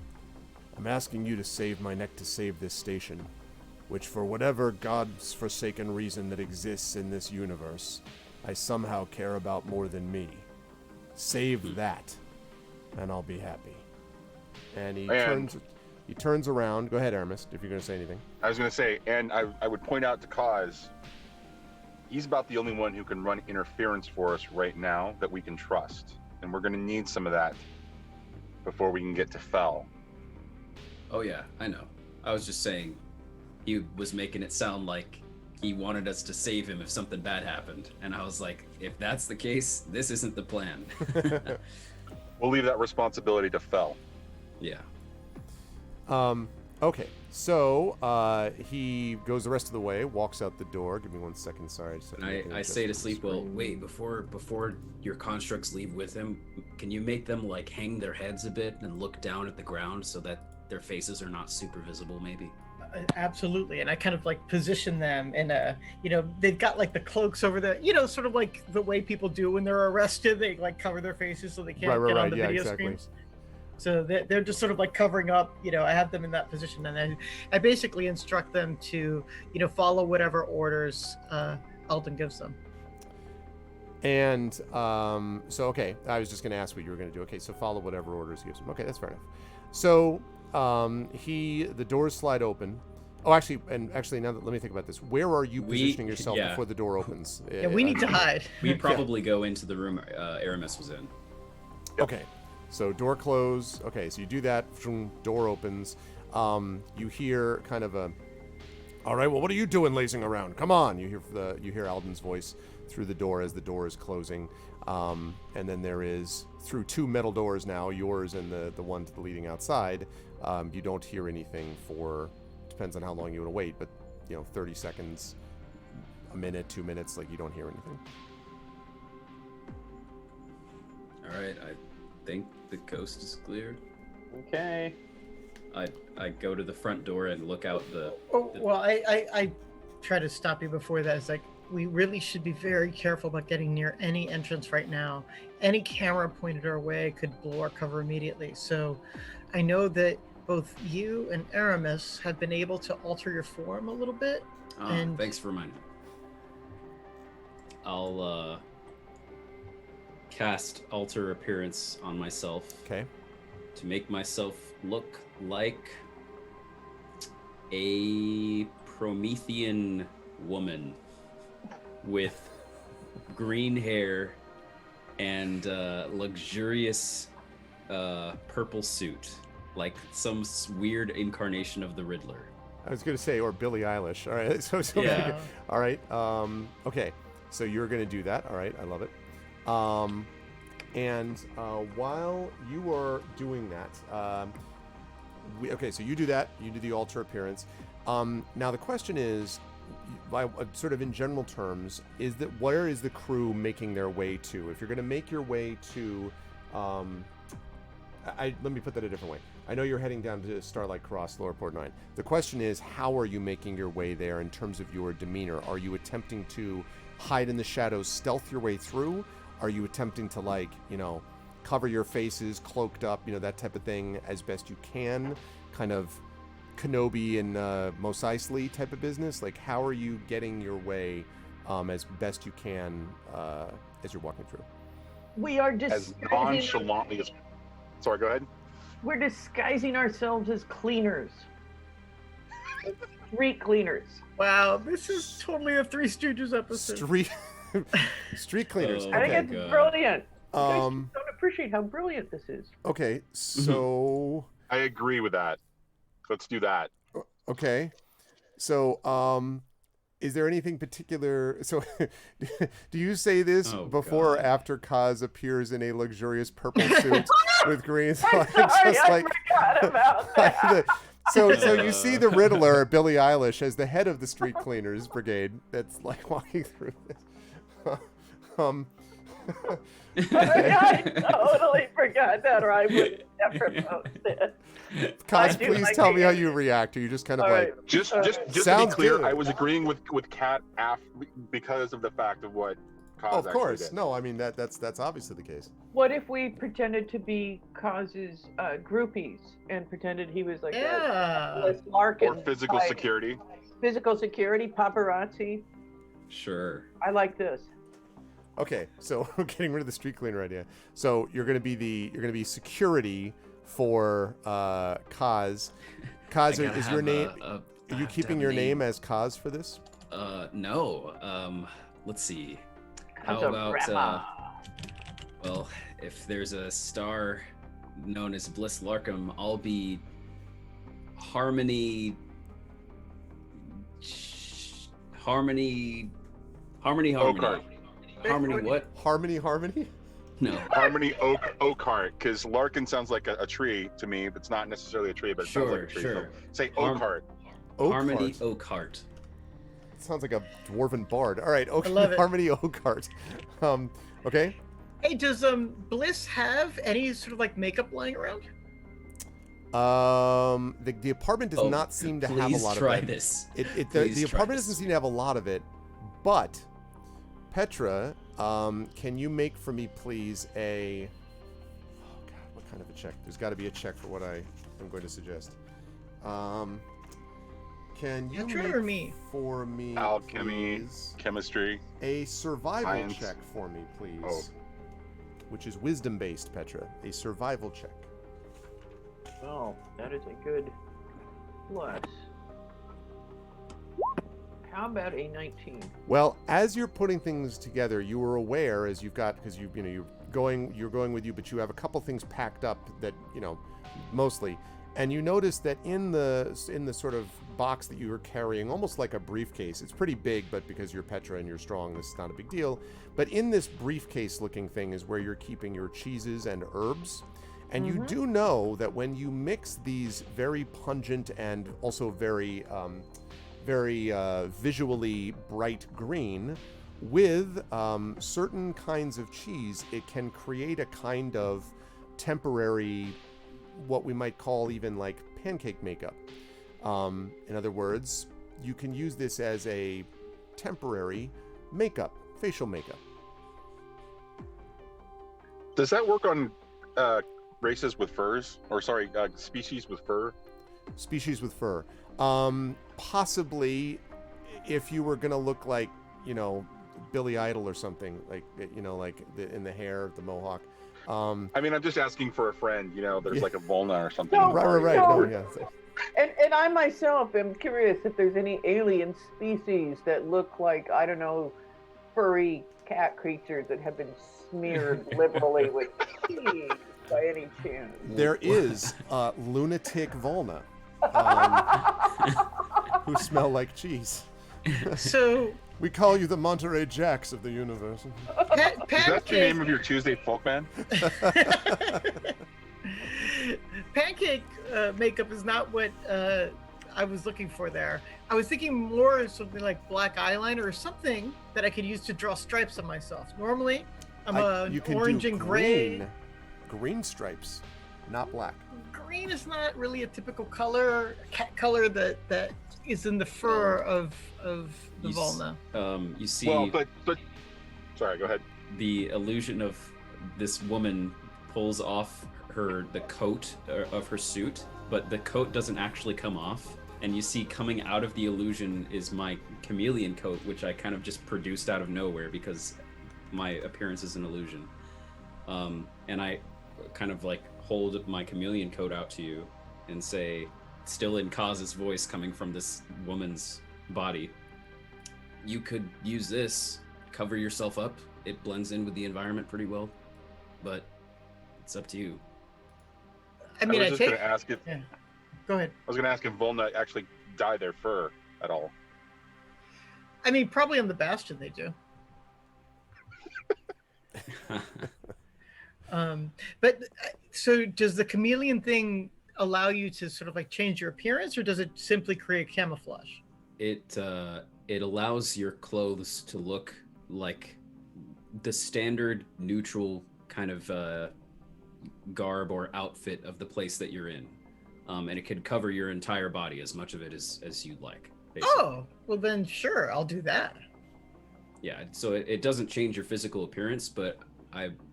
I'm asking you to save my neck to save this station, which for whatever God's forsaken reason that exists in this universe, I somehow care about more than me. Save that, and I'll be happy. And he turns around. Go ahead, Aramis, if you're going to say anything. I was going to say, and I would point out to Kaz, he's about the only one who can run interference for us right now that we can trust. And we're going to need some of that before we can get to Fel. Oh yeah, I know. I was just saying, he was making it sound like he wanted us to save him if something bad happened. And I was like, if that's the case, this isn't the plan. We'll leave that responsibility to Fel. Yeah. Okay, so he goes the rest of the way, walks out the door. Give me 1 second, sorry. I say to Sleepwell, wait, before your constructs leave with him, can you make them like hang their heads a bit and look down at the ground so that their faces are not super visible, maybe? Absolutely. And I kind of like position them in a, they've got like the cloaks over the, sort of like the way people do when they're arrested, they like cover their faces so they can't get on the video screens. So they're just sort of like covering up, I have them in that position, and I basically instruct them to, follow whatever orders Alden gives them. And okay, I was just going to ask what you were going to do. Okay, so follow whatever orders he gives them. Okay, that's fair enough. So the doors slide open. Oh, actually, now let me think about this. Where are you positioning yourself before the door opens? Yeah, we need to hide. We probably go into the room Aramis was in. Okay. So door close. Okay, so you do that. Door opens. You hear kind of a, all right, well, what are you doing lazing around? Come on. You hear Alden's voice through the door as the door is closing. And then there is, through two metal doors now, yours and the one to the leading outside, you don't hear anything for, depends on how long you want to wait, but 30 seconds, a minute, 2 minutes, like you don't hear anything. All right, I think the coast is clear. Okay. I go to the front door and look out the. Well, I try to stop you before that. It's like, we really should be very careful about getting near any entrance right now. Any camera pointed our way could blow our cover immediately. So I know that both you and Aramis have been able to alter your form a little bit. And thanks for reminding me. I'll cast alter appearance on myself. Okay. To make myself look like a Promethean woman with green hair and luxurious purple suit, like some weird incarnation of the Riddler. I was going to say, or Billie Eilish. All right. So yeah. All right. Okay. So you're going to do that. All right. I love it. And while you are doing that, okay, so you do that. You do the alter appearance. Now the question is, sort of in general terms, is that where is the crew making their way to? If you're going to make your way to, let me put that a different way. I know you're heading down to Starlight Cross, Lower Port 9. The question is, how are you making your way there in terms of your demeanor? Are you attempting to hide in the shadows, stealth your way through? Are you attempting to, cover your faces, cloaked up, that type of thing as best you can? Kind of Kenobi and Mos Eisley type of business? Like, how are you getting your way as best you can as you're walking through? We are as nonchalantly as... Sorry, go ahead. We're disguising ourselves as cleaners. Street cleaners. Wow, this is totally a Three Stooges episode. Street cleaners. I think it's brilliant. You guys don't appreciate how brilliant this is. Okay, so... I agree with that. Let's do that. Okay. So, is there anything particular? So, do you say this Oh, before or God. after Kaz appears in a luxurious purple suit with green? I'm sorry, I forgot about that. So you see the Riddler, Billie Eilish, as the head of the street cleaners brigade. That's like walking through this. I totally forgot that, or I would never post it. Kaz, please tell me how you react. Are you just kind of All like, right. Just to be Sounds clear, good. I was agreeing with Kat because of the fact of what Kaz of actually course, did. no, I mean that's obviously the case. What if we pretended to be Kaz's groupies and pretended he was like Yeah. a Larkin Or physical type? security. Physical security, paparazzi. Sure. I like this. Okay, so we're getting rid of the street cleaner idea. So you're gonna be security for Kaz. Kaz, is your name? Are you keeping your name as Kaz for this? No. Let's see. How Kaza about Brahma. well, if there's a star known as Bliss Larkham, I'll be Harmony. Oakheart. Harmony what? Harmony? No. Harmony Oakheart, because Larkin sounds like a tree to me. It's not necessarily a tree, but it sounds like a tree. Sure. So say Harm- Oakheart. Harmony Oakheart. Oakhart. Sounds like a dwarven bard. All right, okay. love it. Harmony Oakheart. Okay. Hey, does Bliss have any sort of like makeup lying around? The apartment does not seem to have a Please lot try of it. this. The Please try apartment this. doesn't seem to have a lot of it, but Petra, can you make for me, please, a... Oh, God, what kind of a check? There's got to be a check for what I am going to suggest. Can you Petra make or me? for me, Alchemy, please, chemistry. a survival Science. check for me, please? Oh. Which is wisdom-based, Petra. A survival check. Oh, that is a good plus. How about a 19? Well, as you're putting things together, you were aware, as you've got, because you're going with you, but you have a couple things packed up that mostly, and you notice that in the sort of box that you were carrying, almost like a briefcase. It's pretty big, but because you're Petra and you're strong, this is not a big deal. But in this briefcase-looking thing is where you're keeping your cheeses and herbs. And you do know that when you mix these very pungent and also very visually bright green with certain kinds of cheese, it can create a kind of temporary, what we might call even like pancake makeup. In other words, you can use this as a temporary makeup, facial makeup. Does that work on races with furs? Or sorry, species with fur? Species with fur. Possibly, if you were gonna look like, Billy Idol or something, like, in the hair, the mohawk. I mean, I'm just asking for a friend. There's like a Volna or something. No, Right. No. No, yeah. And I myself am curious if there's any alien species that look like, I don't know, furry cat creatures that have been smeared liberally with cheese by any chance. There is lunatic Volna, who smell like cheese. So We call you the Monterey Jacks of the universe. Is that the name of your Tuesday folk band? Pancake makeup is not what I was looking for there. I was thinking more of something like black eyeliner or something that I could use to draw stripes on myself. Normally, I'm You can orange do and gray. green stripes, not black. Green is not really a typical color, cat color that is in the fur of the Volna. You see Well, but sorry, go ahead. the illusion of this woman pulls off the coat of her suit, but the coat doesn't actually come off. And you see coming out of the illusion is my chameleon coat, which I kind of just produced out of nowhere because my appearance is an illusion. And I kind of like hold my chameleon coat out to you and say, still in Kaz's voice coming from this woman's body, you could use this, cover yourself up. It blends in with the environment pretty well, but it's up to you. I mean, was just going to ask if Yeah. Go ahead. I was going to ask if Volna actually dye their fur. at all. I mean, probably on the Bastion they do. But so does the chameleon thing allow you to sort of like change your appearance, or does it simply create camouflage? It allows your clothes to look like the standard neutral kind of garb or outfit of the place that you're in, and it could cover your entire body, as much of it as you'd like. Basically. Oh, well then sure, I'll do that. Yeah, so it doesn't change your physical appearance, but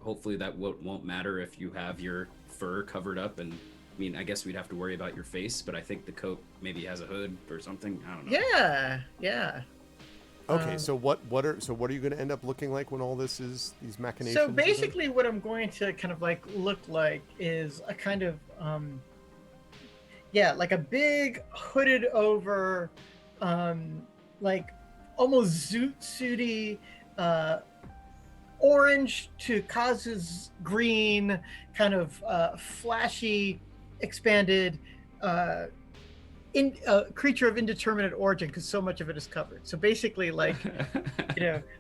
hopefully that won't matter if you have your fur covered up. And I mean, I guess we'd have to worry about your face, but I think the coat maybe has a hood or something. I don't know. Yeah. Okay, so what are you going to end up looking like when all this is these machinations? So basically, what I'm going to kind of like look like is a kind of like a big hooded over, like almost zoot suity, orange to Kaz's green, kind of flashy, expanded, creature of indeterminate origin, because so much of it is covered. So basically, like,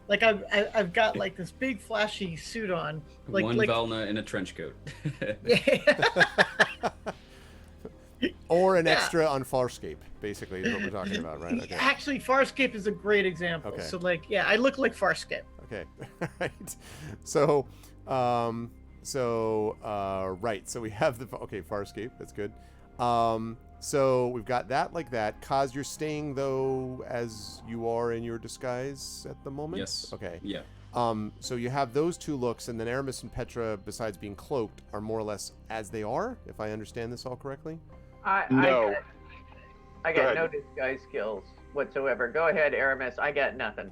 like I've got like this big flashy suit on, like Velna in a trench coat. Or an extra on Farscape, basically, is what we're talking about, right? Okay. Actually, Farscape is a great example. Okay. So like, I look like Farscape. Okay, right. So, right. So we have Farscape. That's good. So we've got that like that. Kaz, you're staying though as you are in your disguise at the moment. Yes. Okay. Yeah. So you have those two looks, and then Aramis and Petra, besides being cloaked, are more or less as they are, if I understand this all correctly. No. I got no disguise skills whatsoever. Go ahead, Aramis. I got nothing.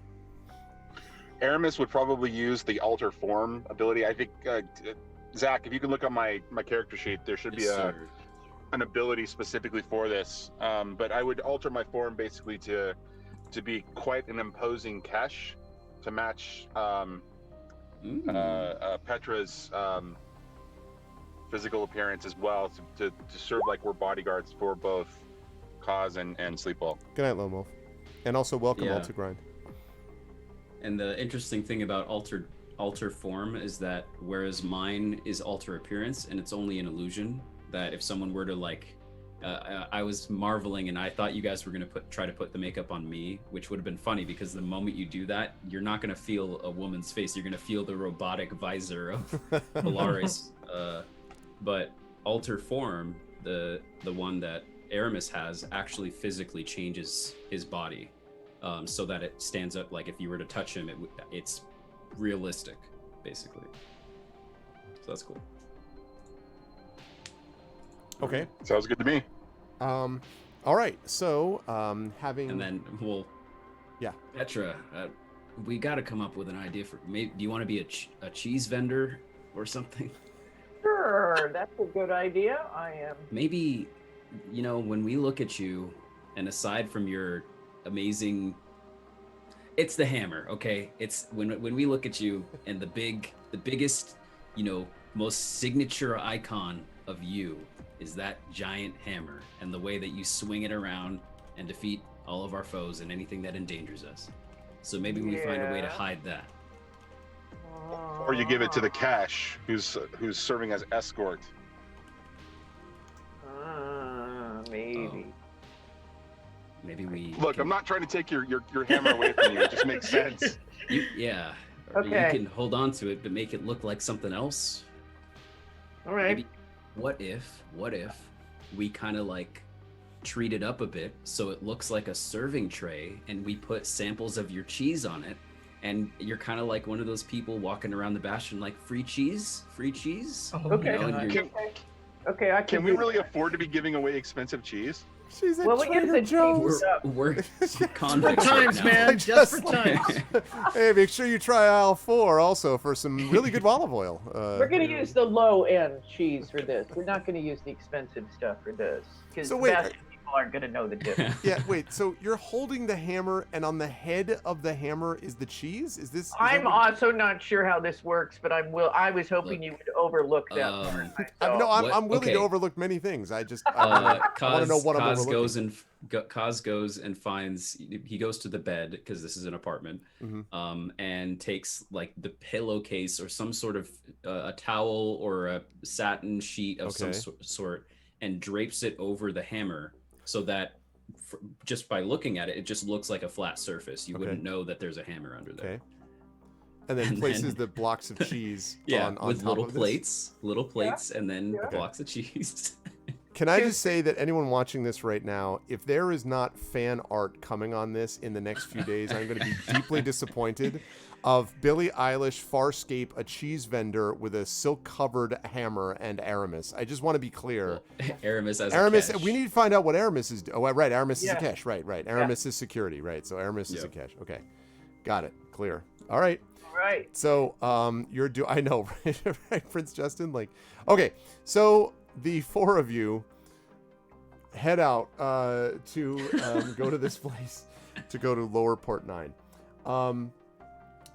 Aramis would probably use the alter form ability. I think, Zach, if you can look on my character sheet, there should be an ability specifically for this. But I would alter my form basically to be quite an imposing Kesh to match Petra's physical appearance as well, to serve like we're bodyguards for both Kaz and Sleepwell. Good night, Lone Wolf. And also welcome all to Grind. And the interesting thing about alter form is that whereas mine is alter appearance and it's only an illusion, that if someone were to like, I was marveling and I thought you guys were going to try to put the makeup on me, which would have been funny because the moment you do that, you're not going to feel a woman's face. You're going to feel the robotic visor of Polaris. But alter form, the one that Aramis has, actually physically changes his body, so that it stands up. Like if you were to touch him, it's realistic, basically. So that's cool. Okay. Sounds good to me. All right. So having and then Petra, we got to come up with an idea for. Maybe, do you want to be a cheese vendor or something? Sure, that's a good idea. I am. Maybe, when we look at you, and aside from your amazing, it's the hammer, okay? It's when we look at you, and the biggest, most signature icon of you is that giant hammer, and the way that you swing it around and defeat all of our foes and anything that endangers us. So maybe we find a way to hide that. Or you give it to the Cash, who's serving as escort. Maybe. Maybe we look. I'm not trying to take your hammer away from you. It just makes sense. Or you can hold on to it, but make it look like something else. All right. Maybe, what if we kind of like treat it up a bit so it looks like a serving tray, and we put samples of your cheese on it? And you're kind of like one of those people walking around the Bastion like, free cheese? Oh, okay. Can we really afford to be giving away expensive cheese? She's a Trader Joe's. We're convicts times, right man. Just for times. Hey, make sure you try aisle 4 also for some really good olive oil. We're going to use the low-end cheese for this. We're not going to use the expensive stuff for this. Because people aren't going to know the difference. Yeah, wait. So you're holding the hammer, and on the head of the hammer is the cheese? Is this? I'm also not sure how this works, but I was hoping you would overlook that. I'm willing to overlook many things. I just I want to know what I'm overlooking. Kaz goes and finds. He goes to the bed because this is an apartment, and takes like the pillowcase or some sort of a towel or a satin sheet of some sort, and drapes it over the hammer so that just by looking at it, it just looks like a flat surface. You wouldn't know that there's a hammer under there. Okay. And then places the blocks of cheese on with top little of plates, and then blocks of cheese. Can I just say that anyone watching this right now, if there is not fan art coming on this in the next few days, I'm going to be deeply disappointed. Of Billie Eilish, Farscape, a cheese vendor with a silk-covered hammer, and Aramis. I just want to be clear. Well, Aramis as a cash. We need to find out what Aramis is. Oh, right. Aramis is a cash. Right. Aramis is security. Right. So Aramis is a cash. Okay. Got it. Clear. All right. Right. So I know, right, Prince Justin? Like, okay. So the four of you head out to go to this place, to go to Lower Port 9.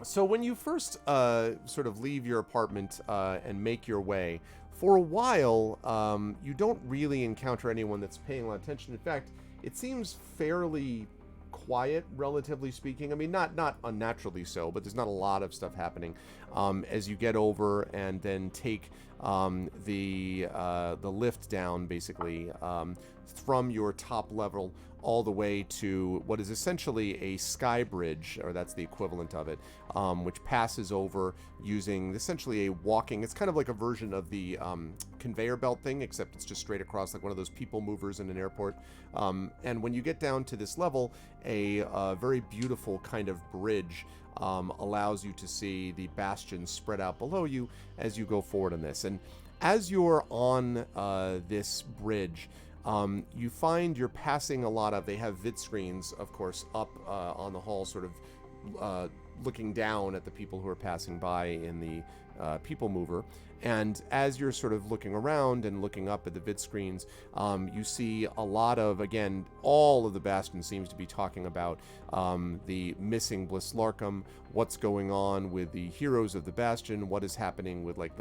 So when you first sort of leave your apartment and make your way, for a while, you don't really encounter anyone that's paying a lot of attention. In fact, it seems fairly quiet, relatively speaking. I mean, not unnaturally so, but there's not a lot of stuff happening as you get over and then take the lift down, basically, from your top level all the way to what is essentially a sky bridge, or that's the equivalent of it, which passes over using essentially a walking, it's kind of like a version of the conveyor belt thing, except it's just straight across, like one of those people movers in an airport. And when you get down to this level, a very beautiful kind of bridge allows you to see the bastions spread out below you as you go forward on this. And as you're on this bridge, you find you're passing a lot of, they have vid screens, of course, up on the hall, sort of looking down at the people who are passing by in the people mover. And as you're sort of looking around and looking up at the vid screens, you see a lot of, again, all of the Bastion seems to be talking about the missing Bliss Larkham, what's going on with the heroes of the Bastion, what is happening with like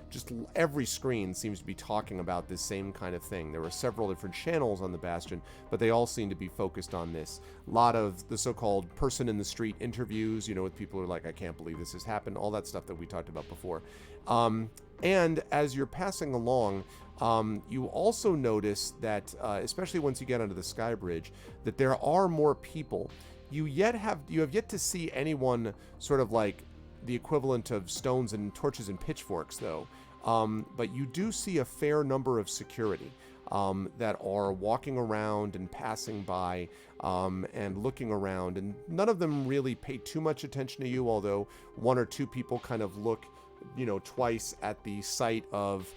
just every screen seems to be talking about this same kind of thing. There are several different channels on the Bastion, but they all seem to be focused on this. A lot of the so-called person in the street interviews, with people who are like, I can't believe this has happened, all that stuff that we talked about before. And as you're passing along, you also notice that, especially once you get onto the sky bridge, that there are more people. You have yet to see anyone sort of like the equivalent of stones and torches and pitchforks, though. But you do see a fair number of security that are walking around and passing by and looking around. And none of them really pay too much attention to you, although one or two people kind of look twice at the sight of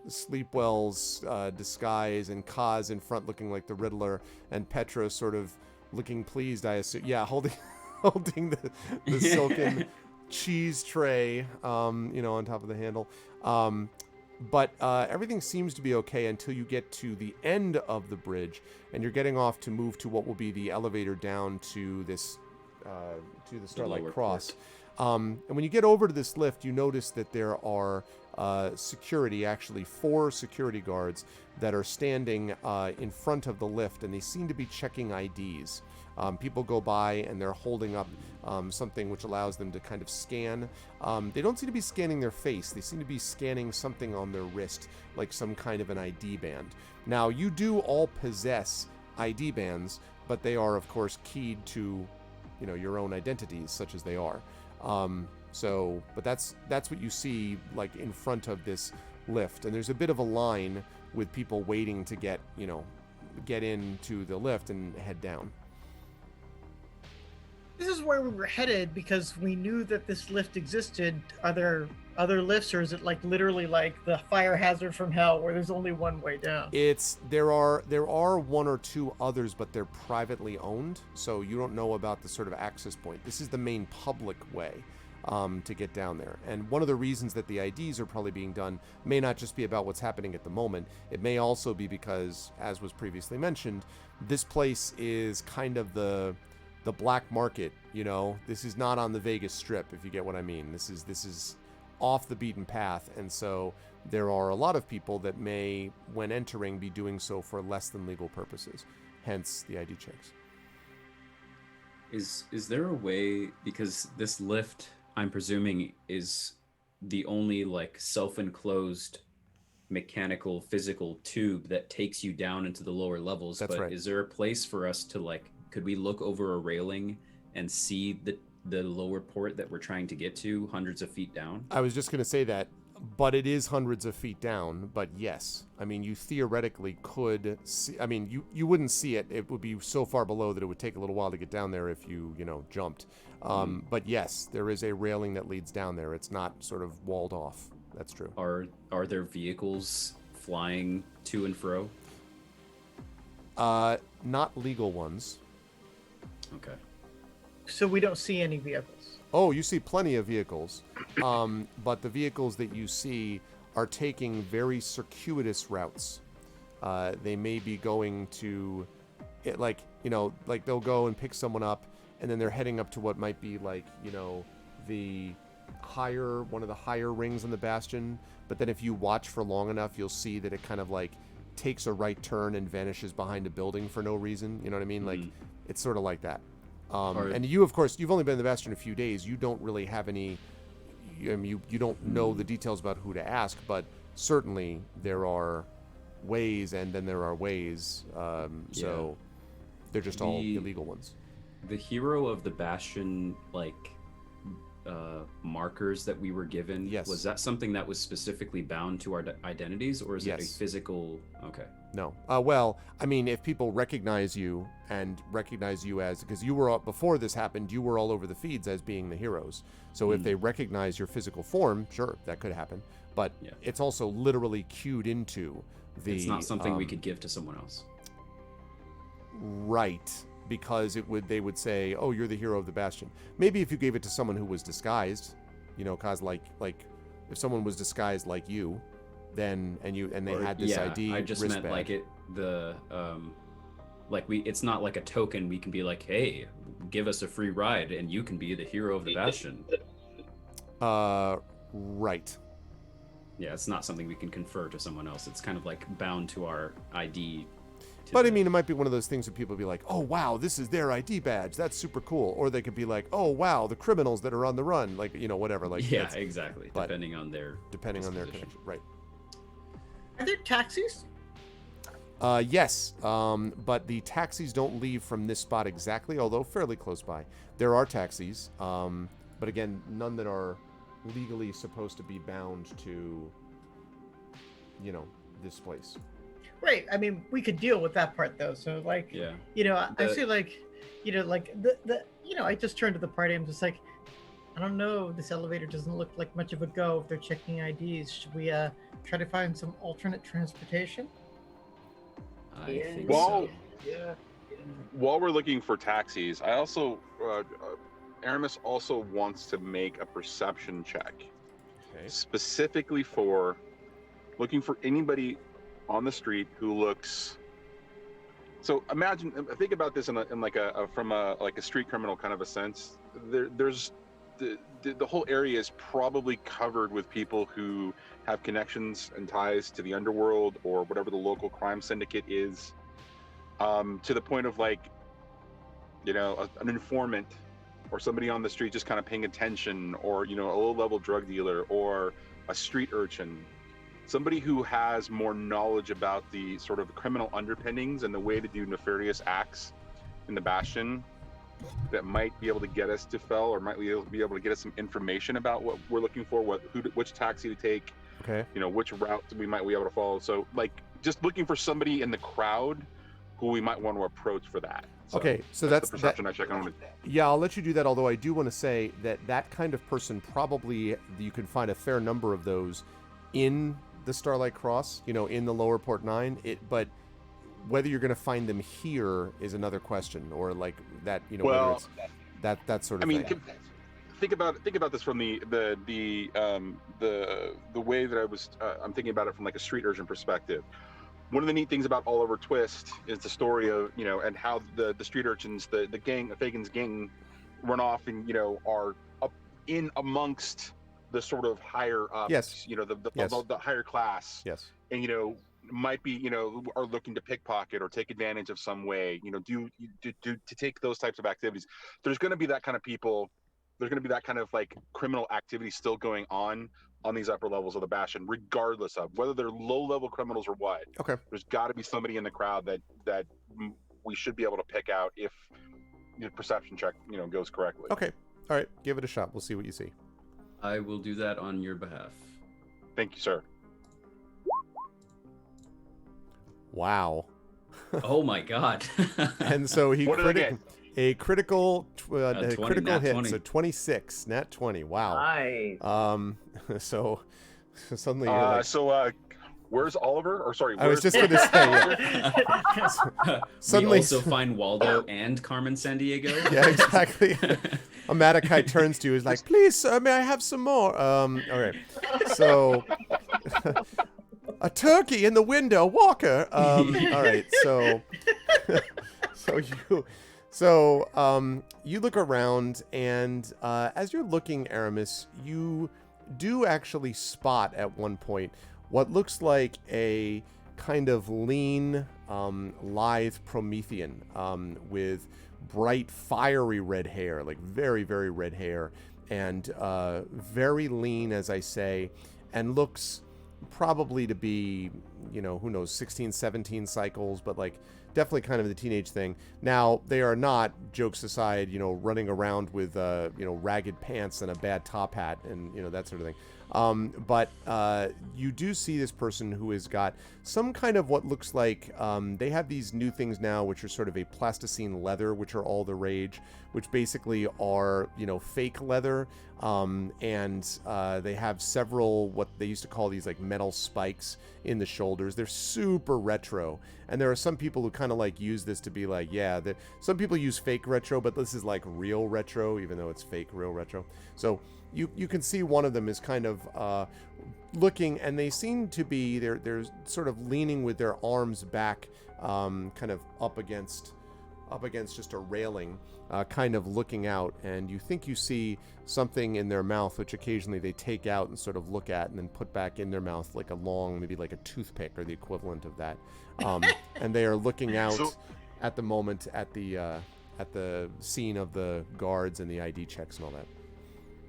Sleepwell's disguise and Kaz in front looking like the Riddler and Petra sort of looking pleased, I assume. Yeah, holding the silken cheese tray, on top of the handle. But everything seems to be okay until you get to the end of the bridge and you're getting off to move to what will be the elevator down to this to the Starlight Cross. And when you get over to this lift, you notice that there are security, actually 4 security guards that are standing in front of the lift, and they seem to be checking IDs. People go by and they're holding up something which allows them to kind of scan. They don't seem to be scanning their face. They seem to be scanning something on their wrist, like some kind of an ID band. Now, you do all possess ID bands, but they are, of course, keyed to, your own identities, such as they are. But that's what you see like in front of this lift, and there's a bit of a line with people waiting to get into the lift and head down. This is where we were headed because we knew that this lift existed. Are there other lifts, or is it like literally like the fire hazard from hell where there's only one way down? There are 1 or 2 others, but they're privately owned, so you don't know about the sort of access point. This is the main public way to get down there. And one of the reasons that the IDs are probably being done may not just be about what's happening at the moment. It may also be because, as was previously mentioned, this place is kind of the black market. This is not on the Vegas Strip, if you get what I mean. This is off the beaten path, and so there are a lot of people that may, when entering, be doing so for less than legal purposes. hence the ID checks. Is there a way, because this lift, I'm presuming, is the only like self-enclosed mechanical physical tube that takes you down into the lower levels? That's but right. Is there a place for us to like, could we look over a railing and see the lower port that we're trying to get to hundreds of feet down? I was just going to say that, but it is hundreds of feet down. But yes, I mean, you theoretically could see. I mean, you wouldn't see it. It would be so far below that it would take a little while to get down there if you jumped. But yes, there is a railing that leads down there. It's not sort of walled off. That's true. Are there vehicles flying to and fro? Not legal ones. Okay. So we don't see any vehicles. Oh, you see plenty of vehicles, but the vehicles that you see are taking very circuitous routes. They may be going to, like they'll go and pick someone up, and then they're heading up to what might be like, one of the higher rings on the bastion. But then if you watch for long enough, you'll see that it kind of like takes a right turn and vanishes behind a building for no reason. You know what I mean? Like, it's sort of like that. And you, of course, you've only been in the Bastion a few days. You don't really have any. You don't know the details about who to ask, but certainly there are ways, and then there are ways. So they're just all illegal ones. The hero of the Bastion, like markers that we were given. Yes. Was that something that was specifically bound to our identities, or is it a physical? Okay. No. Well, I mean, if people recognize you and recognize you as, because you were before this happened, you were all over the feeds as being the heroes. So if they recognize your physical form, sure, that could happen. But it's also literally cued into the. It's not something we could give to someone else. Right. Because they would say, oh, you're the hero of the Bastion. Maybe if you gave it to someone who was disguised, cause like if someone was disguised like you, then they had this ID. I just wristband. meant like it's not like a token. We can be like, hey, give us a free ride, and you can be the hero of the Bastion. Right. Yeah, it's not something we can confer to someone else. It's kind of like bound to our ID. But I mean, it might be one of those things that people be like, oh, wow, this is their ID badge. That's super cool. Or they could be like, oh, wow, the criminals that are on the run. Like, whatever. Like, yeah, exactly. Depending on their connection. Right. Are there taxis? Yes. But the taxis don't leave from this spot exactly, although fairly close by. There are taxis. But again, none that are legally supposed to be bound to, this place. Right. I mean, we could deal with that part though. So like, I feel like, I just turned to the party. I'm just like, I don't know. This elevator doesn't look like much of a go if they're checking IDs. Should we try to find some alternate transportation? I think Well, so. Yeah. While we're looking for taxis, I also, Aramis also wants to make a perception check, specifically for looking for anybody on the street who looks. So think about this in like from a street criminal kind of a sense. There's the whole area is probably covered with people who have connections and ties to the underworld or whatever the local crime syndicate is, to the point of like, an informant or somebody on the street just kind of paying attention, or a low-level drug dealer or a street urchin. Somebody who has more knowledge about the sort of criminal underpinnings and the way to do nefarious acts in the Bastion, that might be able to get us to Fel, or might be able to get us some information about what we're looking for, which taxi to take, which route we might be able to follow. So like just looking for somebody in the crowd who we might want to approach for that. So that's the perception I check on. Yeah, I'll let you do that, although I do want to say that kind of person, probably you can find a fair number of those in the Starlight Cross, in the lower Port 9, but whether you're going to find them here is another question, or like that, whether it's that sort of thing. Think about this from the way that I'm thinking about it from like a street urchin perspective. One of the neat things about All Over Twist is the story of, and how the street urchins, the gang, Fagin's gang, run off and, are up in amongst the sort of higher ups, yes. The higher class. Yes. And, might be, are looking to pickpocket or take advantage of some way, to take those types of activities. There's going to be that kind of people. There's going to be that kind of like criminal activity still going on these upper levels of the Bastion, regardless of whether they're low-level criminals or what. Okay. There's got to be somebody in the crowd that we should be able to pick out if the perception check, goes correctly. Okay. All right. Give it a shot. We'll see what you see. I will do that on your behalf. Thank you, sir. Wow. Oh my god. And so he a critical critical hit, 20. so 26, nat 20. Wow. Nice. So suddenly you're like, where's Oliver? Or sorry, I was just going to say, yeah. Suddenly, we also find Waldo and Carmen Sandiego. Yeah, exactly. Amatakai turns to you, is like, please, sir, may I have some more? All right. So, a turkey in the window, Walker. All right. So you look around, and as you're looking, Aramis, you do actually spot at one point what looks like a kind of lean, lithe Promethean with bright, fiery red hair, like very, very red hair, and very lean, as I say, and looks probably to be, who knows, 16, 17 cycles, but like definitely kind of the teenage thing. Now, they are not, jokes aside, running around with, ragged pants and a bad top hat and, that sort of thing. But you do see this person who has got some kind of what looks like, they have these new things now, which are sort of a plasticine leather, which are all the rage, which basically are, fake leather. And they have several, what they used to call these like metal spikes in the shoulders. They're super retro. And there are some people who kind of like use this to be like, yeah, some people use fake retro, but this is like real retro, even though it's fake real retro. So you can see one of them is kind of looking, and they seem to be, they're sort of leaning with their arms back, kind of up against just a railing, kind of looking out, and you think you see something in their mouth, which occasionally they take out and sort of look at and then put back in their mouth, like a long, maybe like a toothpick or the equivalent of that. And they are looking out at the moment at the scene of the guards and the ID checks and all that.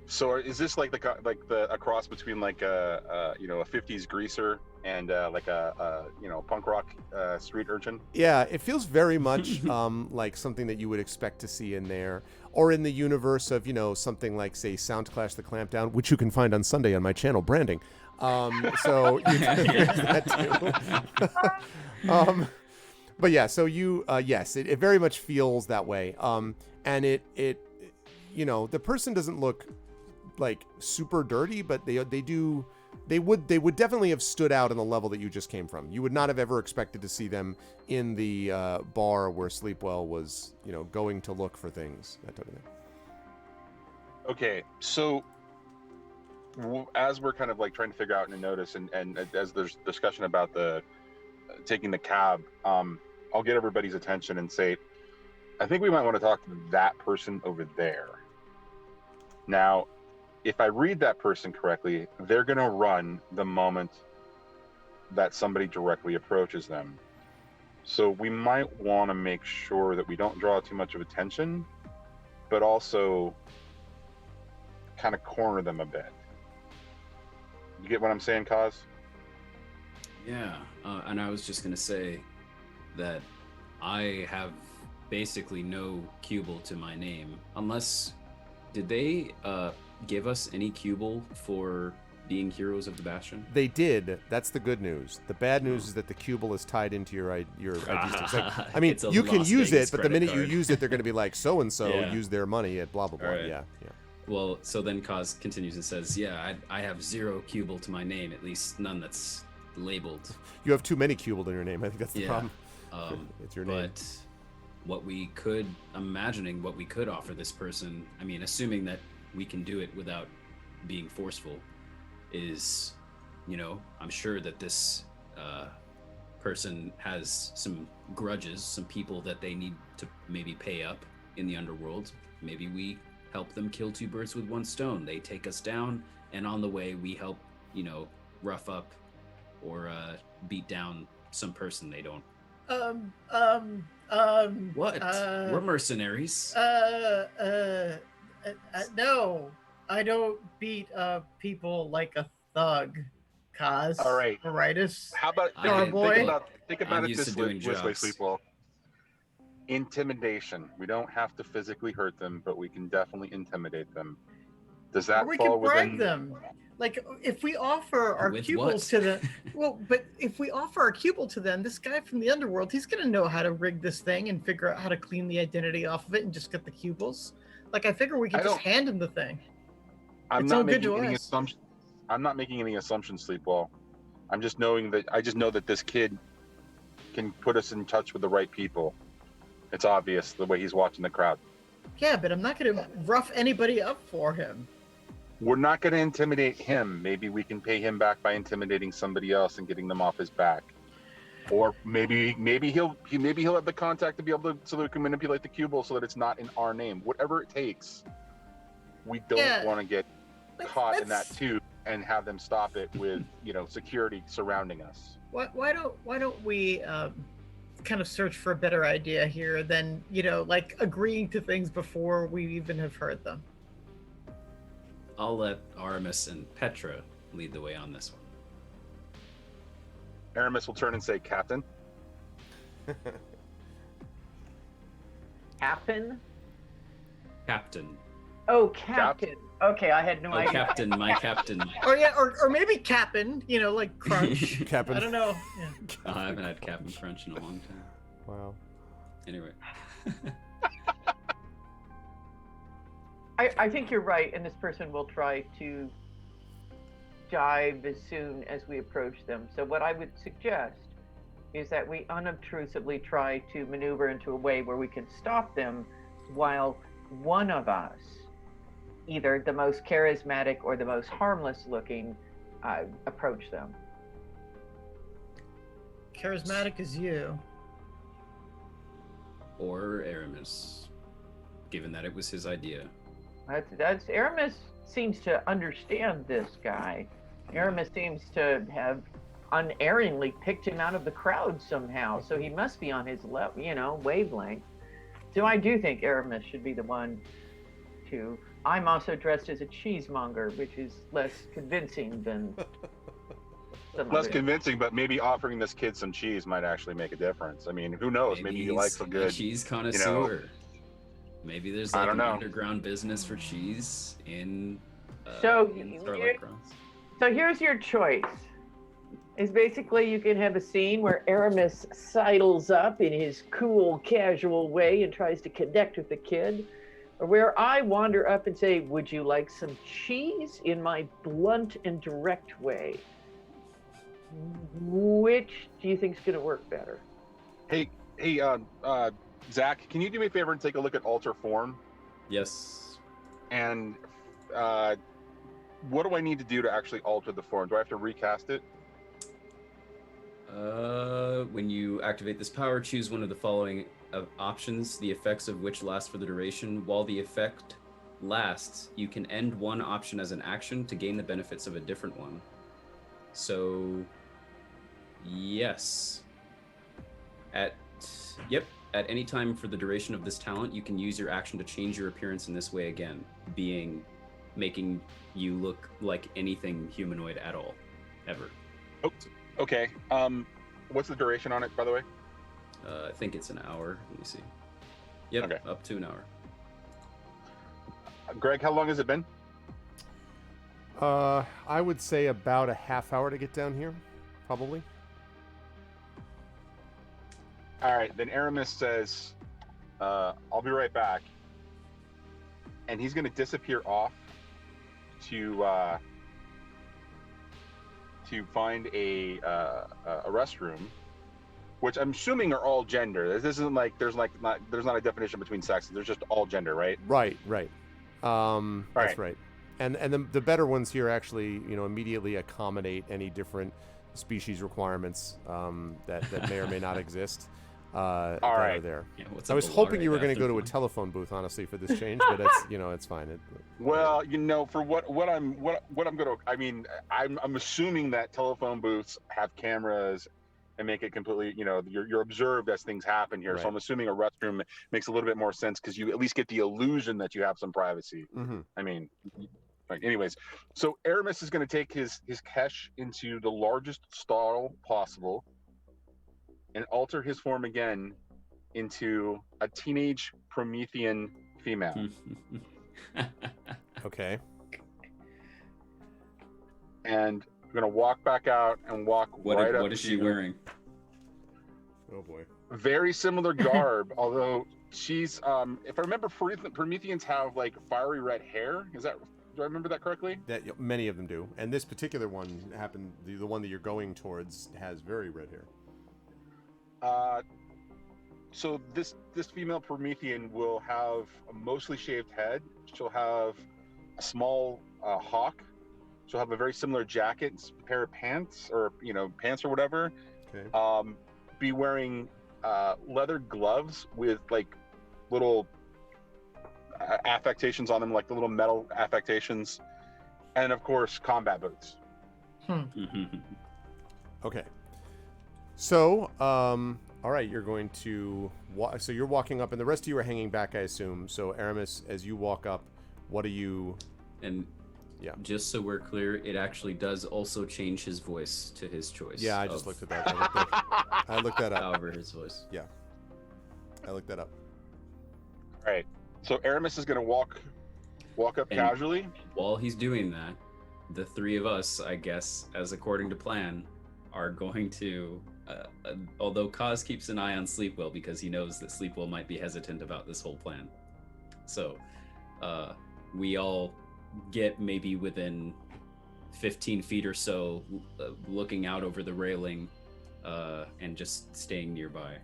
So is this like a cross between like a 50s greaser and like a punk rock street urchin? Yeah, it feels very much like something that you would expect to see in there, or in the universe of something like, say, Soundclash: The Clampdown, which you can find on Sunday on my channel, Branding. So you can hear that too. But yeah, so you yes, it very much feels that way. And it the person doesn't look like super dirty, but they would definitely have stood out on the level that you just came from. You would not have ever expected to see them in the bar where Sleepwell was, going to look for things, that type of thing. Okay, so as we're kind of like trying to figure out and notice, and as there's discussion about the taking the cab, I'll get everybody's attention and say, I think we might want to talk to that person over there. Now, if I read that person correctly, they're going to run the moment that somebody directly approaches them. So we might want to make sure that we don't draw too much of attention, but also kind of corner them a bit. You get what I'm saying, Kaz? Yeah, and I was just going to say that I have basically no Cubal to my name, unless... Did they give us any Cubal for being heroes of the Bastion? They did. That's the good news. The bad news is that the Cubal is tied into your ID sticks. Like, I mean, you can use it, but the minute you use it, they're going to be like, so-and-so used their money at blah, blah, blah. Right. Yeah. Well, so then Kaz continues and says, yeah, I have 0 Cubal to my name, at least none that's labeled. You have too many Cubal in your name. I think that's the problem. It's your name. But what we could offer this person, I mean, assuming that we can do it without being forceful, is, I'm sure that this person has some grudges, some people that they need to maybe pay up in the underworld. Maybe we help them kill 2 birds with 1 stone. They take us down, and on the way we help, rough up or beat down some person they don't. What? We're mercenaries. No, I don't beat people like a thug. Kaz. All right. Rightus. How about think about I'm it used to this doing way, jobs. Sleepwell. Intimidation. We don't have to physically hurt them, but we can definitely intimidate them. Does that we fall can bribe within them? Like if we offer our With pupils what? to them, but if we offer our pupil to them, this guy from the underworld, he's gonna know how to rig this thing and figure out how to clean the identity off of it and just get the pupils. Like I figure we can just hand him the thing. I'm It's not all good making to any us. assumptions. I'm not making any assumptions, Sleepwell. I'm just knowing that I just know that this kid can put us in touch with the right people. It's obvious the way he's watching the crowd. Yeah, but I'm not gonna rough anybody up for him. We're not going to intimidate him. Maybe we can pay him back by intimidating somebody else and getting them off his back. Or maybe he'll have the contact to be able to so that we can manipulate the cubal so that it's not in our name. Whatever it takes. We don't want to get caught in that too and have them stop it with security surrounding us. Why don't we kind of search for a better idea here than like agreeing to things before we even have heard them? I'll let Aramis and Petra lead the way on this one. Aramis will turn and say, "Captain." Captain? Captain. Oh, Captain. Okay, I had no idea. Captain, my captain. Or yeah, or maybe Cap'n, like Crunch. Cap'n. I don't know. Yeah. I haven't had Captain Crunch in a long time. Wow. Anyway. I think you're right, and this person will try to dive as soon as we approach them. So what I would suggest is that we unobtrusively try to maneuver into a way where we can stop them while one of us, either the most charismatic or the most harmless looking, approach them. Charismatic as you. Or Aramis, given that it was his idea. That's Aramis seems to understand this guy. Aramis seems to have unerringly picked him out of the crowd somehow, so he must be on his wavelength. So I do think Aramis should be the one to. I'm also dressed as a cheesemonger, which is less convincing than. Less convincing, but maybe offering this kid some cheese might actually make a difference. I mean, who knows? Maybe he likes a good cheese connoisseur. Maybe there's like an underground business for cheese in Starlight Cross. So here's your choice. Is basically you can have a scene where Aramis sidles up in his cool, casual way and tries to connect with the kid, or where I wander up and say, "Would you like some cheese?" in my blunt and direct way. Which do you think is going to work better? Hey, Zach, can you do me a favor and take a look at alter form? Yes. And what do I need to do to actually alter the form? Do I have to recast it? When you activate this power, choose one of the following options, the effects of which last for the duration. While the effect lasts, you can end one option as an action to gain the benefits of a different one. So, yes. At any time for the duration of this talent, you can use your action to change your appearance in this way again, making you look like anything humanoid at all, ever. Oh, okay. What's the duration on it, by the way? I think it's an hour. Let me see. Yep, okay. Up to an hour. Greg, how long has it been? I would say about a half hour to get down here, probably. All right, then Aramis says, I'll be right back. And he's going to disappear off to find a restroom, which I'm assuming are all gender. This isn't like there's not a definition between sexes. There's just all gender, right? Right. That's right. And the better ones here actually, immediately accommodate any different species requirements that may or may not exist. that right. are there. Yeah, what's I up, was Alara, hoping you were going to after go to a fun? telephone booth, honestly, for this change, but it's it's fine. Well, for what I'm gonna, I mean, I'm assuming that telephone booths have cameras and make it completely, you're observed as things happen here. So Right. I'm assuming a restroom makes a little bit more sense because you at least get the illusion that you have some privacy. Mm-hmm. I mean, right. Anyways, so Aramis is going to take his Kesh into the largest stall possible and alter his form again into a teenage Promethean female. Okay. And we're going to walk back out and walk right up. What is she wearing? Oh boy. Very similar garb, although she's, if I remember, Prometheans have like fiery red hair. Do I remember that correctly? That many of them do, and this particular one happened. The one that you're going towards has very red hair. So this female Promethean will have a mostly shaved head. She'll have a small hawk. She'll have a very similar jacket, pair of pants, or pants or whatever. Okay. Be wearing leather gloves with like little affectations on them, like the little metal affectations, and of course combat boots. Okay. So, all right, you're going to so you're walking up, and the rest of you are hanging back, I assume. So, Aramis, as you walk up, what are you? And yeah, just so we're clear, it actually does also change his voice to his choice. Yeah, I just looked at that. I looked that up. However, his voice. Yeah, I looked that up. All right. So Aramis is going to walk up casually. While he's doing that, the three of us, I guess, as according to plan, are going to. Although Kaz keeps an eye on Sleepwell because he knows that Sleepwell might be hesitant about this whole plan. So, we all get maybe within 15 feet or so, looking out over the railing, and just staying nearby.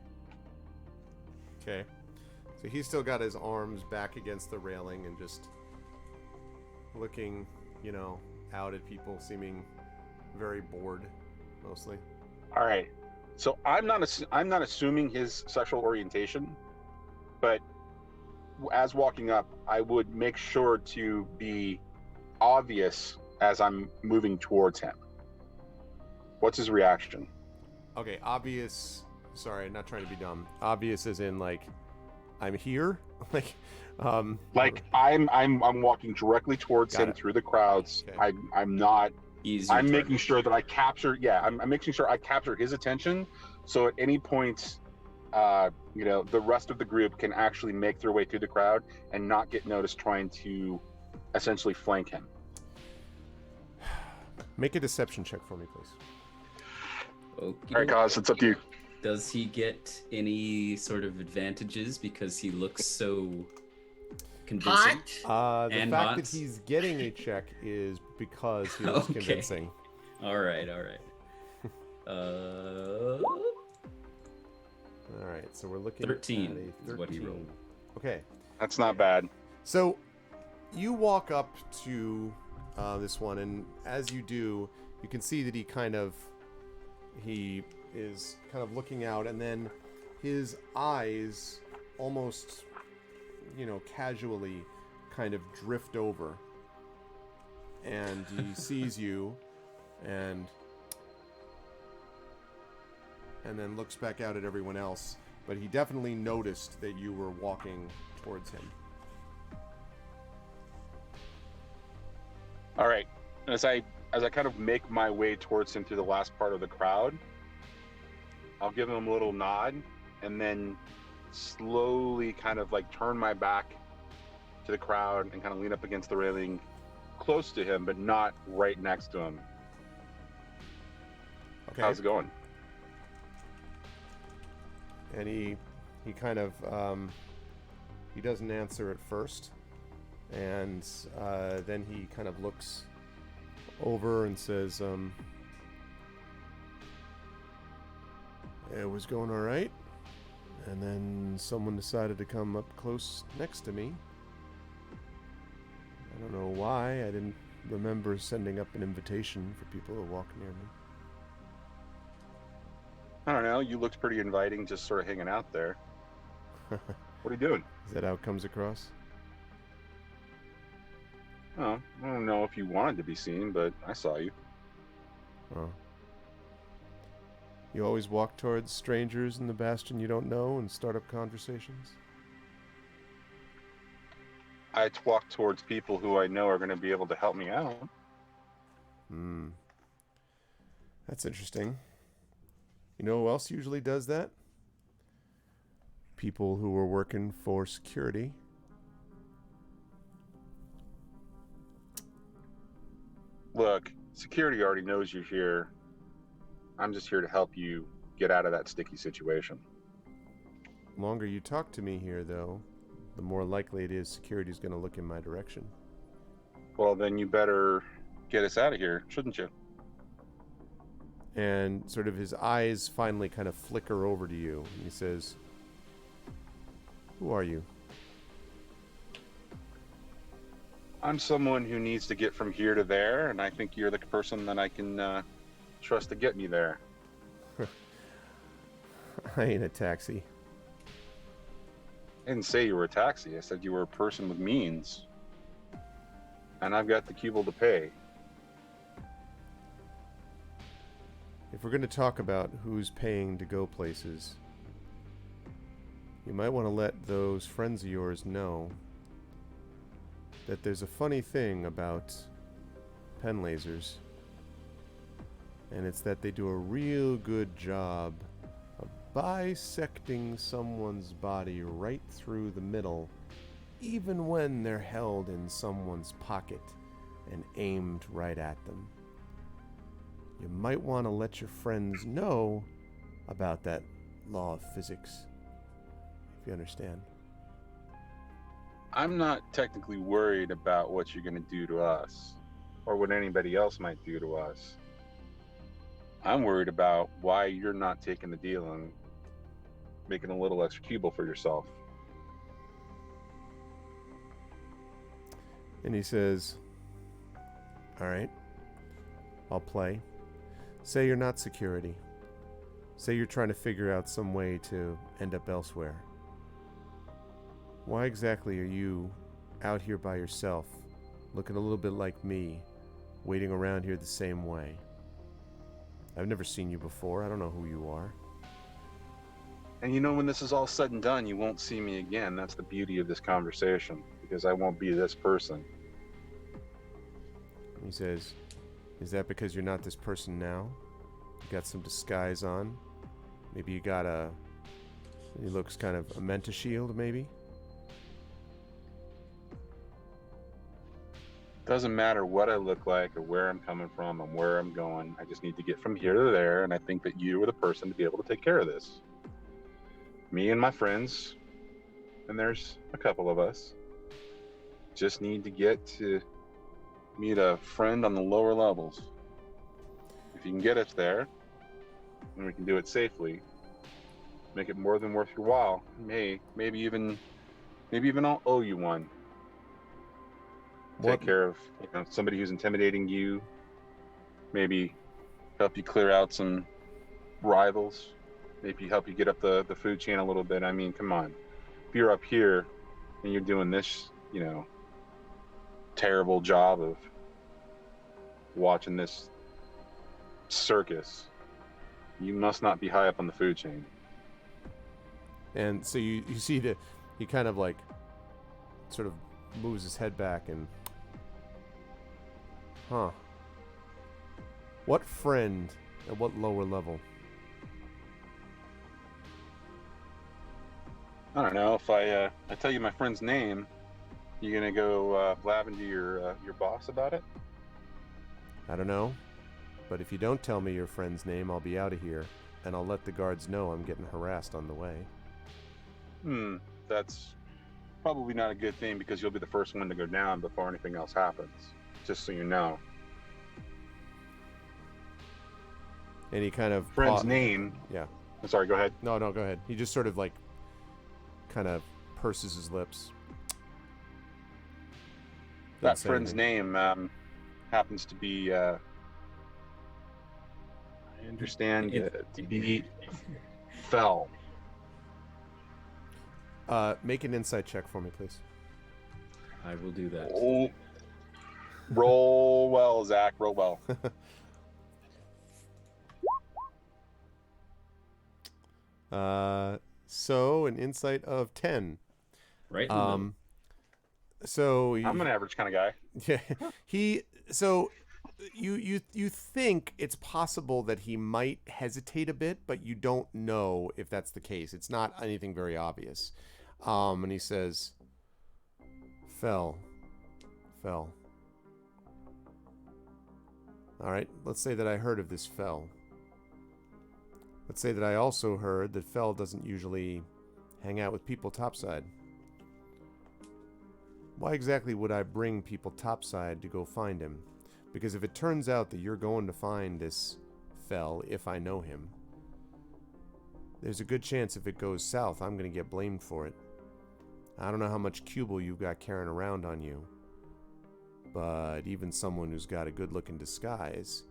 Okay. So he's still got his arms back against the railing and just looking, out at people, seeming very bored, mostly. All right. So I'm not assuming his sexual orientation, but as walking up, I would make sure to be obvious as I'm moving towards him. What's his reaction? Okay, obvious. Sorry, not trying to be dumb. Obvious as in like, I'm here. I'm walking directly towards him through the crowds. Okay. I'm not. I'm making target. sure that I capture. Yeah, I'm making sure I capture his attention. So at any point, the rest of the group can actually make their way through the crowd and not get noticed trying to essentially flank him. Make a deception check for me, please. Okay. All right, guys, it's up to you. Does he get any sort of advantages because he looks so convincing? Hot. The And fact hot. that he's getting a check is because he looks Okay. convincing. All right. All right, so we're looking 13 at a 13. is what he rolled. Okay, That's not bad. so you walk up to this one, and as you do, you can see that he is kind of looking out, and then his eyes almost, casually kind of drift over, and he sees you, and then looks back out at everyone else, but he definitely noticed that you were walking towards him. All right. As I kind of make my way towards him through the last part of the crowd, I'll give him a little nod and then slowly kind of like turn my back to the crowd and kind of lean up against the railing close to him, but not right next to him. Okay. How's it going? And he kind of he doesn't answer at first, and then he kind of looks over and says, "It was going all right, and then someone decided to come up close next to me. I don't know why. I didn't remember sending up an invitation for people to walk near me." I don't know. You looked pretty inviting, just sort of hanging out there. What are you doing? Is that how it comes across? Oh, I don't know if you wanted to be seen, but I saw you. Oh. You always walk towards strangers in the bastion you don't know and start up conversations? I walk towards people who I know are going to be able to help me out. Hmm. That's interesting. You know who else usually does that? People who are working for security. Look, security already knows you're here. I'm just here to help you get out of that sticky situation. The longer you talk to me here, though, the more likely it is security's going to look in my direction. Well, then you better get us out of here, shouldn't you? And sort of his eyes finally kind of flicker over to you. He says, "Who are you?" I'm someone who needs to get from here to there, and I think you're the person that I can trust to get me there. I ain't a taxi. I didn't say you were a taxi. I said you were a person with means. And I've got the cubile to pay. If we're going to talk about who's paying to go places, you might want to let those friends of yours know that there's a funny thing about pen lasers, and it's that they do a real good job of bisecting someone's body right through the middle, even when they're held in someone's pocket and aimed right at them. You might want to let your friends know about that law of physics, if you understand. I'm not technically worried about what you're going to do to us or what anybody else might do to us. I'm worried about why you're not taking the deal and making a little extra cubile for yourself. And he says, "All right, I'll play. Say you're not security. Say you're trying to figure out some way to end up elsewhere. Why exactly are you out here by yourself, looking a little bit like me, waiting around here the same way? I've never seen you before. I don't know who you are." And you know, when this is all said and done, you won't see me again. That's the beauty of this conversation, because I won't be this person. He says, "Is that because you're not this person now? You got some disguise on? Maybe you got a..." He looks kind of a Menta shield, maybe? Doesn't matter what I look like or where I'm coming from and where I'm going. I just need to get from here to there, and I think that you are the person to be able to take care of this. Me and my friends, and there's a couple of us, just need to get to meet a friend on the lower levels. If you can get us there, and we can do it safely, make it more than worth your while. Maybe even I'll owe you one. Take care of somebody who's intimidating you. Maybe help you clear out some rivals. Maybe help you get up the food chain a little bit. I mean, come on. If you're up here and you're doing this, terrible job of watching this circus, you must not be high up on the food chain. And so you see that he kind of like sort of moves his head back and... Huh. What friend at what lower level? I don't know. If I tell you my friend's name, you gonna go blabbing to your boss about it? I don't know. But if you don't tell me your friend's name, I'll be out of here, and I'll let the guards know I'm getting harassed on the way. That's probably not a good thing, because you'll be the first one to go down before anything else happens. Just so you know. And he kind of... Friend's name... Yeah. I'm sorry, go ahead. No, go ahead. He just sort of like... kind of purses his lips. That friend's name happens to be... I understand to be fell. Make an insight check for me, please. I will do that. Oh, roll well, Zach. Roll well. So an insight of 10. Right. In the middle. So I'm an average kind of guy. Yeah, so you think it's possible that he might hesitate a bit, but you don't know if that's the case. It's not anything very obvious. And he says, fell. All right, let's say that I heard of this fell. Let's say that I also heard that Fell doesn't usually hang out with people topside. Why exactly would I bring people topside to go find him? Because if it turns out that you're going to find this Fell, if I know him, there's a good chance if it goes south, I'm going to get blamed for it. I don't know how much Cubal you've got carrying around on you, but even someone who's got a good-looking disguise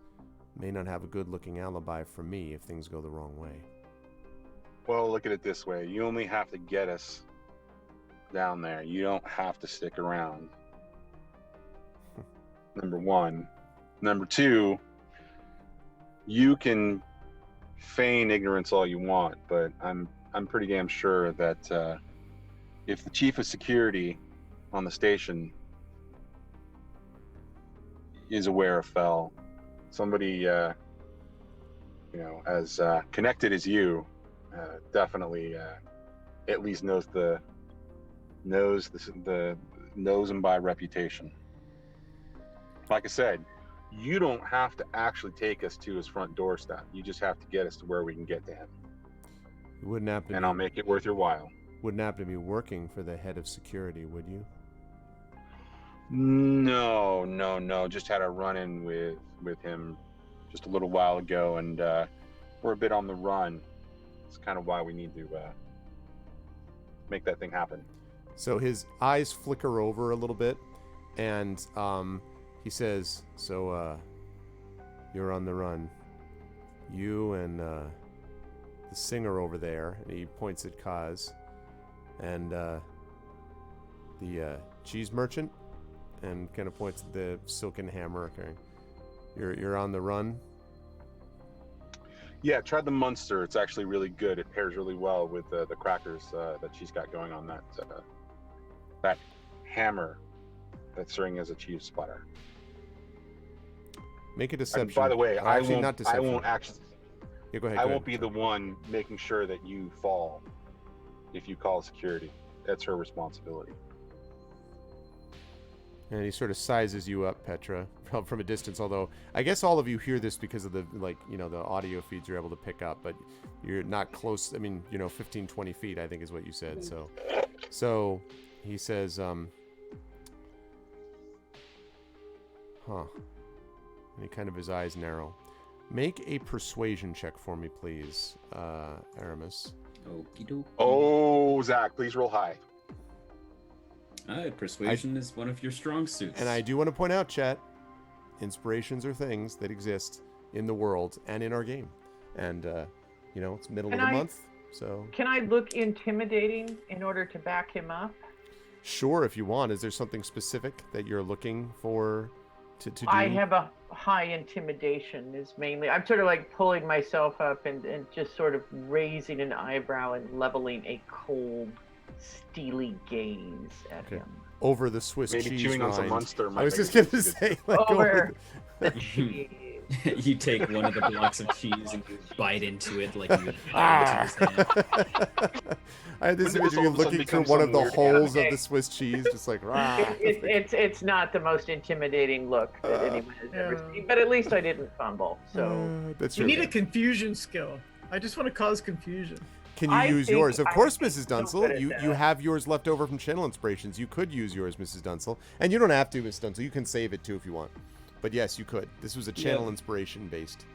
may not have a good-looking alibi for me if things go the wrong way. Well, look at it this way. You only have to get us down there. You don't have to stick around. Number one. Number two, you can feign ignorance all you want, but I'm pretty damn sure that if the chief of security on the station is aware of Fell, somebody as connected as you definitely at least knows him by reputation. Like I said, you don't have to actually take us to his front doorstep. You just have to get us to where we can get to him. You wouldn't have to and I'll make it worth your while. Wouldn't have to be working for the head of security, would you? No. Just had a run-in with him just a little while ago, and we're a bit on the run. It's kind of why we need to make that thing happen. So his eyes flicker over a little bit, and he says, "So you're on the run. You and the singer over there," and he points at Kaz, and the cheese merchant, and kind of points at the silken hammer. Okay. You're on the run. Yeah, try the Munster. It's actually really good. It pairs really well with the crackers that she's got going on. That hammer that's serving as a cheese splatter. Make a deception. By the way, I won't actually. Yeah, go ahead. I won't be the one making sure that you fall if you call security. That's her responsibility. And he sort of sizes you up, Petra, from a distance. Although I guess all of you hear this because of the the audio feeds you're able to pick up, but you're not close. I mean, 15, 20 feet, I think is what you said. So he says, And he kind of his eyes narrow. Make a persuasion check for me, please, Aramis. Okie dokie. Oh, Zach, please roll high. Persuasion is one of your strong suits. And I do want to point out, chat, inspirations are things that exist in the world and in our game. And, it's middle of the month, so... Can I look intimidating in order to back him up? Sure, if you want. Is there something specific that you're looking for to do? I have a high intimidation is mainly... I'm sort of like pulling myself up and just sort of raising an eyebrow and leveling a cold, steely gaze at him. Over the Swiss Maybe cheese chewing rind. on some Munster. I was just going to say, over the cheese. You take one of the blocks of cheese and you bite into it like you bite into his hand. I had this image of you looking through one of the holes of the Swiss cheese, just like, It's not the most intimidating look that anyone has ever seen, but at least I didn't fumble. So that's you need a confusion skill. I just want to cause confusion. Can you use yours? Of course, Mrs. Dunsel. You have yours left over from Channel Inspirations. You could use yours, Mrs. Dunsel. And you don't have to, Mrs. Dunsel. You can save it, too, if you want. But yes, you could. This was a Channel Inspiration-based.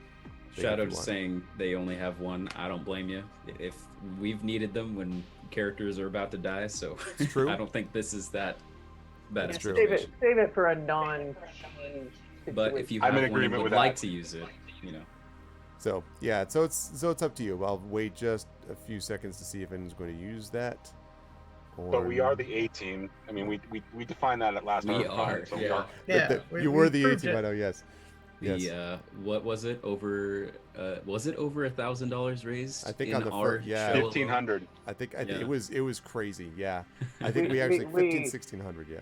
Shadow's saying they only have one. I don't blame you. If we've needed them when characters are about to die, so it's true. I don't think this is that bad. That's true. Save it for a non. But if you have one and would like to use it, So yeah, so it's up to you. I'll wait just a few seconds to see if anyone's going to use that. Or But we are the A team. I mean, we defined that at last. We hour are, so yeah. we are. Yeah, you were the A proved team. it. I know. Yes. The what was it over? Was it over $1,000 raised? I think in on the our first, yeah, show alone? 1,500. I think Yeah. it was crazy. Yeah, I think we actually 1,500. Yeah.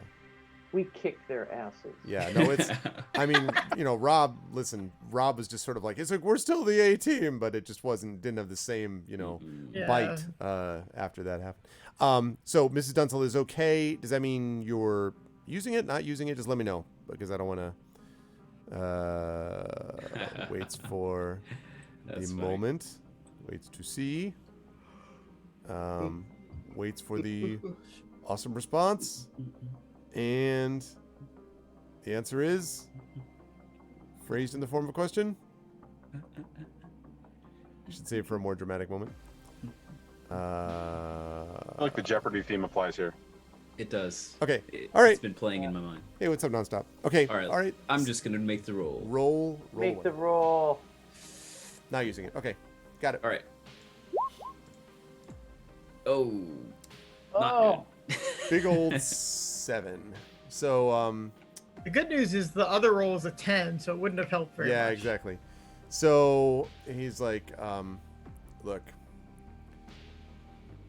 We kicked their asses. Yeah, no, it's. I mean, Rob. Listen, Rob was just sort of like, it's like we're still the A team, but it just didn't have the same, Yeah. bite after that happened. So Mrs. Dunsel is okay. Does that mean you're using it, not using it? Just let me know, because I don't want to. Waits for That's the funny. moment. Waits to see. Waits for the awesome response. And the answer is phrased in the form of a question. You should save for a more dramatic moment. I like the Jeopardy theme applies here. It does. Okay. All right. It's been playing in my mind. Hey, what's up, Nonstop? Okay. All right. All right. I'm just gonna make the roll. Roll. Make the one. roll. Not using it. Okay. Got it. All right. Oh. Oh. Not Big old 7. So, The good news is the other roll is a 10, so it wouldn't have helped very yeah, much. exactly. So he's like, look,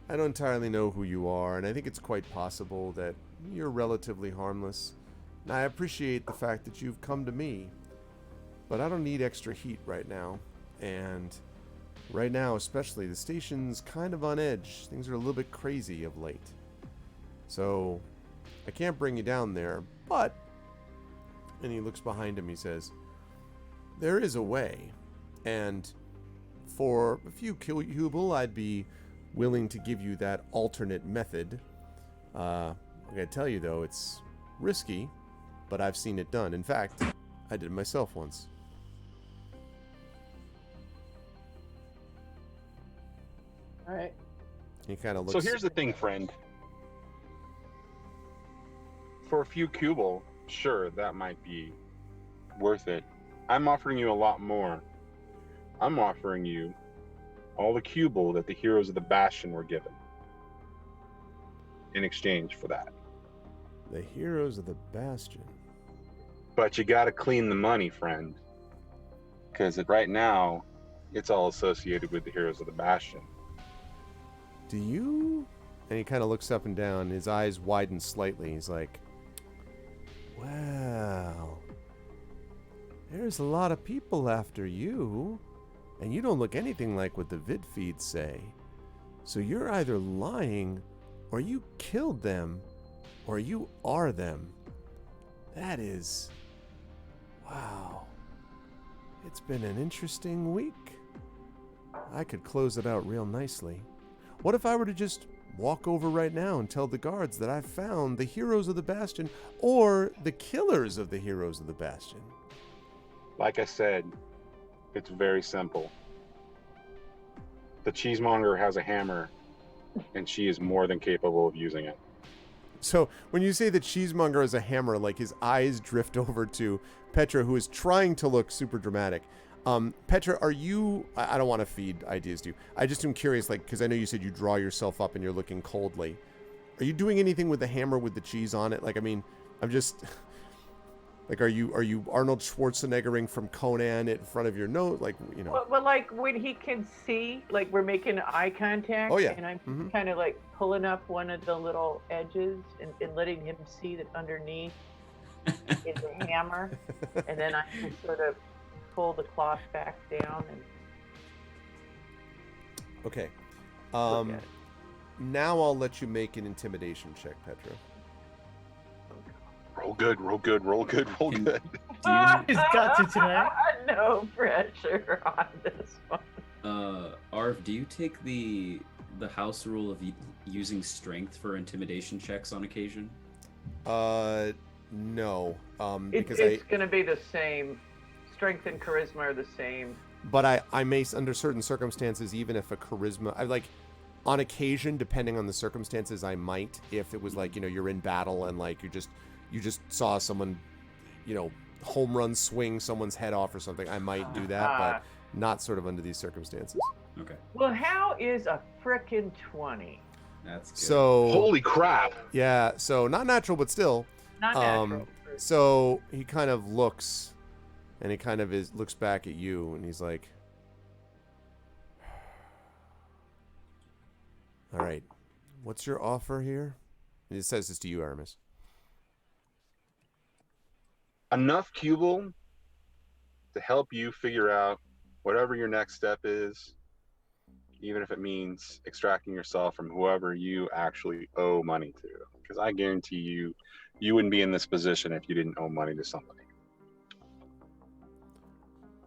I don't entirely know who you are, and I think it's quite possible that you're relatively harmless. And I appreciate the fact that you've come to me, but I don't need extra heat right now. And right now, especially, the station's kind of on edge. Things are a little bit crazy of late. So I can't bring you down there, but... And he looks behind him, he says, there is a way. And for a few Hubel, I'd be willing to give you that alternate method. I gotta tell you, though, it's risky, but I've seen it done. In fact, I did it myself once. All right. He kind of looks... So here's the thing, friend. For a few Cubal, sure, that might be worth it. I'm offering you a lot more. I'm offering you all the Cubal that the heroes of the Bastion were given in exchange for that. The heroes of the Bastion. But you gotta clean the money, friend. Because right now, it's all associated with the heroes of the Bastion. Do you... And he kind of looks up and down. His eyes widen slightly. He's like, wow. There's a lot of people after you. And you don't look anything like what the vid feeds say. So you're either lying, or you killed them, or you are them. That is... Wow. It's been an interesting week. I could close it out real nicely. What if I were to just walk over right now and tell the guards that I've found the heroes of the Bastion, or the killers of the heroes of the Bastion? Like I said, it's very simple. The cheesemonger has a hammer, and she is more than capable of using it. So when you say the cheesemonger has a hammer, like his eyes drift over to Petra, who is trying to look super dramatic. Petra, are you... I don't want to feed ideas to you. I just am curious, like, because I know you said you draw yourself up and you're looking coldly. Are you doing anything with the hammer with the cheese on it? Like, I mean, I'm just... Like, are you Arnold Schwarzeneggering from Conan in front of your nose? Like, you know... Well, like when he can see, like we're making eye contact. Oh, yeah. And I'm Mhm. kind of like pulling up one of the little edges and letting him see that underneath is a hammer. And then I can sort of pull the cloth back down and Okay. look at it. Now I'll let you make an intimidation check, Petra. Roll good, roll good, roll good, roll Can- good. Do you, He's got to tonight. No pressure on this one. Arv, do you take the house rule of using strength for intimidation checks on occasion? No. Because It's going to be the same. Strength and charisma are the same. But I may, under certain circumstances, even if a charisma, on occasion, depending on the circumstances, I might, if it was like, you're in battle and like you just saw someone, home run swing someone's head off or something, I might do that. not sort of under these circumstances. Okay, Well, how is a frickin' 20? that's good. So Holy crap! yeah, so not natural, but still. Not natural. So he kind of looks, and he kind of looks back at you, and he's like, "All right, what's your offer here?" And he says this to you, Aramis. Enough cubal to help you figure out whatever your next step is, even if it means extracting yourself from whoever you actually owe money to. Because I guarantee you, you wouldn't be in this position if you didn't owe money to somebody.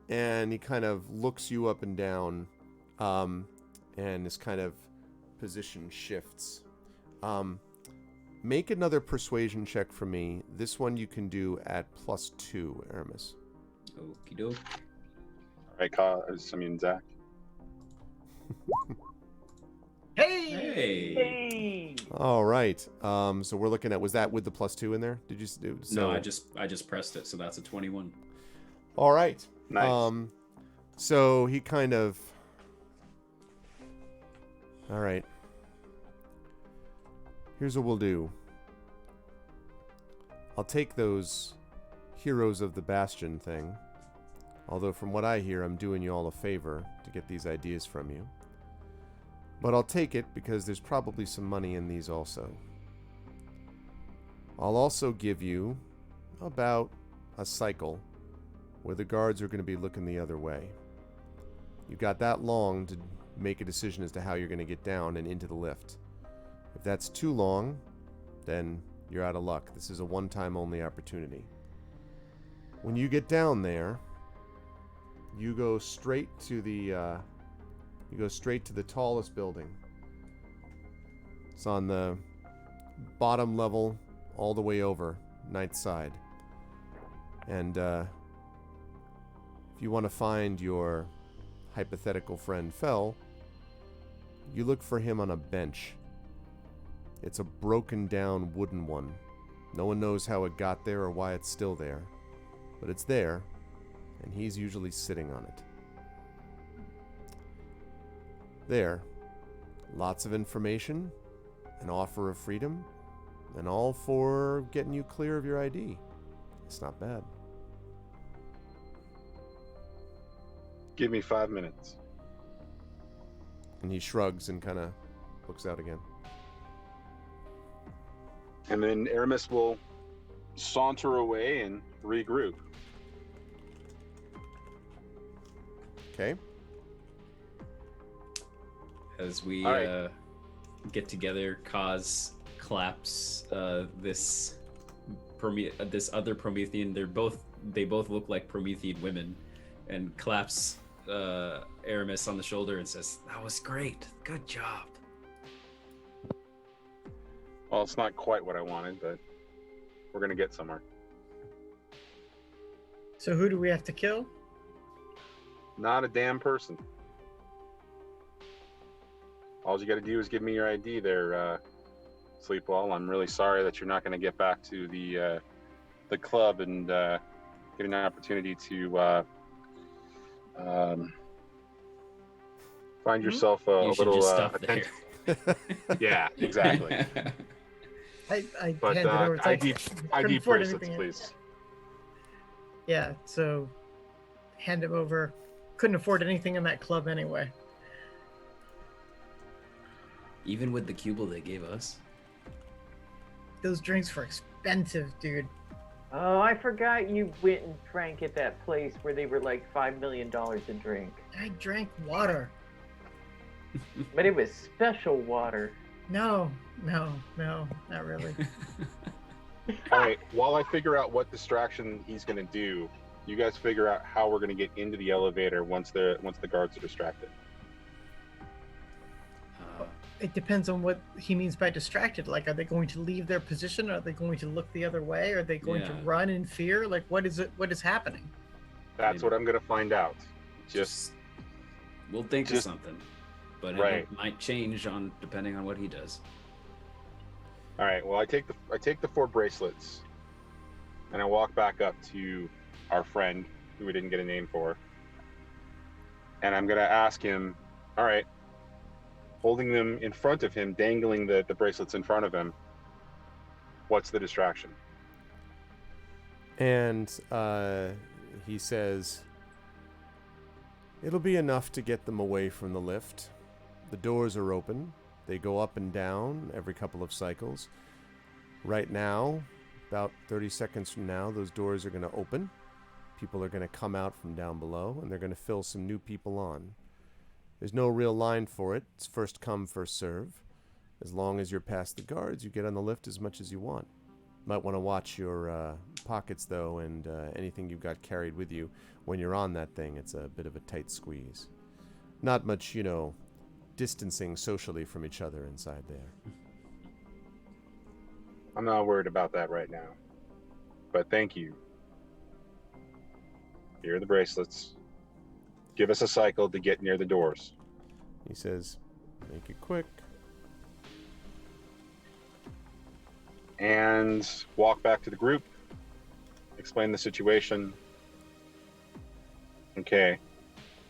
And he kind of looks you up and down, and his kind of position shifts. Make another persuasion check for me. This one you can do at +2, Aramis. Okie doke. All right, Zach. Hey! Hey. Hey! All right. So we're looking at, was that with the +2 in there? Did you do? So, No, I just pressed it, so that's a 21. All right. Nice. So he kind of. All right. Here's what we'll do. I'll take those Heroes of the Bastion thing. Although from what I hear, I'm doing you all a favor to get these ideas from you. But I'll take it because there's probably some money in these also. I'll also give you about a cycle where the guards are going to be looking the other way. You've got that long to make a decision as to how you're going to get down and into the lift. If that's too long, then you're out of luck. This is a one-time only opportunity. When you get down there, you go straight to the tallest building. It's on the bottom level all the way over, ninth side. And if you want to find your hypothetical friend Fell, you look for him on a bench. It's a broken down wooden one. No one knows how it got there or why it's still there. But it's there, and he's usually sitting on it. There. Lots of information, an offer of freedom, and all for getting you clear of your ID. It's not bad. Give me 5 minutes. And he shrugs and kind of looks out again. And then Aramis will saunter away and regroup. Okay. As we All right. get together, Kaz claps this other Promethean. They both look like Promethean women, and claps Aramis on the shoulder and says, "That was great. Good job." Well, it's not quite what I wanted, but we're gonna get somewhere. So who do we have to kill? Not a damn person. All you got to do is give me your ID there, Sleepwell. I'm really sorry that you're not going to get back to the club and get an opportunity to find yourself a You should little just stop there. Yeah, exactly. I But handed over. It's like, ID couldn't afford bracelets, anything. please. Yeah, so hand him over. Couldn't afford anything in that club anyway. Even with the cubal they gave us. Those drinks were expensive, dude. Oh, I forgot you went and drank at that place where they were like $5 million a drink. I drank water. But it was special water. No, not really. All right. While I figure out what distraction he's going to do, you guys figure out how we're going to get into the elevator once the guards are distracted. It depends on what he means by distracted. Like, are they going to leave their position? Are they going to look the other way? Are they going to run in fear? Like, what is it? What is happening? That's what I'm going to find out. We'll think of something, but it might change depending on what he does. All right. Well, I take the 4 bracelets, and I walk back up to our friend who we didn't get a name for, And I'm going to ask him, all right, holding them in front of him, dangling the bracelets in front of him, what's the distraction? And he says, it'll be enough to get them away from the lift. The doors are open. They go up and down every couple of cycles. Right now, about 30 seconds from now, those doors are going to open. People are going to come out from down below, and they're going to fill some new people on. There's no real line for it. It's first come, first serve. As long as you're past the guards, you get on the lift as much as you want. Might want to watch your pockets, though, and anything you've got carried with you when you're on that thing. It's a bit of a tight squeeze. Not much, distancing socially from each other inside there. I'm not worried about that right now. But thank you. Here are the bracelets. Give us a cycle to get near the doors. He says, make it quick. And walk back to the group. Explain the situation. Okay.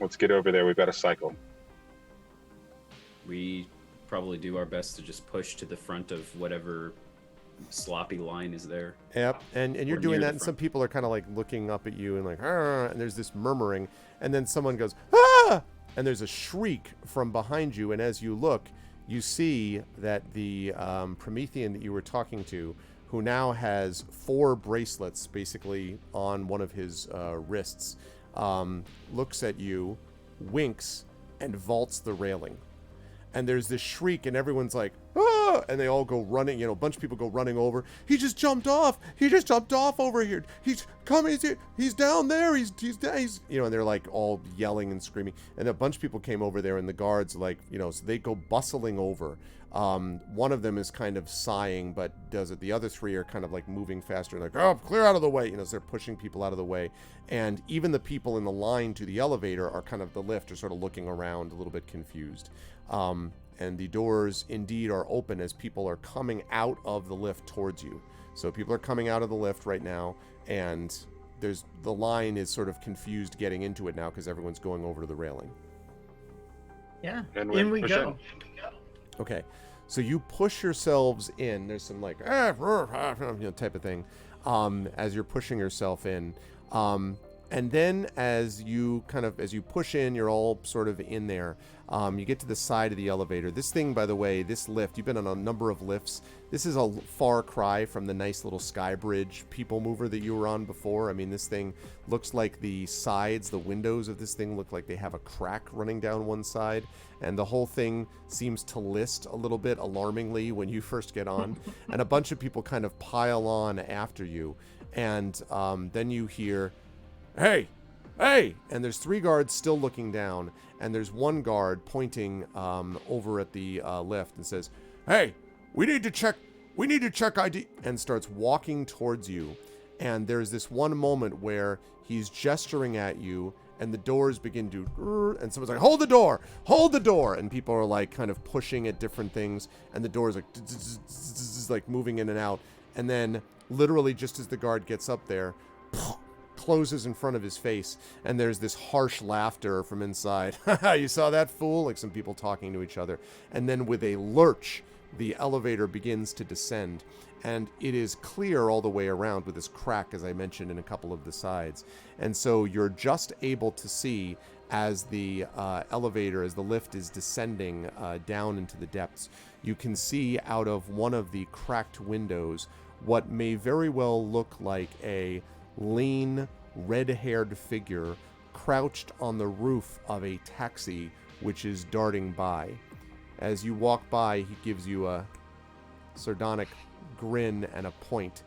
Let's get over there. We've got a cycle. We probably do our best to just push to the front of whatever sloppy line is there. Yep, and you're Or doing near that, the and some front. people are kind of like looking up at you and like, "Arr!" And there's this murmuring, and then someone goes, ah! And there's a shriek from behind you, and as you look, you see that the Promethean that you were talking to, who now has 4 bracelets basically on one of his wrists, looks at you, winks, and vaults the railing. And there's this shriek, and everyone's like, ah! And they all go running. A bunch of people go running over. He just jumped off. He just jumped off over here. He's coming. He's down there. He's and they're like all yelling and screaming. And a bunch of people came over there, and the guards so they go bustling over. One of them is kind of sighing, but does it. The other 3 are kind of like moving faster, like, oh, clear out of the way. So they're pushing people out of the way. And even the people in the line to the elevator are kind of, the lift are sort of looking around a little bit confused. And the doors indeed are open as people are coming out of the lift towards you. So people are coming out of the lift right now, and the line is sort of confused getting into it now because everyone's going over to the railing. Yeah, And in we push go. Okay, so you push yourselves in. There's some like type of thing as you're pushing yourself in. And then as you push in, you're all sort of in there. You get to the side of the elevator. This thing, by the way, this lift, you've been on a number of lifts. This is a far cry from the nice little sky bridge people mover that you were on before. I mean, this thing looks like the sides, the windows of this thing look like they have a crack running down one side. And the whole thing seems to list a little bit alarmingly when you first get on. And a bunch of people kind of pile on after you. And then you hear, hey, and there's 3 guards still looking down, and there's one guard pointing over at the lift and says, hey, we need to check ID, and starts walking towards you. And there's this one moment where he's gesturing at you, and the doors begin to, and someone's like, hold the door, and people are like kind of pushing at different things, and the door's like moving in and out, and then literally just as the guard gets up there, closes in front of his face, and there's this harsh laughter from inside. You saw that, fool? Like some people talking to each other. And then with a lurch, the elevator begins to descend, and it is clear all the way around with this crack, as I mentioned, in a couple of the sides. And so you're just able to see as the elevator, as the lift is descending down into the depths, you can see out of one of the cracked windows what may very well look like a lean, red-haired figure crouched on the roof of a taxi which is darting by. As you walk by, he gives you a sardonic grin and a point,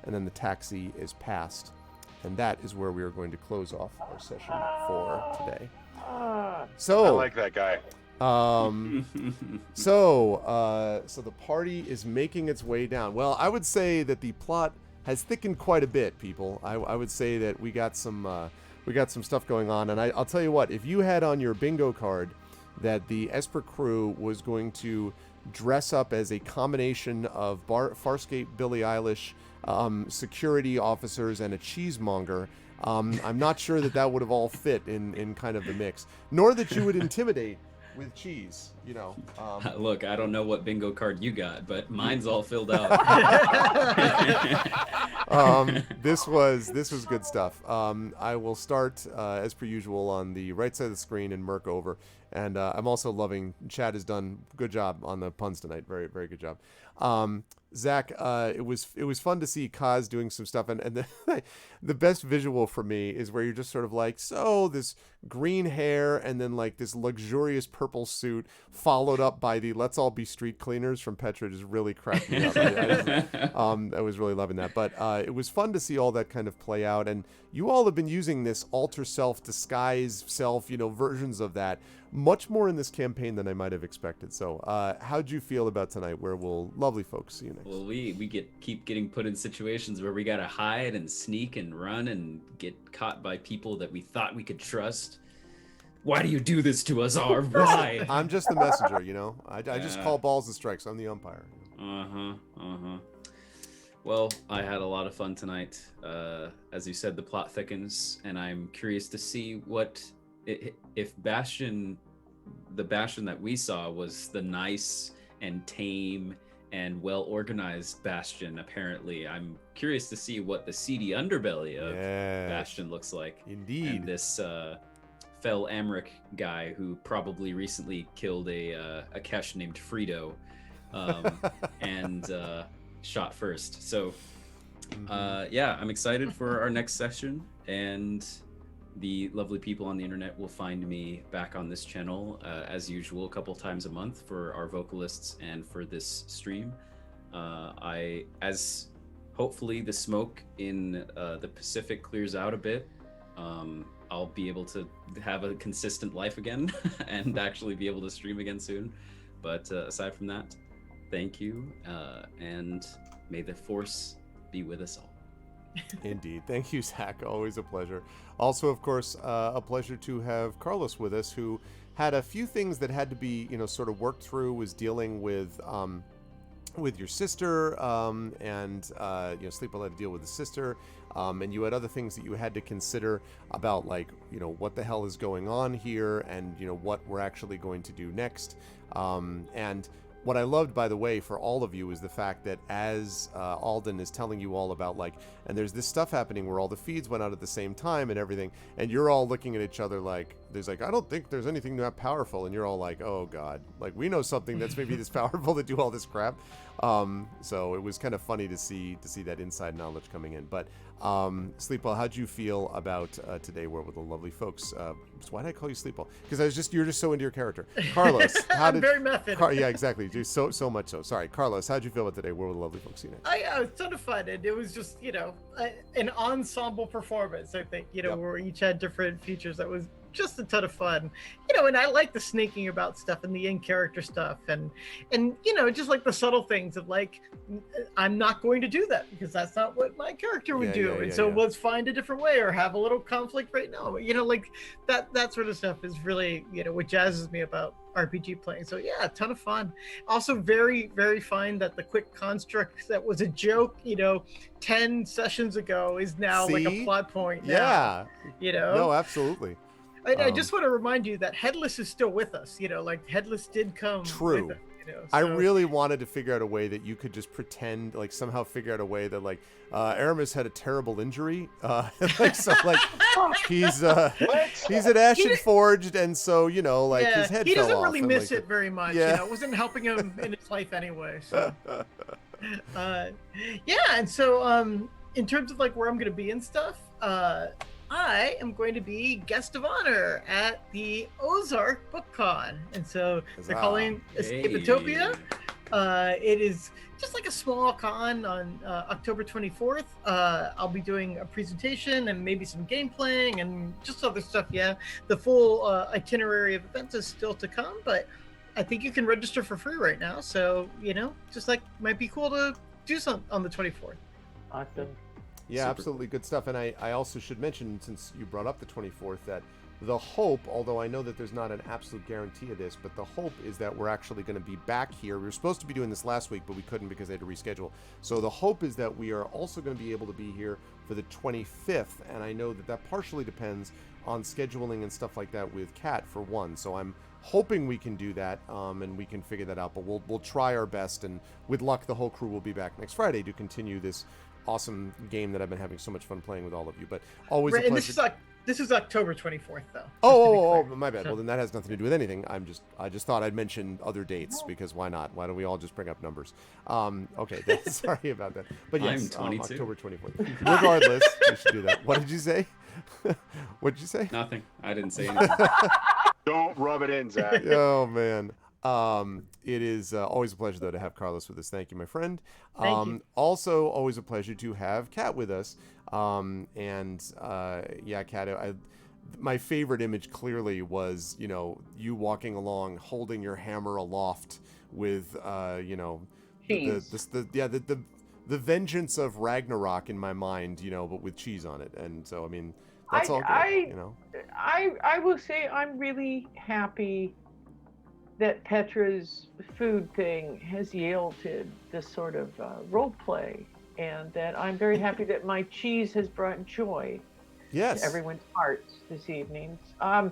and then the taxi is passed. And that is where we are going to close off our session for today. So I like that guy. So the party is making its way down. Well, I would say that the plot has thickened quite a bit, people. I would say that we got some stuff going on, and I'll tell you what. If you had on your bingo card that the Esper crew was going to dress up as a combination of Farscape, Billie Eilish, security officers, and a cheesemonger, I'm not sure that would have all fit in kind of the mix, nor that you would intimidate with cheese, you know. Look, I don't know what bingo card you got, but mine's all filled out. This was good stuff. I will start as per usual on the right side of the screen and Merc over, and I'm also loving. Chad has done good job on the puns tonight. Very very good job. Zach, it was fun to see Kaz doing some stuff, and the best visual for me is where you're just sort of like, so this green hair and then like this luxurious purple suit followed up by the "Let's all be street cleaners" from Petra just really cracked me up. I was really loving that, but it was fun to see all that kind of play out, and you all have been using this alter self, disguise self, versions of that much more in this campaign than I might have expected. So how'd you feel about tonight? Where will lovely folks see you next? Well, we keep getting put in situations where we gotta hide and sneak and run and get caught by people that we thought we could trust. Why do you do this to us, R? Why? I'm just the messenger, I just call balls and strikes. I'm the umpire. Well, I had a lot of fun tonight. As you said, the plot thickens, and I'm curious to see if the Bastion that we saw was the nice and tame and well-organized Bastion. Apparently, I'm curious to see what the seedy underbelly of Bastion looks like. Indeed. And this Fel Amric guy who probably recently killed a Kesh named Frito, and shot first. So I'm excited for our next session, and the lovely people on the internet will find me back on this channel as usual a couple times a month for our vocalists and for this stream. As hopefully the smoke in the Pacific clears out a bit, I'll be able to have a consistent life again and actually be able to stream again soon. But aside from that, thank you, and may the Force be with us all. Indeed. Thank you, Zach. Always a pleasure. Also, of course, a pleasure to have Carlos with us, who had a few things that had to be, sort of worked through, was dealing with your sister, and Sleeple had to deal with the sister, and you had other things that you had to consider about, like, what the hell is going on here, and, what we're actually going to do next. And what I loved, by the way, for all of you is the fact that as Alden is telling you all about, like, and there's this stuff happening where all the feeds went out at the same time and everything, and you're all looking at each other like, I don't think there's anything that powerful, and you're all like, oh God, like, we know something that's maybe this powerful to do all this crap. So it was kind of funny to see that inside knowledge coming in. But Sleepwell, how'd you feel about today? We're with the lovely folks. So why did I call you Sleepwell? Because you're just so into your character. Carlos, how did? Very method. Yeah, exactly. So much so. Sorry, Carlos, how'd you feel about today? We're with the lovely folks. It was a ton of fun, and it was just an ensemble performance. I think where we each had different features. That was just a ton of fun, and I like the sneaking about stuff and the in-character stuff, and just like the subtle things of, like, I'm not going to do that because that's not what my character would do, so let's find a different way or have a little conflict right now. Like that sort of stuff is really what jazzes me about RPG playing. So yeah, a ton of fun. Also very, very fun that the quick construct that was a joke 10 sessions ago is now like a plot point now, No, absolutely. I just want to remind you that Headless is still with us. Like, Headless did come. True. With us, so. I really wanted to figure out a way that you could just pretend, like, somehow figure out a way that, like, Aramis had a terrible injury. He's at Ashen Forged, and so, his head fell off. He doesn't really miss like, it very much. It wasn't helping him in his life anyway. So. And so in terms of, like, where I'm going to be and stuff, I am going to be guest of honor at the Ozark BookCon, and so they're calling Escapitopia. It is just like a small con on October 24th. I'll be doing a presentation and maybe some game playing and just other stuff. Yeah, the full itinerary of events is still to come, but I think you can register for free right now. So just like might be cool to do something on the 24th. Awesome. Yeah, absolutely. Good stuff. And I also should mention, since you brought up the 24th, that The hope, although I know that there's not an absolute guarantee of this, but the hope is that we're actually going to be back here. We were supposed to be doing this last week, but we couldn't because they had to reschedule. So the hope is that we are also going to be able to be here for the 25th, and I know that that partially depends on scheduling and stuff like that with Kat for one. So I'm hoping we can do that, and we can figure that out. But we'll try our best, and with luck, the whole crew will be back next Friday to continue this awesome game that I've been having so much fun playing with all of you. But always a And pleasure. this is October 24th, though. Oh, my bad. Well, then that has nothing to do with anything. I just thought I'd mention other dates because why not? Why don't we all just bring up numbers? Okay, sorry about that. But yes, I'm 22. October 24th. Regardless, we should do that. What did you say? What did you say? Nothing. I didn't say anything. Don't rub it in, Zach. Oh man. It is always a pleasure though to have Carlos with us. Thank you, my friend. Thank you. Also, always a pleasure to have Kat with us. Yeah, Kat, my favorite image clearly was, you walking along holding your hammer aloft with, Cheese. the vengeance of Ragnarok in my mind, but with cheese on it. And so, I mean, that's all good, I will say I'm really happy that Petra's food thing has yielded this sort of role play, and that I'm very happy that my cheese has brought joy Yes. to everyone's hearts this evening. Yeah,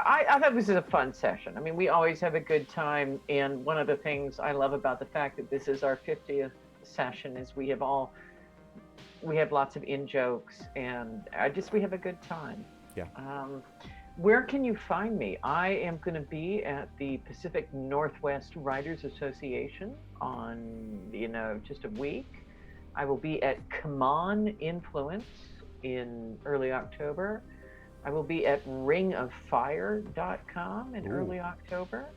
I thought this is a fun session. I mean, we always have a good time, and one of the things I love about the fact that this is our 50th session is we have lots of in-jokes, and we have a good time. Yeah. Where can you find me? I am going to be at the Pacific Northwest Writers Association on, just a week. I will be at Come On Influence in early October. I will be at ringoffire.com in early October.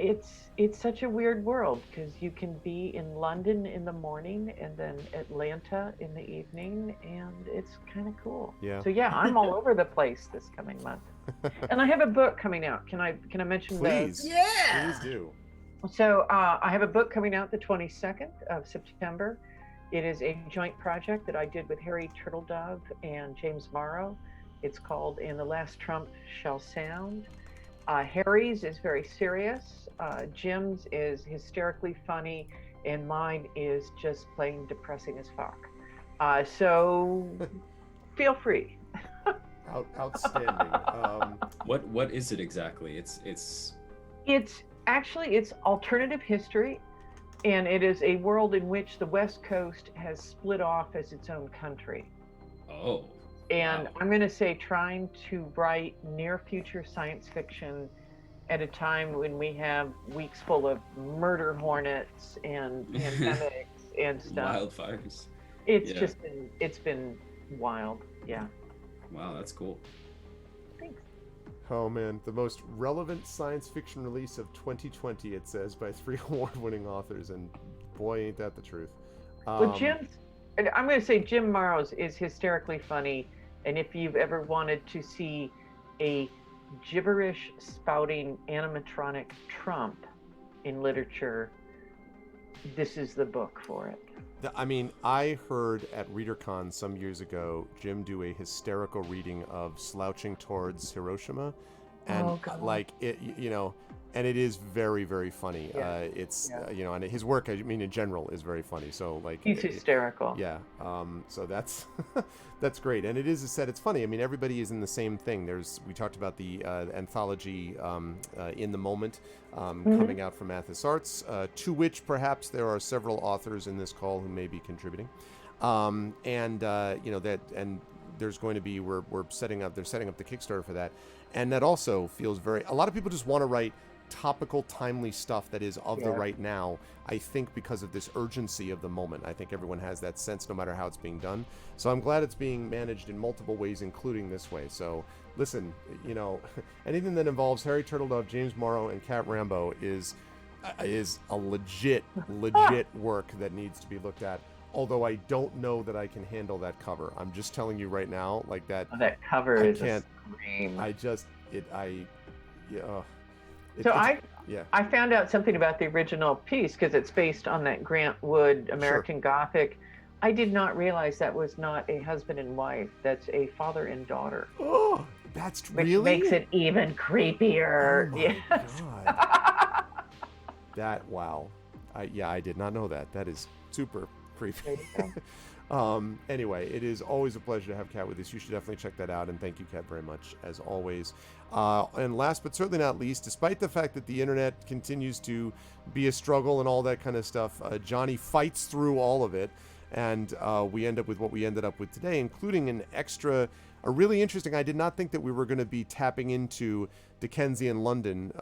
It's such a weird world because you can be in London in the morning and then Atlanta in the evening, and it's kind of cool. Yeah. So yeah, I'm all over the place this coming month. And I have a book coming out. Can I mention Please. Yeah. Please do. So I have a book coming out the 22nd of September. It is a joint project that I did with Harry Turtledove and James Morrow. It's called And the Last Trump Shall Sound. Harry's is very serious. Jim's is hysterically funny, and mine is just plain depressing as fuck. So feel free. Outstanding. What is it exactly? It's It's alternative history, and it is a world in which the West Coast has split off as its own country. oh. And Wow. I'm going to say trying to write near future science fiction at a time when we have weeks full of murder hornets and pandemics and stuff. Wildfires. It's Yeah. it's been wild. Yeah. Wow, that's cool. Thanks. Oh man, the most relevant science fiction release of 2020, it says, by 3 award-winning authors, and boy, ain't that the truth. Well, I'm going to say Jim Morrow's is hysterically funny, and if you've ever wanted to see a gibberish spouting animatronic Trump in literature, this is the book for it. I mean, I heard at ReaderCon some years ago Jim do a hysterical reading of Slouching Towards Hiroshima, and Oh, God. and it is very, very funny. Yeah. And his work, I mean, in general, is very funny. So He's hysterical. Yeah. So that's that's great, and it is a set. It's funny. I mean, everybody is in the same thing. We talked about the anthology In the Moment coming out from Mathis Arts, to which perhaps there are several authors in this call who may be contributing, there's going to be they're setting up the Kickstarter for that, and that also feels a lot of people just want to write topical, timely stuff that is of the right now. I think because of this urgency of the moment, I think everyone has that sense no matter how it's being done. So I'm glad it's being managed in multiple ways, including this way. So listen, anything that involves Harry Turtledove, James Morrow, and Cat Rambo is a legit work that needs to be looked at. Although I don't know that I can handle that cover. I'm just telling you right now, like that. Oh, that cover I is can't. a scream. I found out something about the original piece because it's based on that Grant Wood American Gothic, I did not realize that was not a husband and wife. That's a father and daughter. Oh, that's Which really makes it even creepier. Oh my Yes. God. That wow. Yeah, I did not know that. That is super creepy. There you Anyway, it is always a pleasure to have Kat with us. You should definitely check that out, and thank you, Kat, very much as always. And last but certainly not least, despite the fact that the internet continues to be a struggle and all that kind of stuff, Johnny fights through all of it, and we end up with what we ended up with today, including a really interesting. I did not think that we were going to be tapping into Dickensian London.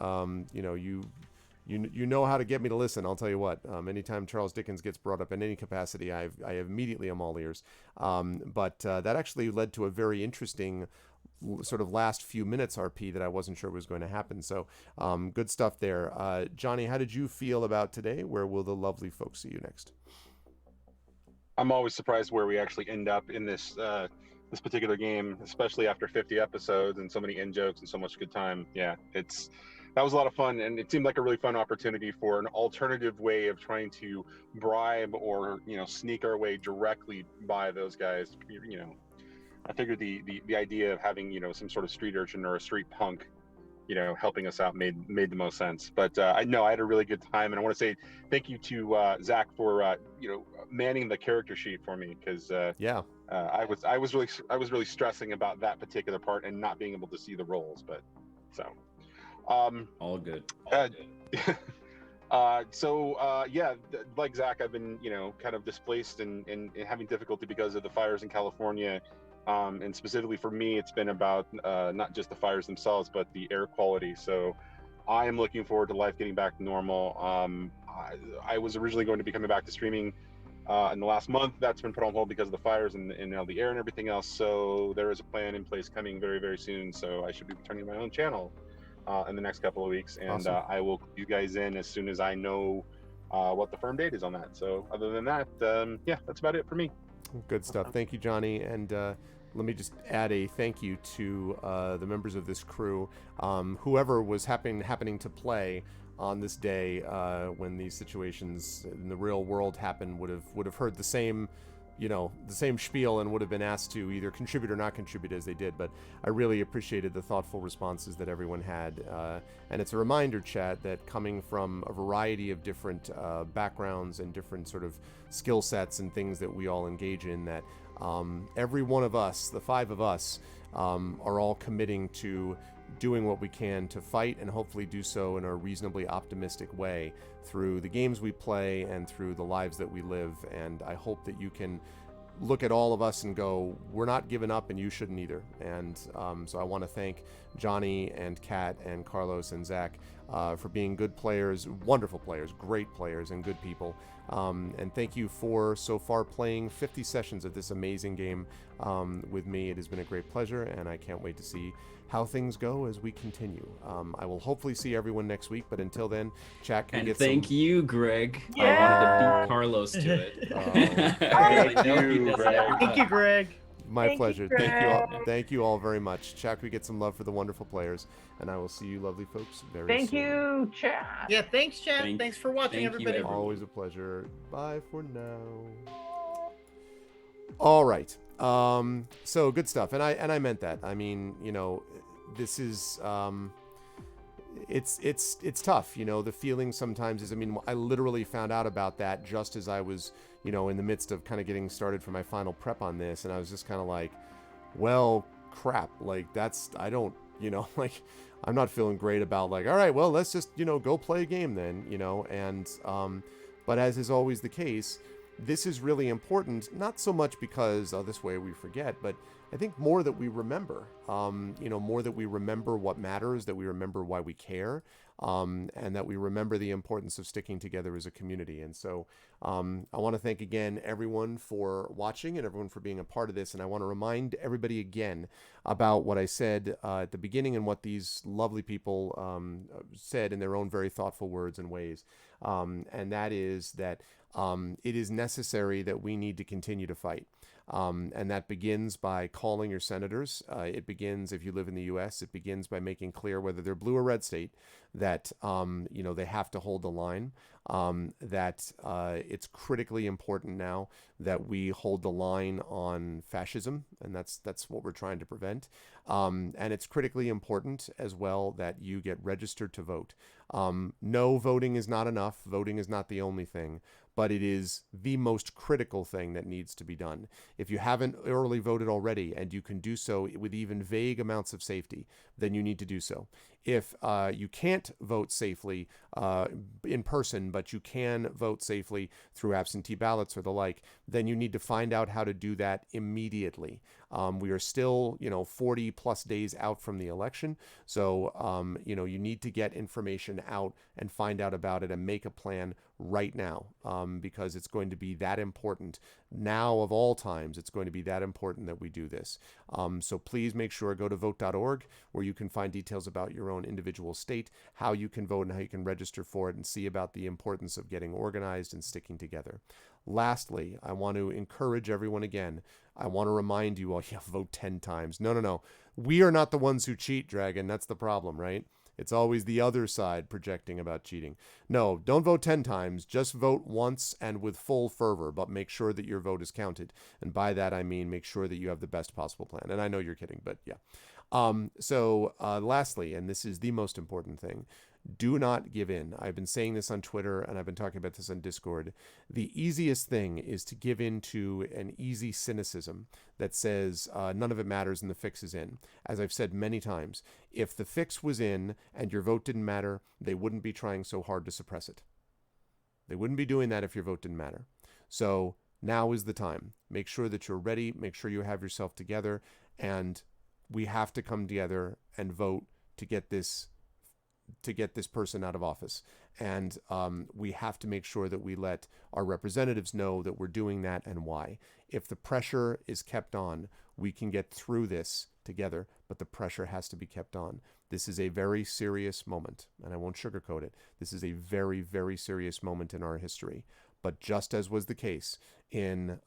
You know how to get me to listen. I'll tell you what. Anytime Charles Dickens gets brought up in any capacity, I immediately am all ears. But that actually led to a very interesting sort of last few minutes RP that I wasn't sure was going to happen. So good stuff there. Johnny, how did you feel about today? Where will the lovely folks see you next? I'm always surprised where we actually end up in this this particular game, especially after 50 episodes and so many in jokes and so much good time. Yeah, that was a lot of fun, and it seemed like a really fun opportunity for an alternative way of trying to bribe or sneak our way directly by those guys. I figured the idea of having some sort of street urchin or a street punk helping us out made the most sense. But I know I had a really good time, and I want to say thank you to Zac for manning the character sheet for me, because I was really stressing about that particular part and not being able to see the roles. But so all good. Like Zac, I've been kind of displaced and having difficulty because of the fires in California. And specifically for me, it's been about not just the fires themselves, but the air quality. So I am looking forward to life getting back to normal. I was originally going to be coming back to streaming in the last month. That's been put on hold because of the fires and the air and everything else. So there is a plan in place coming very, very soon. So I should be returning to my own channel in the next couple of weeks. And Awesome. I will clue you guys in as soon as I know what the firm date is on that. So other than that, that's about it for me. Good stuff. Thank you, Johnny. And let me just add a thank you to the members of this crew. Whoever was happening to play on this day when these situations in the real world happened would have heard the same spiel and would have been asked to either contribute or not contribute as they did. But I really appreciated the thoughtful responses that everyone had. And it's a reminder, chat, that coming from a variety of different backgrounds and different sort of skill sets and things that we all engage in, that every one of us, the five of us, are all committing to doing what we can to fight and hopefully do so in a reasonably optimistic way through the games we play and through the lives that we live. And I hope that you can look at all of us and go, we're not giving up and you shouldn't either. And so I want to thank Johnny and Kat and Carlos and Zac for being good players, wonderful players, great players, and good people. And thank you for so far playing 50 sessions of this amazing game with me. It has been a great pleasure, and I can't wait to see how things go as we continue. I will hopefully see everyone next week, but until then, chat can get thank you, Greg. Yeah. I wanted to beat Carlos to it. Thank you, Greg. Thank you, Greg. My Thank you, pleasure. Greg. Thank you all very much. Chat, we get some love for the wonderful players, and I will see you lovely folks very Thank soon. you, chat. Yeah, thanks, chat. Thanks for watching, thank you, everybody. everyone. Always a pleasure. Bye for now. All right. So good stuff, and I meant that. I mean, this is it's tough. The feeling sometimes is, I mean, I literally found out about that just as I was, in the midst of kind of getting started for my final prep on this, and I was just kind of like, well, crap, like I don't, like, I'm not feeling great about, like, all right, well, let's just, go play a game then, and but as is always the case, this is really important, not so much because this way we forget, but I think more that we remember, more that we remember what matters, that we remember why we care, and that we remember the importance of sticking together as a community. And so I want to thank again everyone for watching and everyone for being a part of this. And I want to remind everybody again about what I said at the beginning and what these lovely people said in their own very thoughtful words and ways. And that is that it is necessary that we need to continue to fight. And that begins by calling your senators. It begins, if you live in the U.S., it begins by making clear, whether they're blue or red state, that they have to hold the line. That it's critically important now that we hold the line on fascism, and that's what we're trying to prevent. And it's critically important as well that you get registered to vote. No, voting is not enough. Voting is not the only thing, but it is the most critical thing that needs to be done. If you haven't early voted already and you can do so with even vague amounts of safety, then you need to do so. If you can't vote safely in person, but you can vote safely through absentee ballots or the like, then you need to find out how to do that immediately. We are still, 40 plus days out from the election. So, you need to get information out and find out about it and make a plan right now, because it's going to be that important. Now of all times, it's going to be that important that we do this. So please make sure, go to vote.org, where you can find details about your own individual state, how you can vote and how you can register for it, and see about the importance of getting organized and sticking together. Lastly, I want to encourage everyone again. I want to remind you all, vote 10 times. No. We are not the ones who cheat, Dragon. That's the problem, right? It's always the other side projecting about cheating. No, don't vote 10 times. Just vote once and with full fervor, but make sure that your vote is counted. And by that, I mean make sure that you have the best possible plan. And I know you're kidding, but yeah. Lastly, and this is the most important thing, do not give in. I've been saying this on Twitter, and I've been talking about this on Discord. The easiest thing is to give in to an easy cynicism that says none of it matters and the fix is in. As I've said many times, if the fix was in and your vote didn't matter, they wouldn't be trying so hard to suppress it. They wouldn't be doing that if your vote didn't matter. So now is the time. Make sure that you're ready. Make sure you have yourself together. And we have to come together and vote to get this person out of office. And we have to make sure that we let our representatives know that we're doing that and why. If the pressure is kept on, we can get through this together, but the pressure has to be kept on. This is a very serious moment, and I won't sugarcoat it. This is a very, very serious moment in our history. But just as was the case during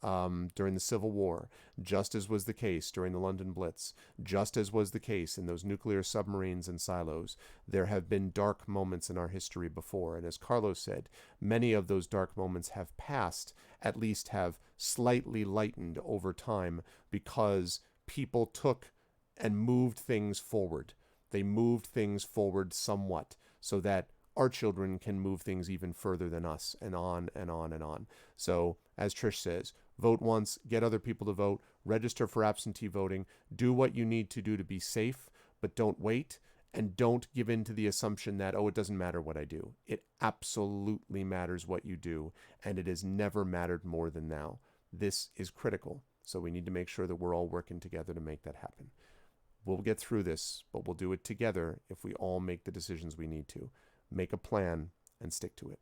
the Civil War, just as was the case during the London Blitz, just as was the case in those nuclear submarines and silos, there have been dark moments in our history before. And as Carlos said, many of those dark moments have passed, at least have slightly lightened over time, because people took and moved things forward. They moved things forward somewhat so that our children can move things even further than us, and on and on and on. So, as Trish says, vote once, get other people to vote, register for absentee voting, do what you need to do to be safe, but don't wait, and don't give in to the assumption that, it doesn't matter what I do. It absolutely matters what you do, and it has never mattered more than now. This is critical, so we need to make sure that we're all working together to make that happen. We'll get through this, but we'll do it together if we all make the decisions we need to. Make a plan and stick to it.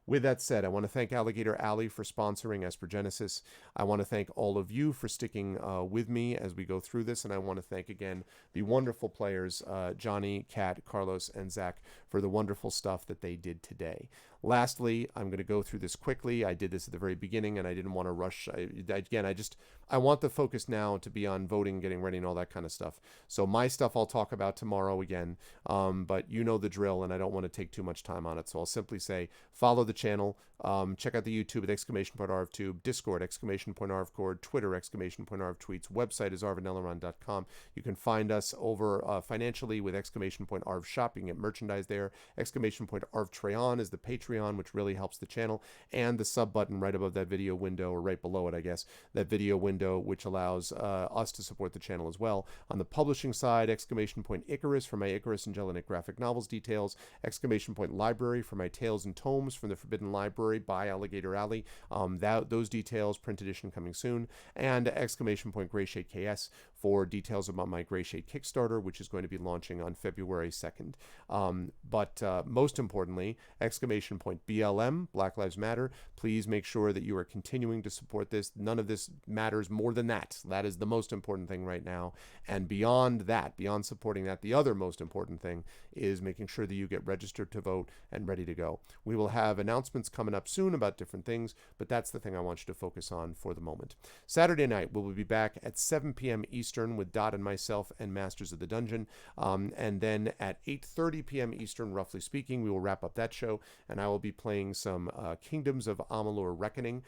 With that said, I want to thank Alligator Alley for sponsoring Esper Genesis. I want to thank all of you for sticking with me as we go through this, and I want to thank again the wonderful players, Johnny, Kat, Carlos, and Zach, for the wonderful stuff that they did today. Lastly, I'm going to go through this quickly. I did this at the very beginning, and I didn't want to rush. I want the focus now to be on voting, getting ready, and all that kind of stuff. So my stuff I'll talk about tomorrow again, but you know the drill, and I don't want to take too much time on it. So I'll simply say, follow the channel, check out the YouTube at !arvtube, Discord, !arvcord, Twitter, !arvtweets, website is arvaneleron.com. You can find us over financially with !arv shopping at merchandise there. !arvtreon is the Patreon, which really helps the channel, and the sub button right above that video window, or right below it, I guess, that video window, which allows us to support the channel as well. On the publishing side, !Icarus for my Icarus and Jellinek graphic novels details, !Library for my Tales and Tomes from the Forbidden Library by Alligator Alley, those details, print edition coming soon, and !Grayshade KS for details about my Gray Shade Kickstarter, which is going to be launching on February 2nd. But most importantly, !BLM, Black Lives Matter. Please make sure that you are continuing to support this. None of this matters more than that. That is the most important thing right now. And beyond that, beyond supporting that, the other most important thing is making sure that you get registered to vote and ready to go. We will have announcements coming up soon about different things, but that's the thing I want you to focus on for the moment. Saturday night, we will be back at 7 p.m. Eastern with Dot and myself and Masters of the Dungeon. And then at 8:30 p.m. Eastern, roughly speaking, we will wrap up that show, and I will be playing some Kingdoms of Amalur Reckoning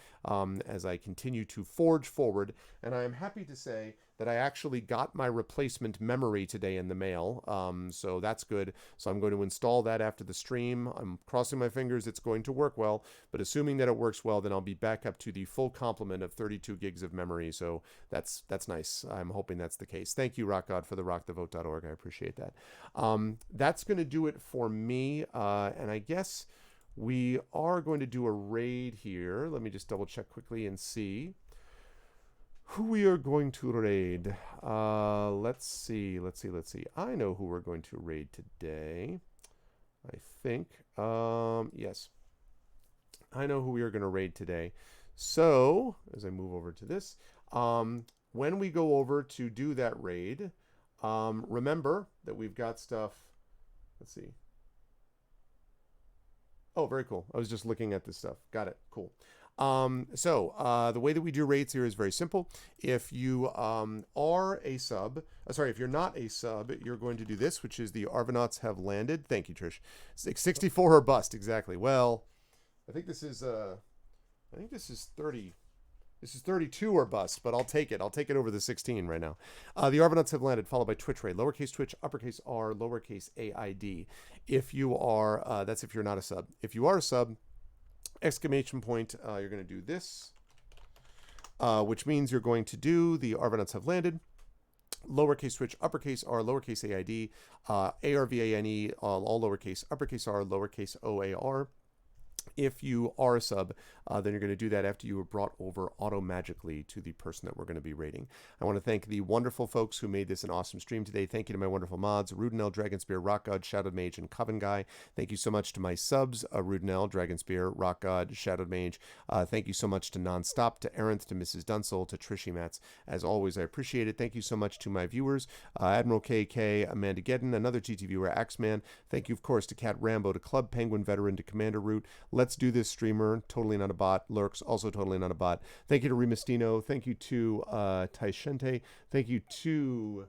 as I continue to forge forward. And I am happy to say that I actually got my replacement memory today in the mail, so that's good. So I'm going to install that after the stream. I'm crossing my fingers it's going to work well, but assuming that it works well, then I'll be back up to the full complement of 32 gigs of memory, so that's nice. I'm hoping that's the case. Thank you, Rock God, for the rockthevote.org. I appreciate that. That's going to do it for me, and I guess we are going to do a raid here. Let me just double check quickly and see who we are going to raid. Let's see. I know who we're going to raid today. I think. Yes. I know who we are going to raid today. So, as I move over to this, when we go over to do that raid, remember that we've got stuff. Let's see. Oh, very cool. I was just looking at this stuff. Got it. Cool. So the way that we do raids here is very simple. If you are a sub, if you're not a sub, you're going to do this, which is the Arvanauts have landed. Thank you, Trish. 64 or bust, exactly. Well, I think this is 30. This is 32 or bust, but I'll take it. I'll take it over the 16 right now. The Arvanauts have landed, followed by Twitch raid, lowercase Twitch, uppercase R, lowercase AID. If you are, that's if you're not a sub. If you are a sub, exclamation point, you're going to do this, which means you're going to do the Arvanauts have landed, lowercase Twitch, uppercase R, lowercase AID, ARVANE, all lowercase, uppercase R, lowercase OAR. If you are a sub, then you're going to do that after you were brought over auto-magically to the person that we're going to be raiding. I want to thank the wonderful folks who made this an awesome stream today. Thank you to my wonderful mods, Rudenel, Dragonspear, Rock God, Shadowed Mage, and Coven Guy. Thank you so much to my subs, Rudenel, Dragonspear, Rock God, Shadowed Mage. Thank you so much to Nonstop, to Arenth, to Mrs. Dunsel, to Trishy Mats. As always, I appreciate it. Thank you so much to my viewers, Admiral KK, Amanda Gedden, another GT viewer, Axeman. Thank you, of course, to Cat Rambo, to Club Penguin Veteran, to Commander Root. Let's Do This streamer, totally not a bot. Lurks, also totally not a bot. Thank you to Remistino. Thank you to Taishente. Thank you to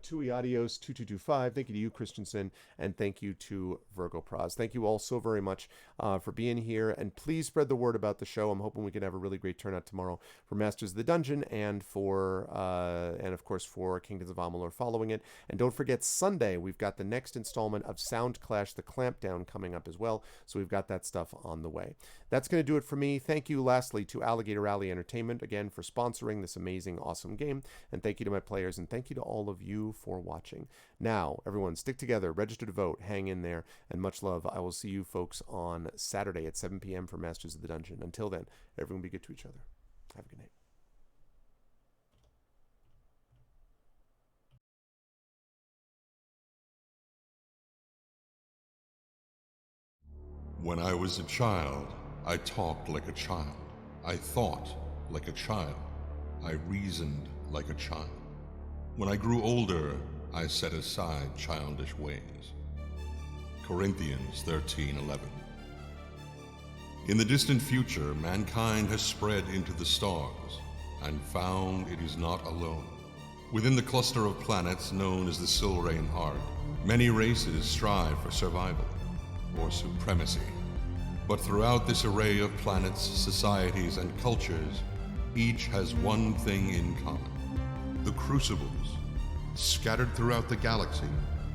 Tui Adios 2225. Thank you to you, Christensen, and thank you to Virgo Praz. Thank you all so very much for being here, and please spread the word about the show. I'm hoping we can have a really great turnout tomorrow for Masters of the Dungeon and for and of course for Kingdoms of Amalur following it. And don't forget, Sunday we've got the next installment of Sound Clash: The Clampdown coming up as well, so we've got that stuff on the way. That's going to do it for me. Thank you lastly to Alligator Alley Entertainment again for sponsoring this amazing, awesome game, and thank you to my players, and thank you to all of you for watching. Now, everyone, stick together, register to vote, hang in there, and much love. I will see you folks on Saturday at 7 p.m. for Masters of the Dungeon. Until then, everyone be good to each other. Have a good night. When I was a child, I talked like a child. I thought like a child. I reasoned like a child. When I grew older, I set aside childish ways. Corinthians 13:11. In the distant future, mankind has spread into the stars and found it is not alone. Within the cluster of planets known as the Silrain Heart, many races strive for survival or supremacy. But throughout this array of planets, societies, and cultures, each has one thing in common: the Crucibles. Scattered throughout the galaxy,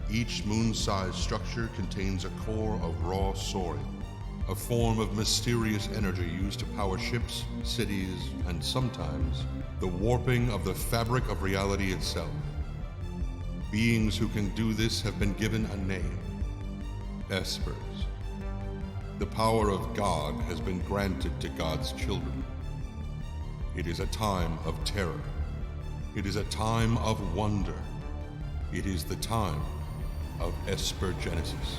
each moon-sized structure contains a core of raw sorin, a form of mysterious energy used to power ships, cities, and sometimes the warping of the fabric of reality itself. Beings who can do this have been given a name: Espers. The power of God has been granted to God's children. It is a time of terror, It is a time of wonder. It is the time of Esper Genesis.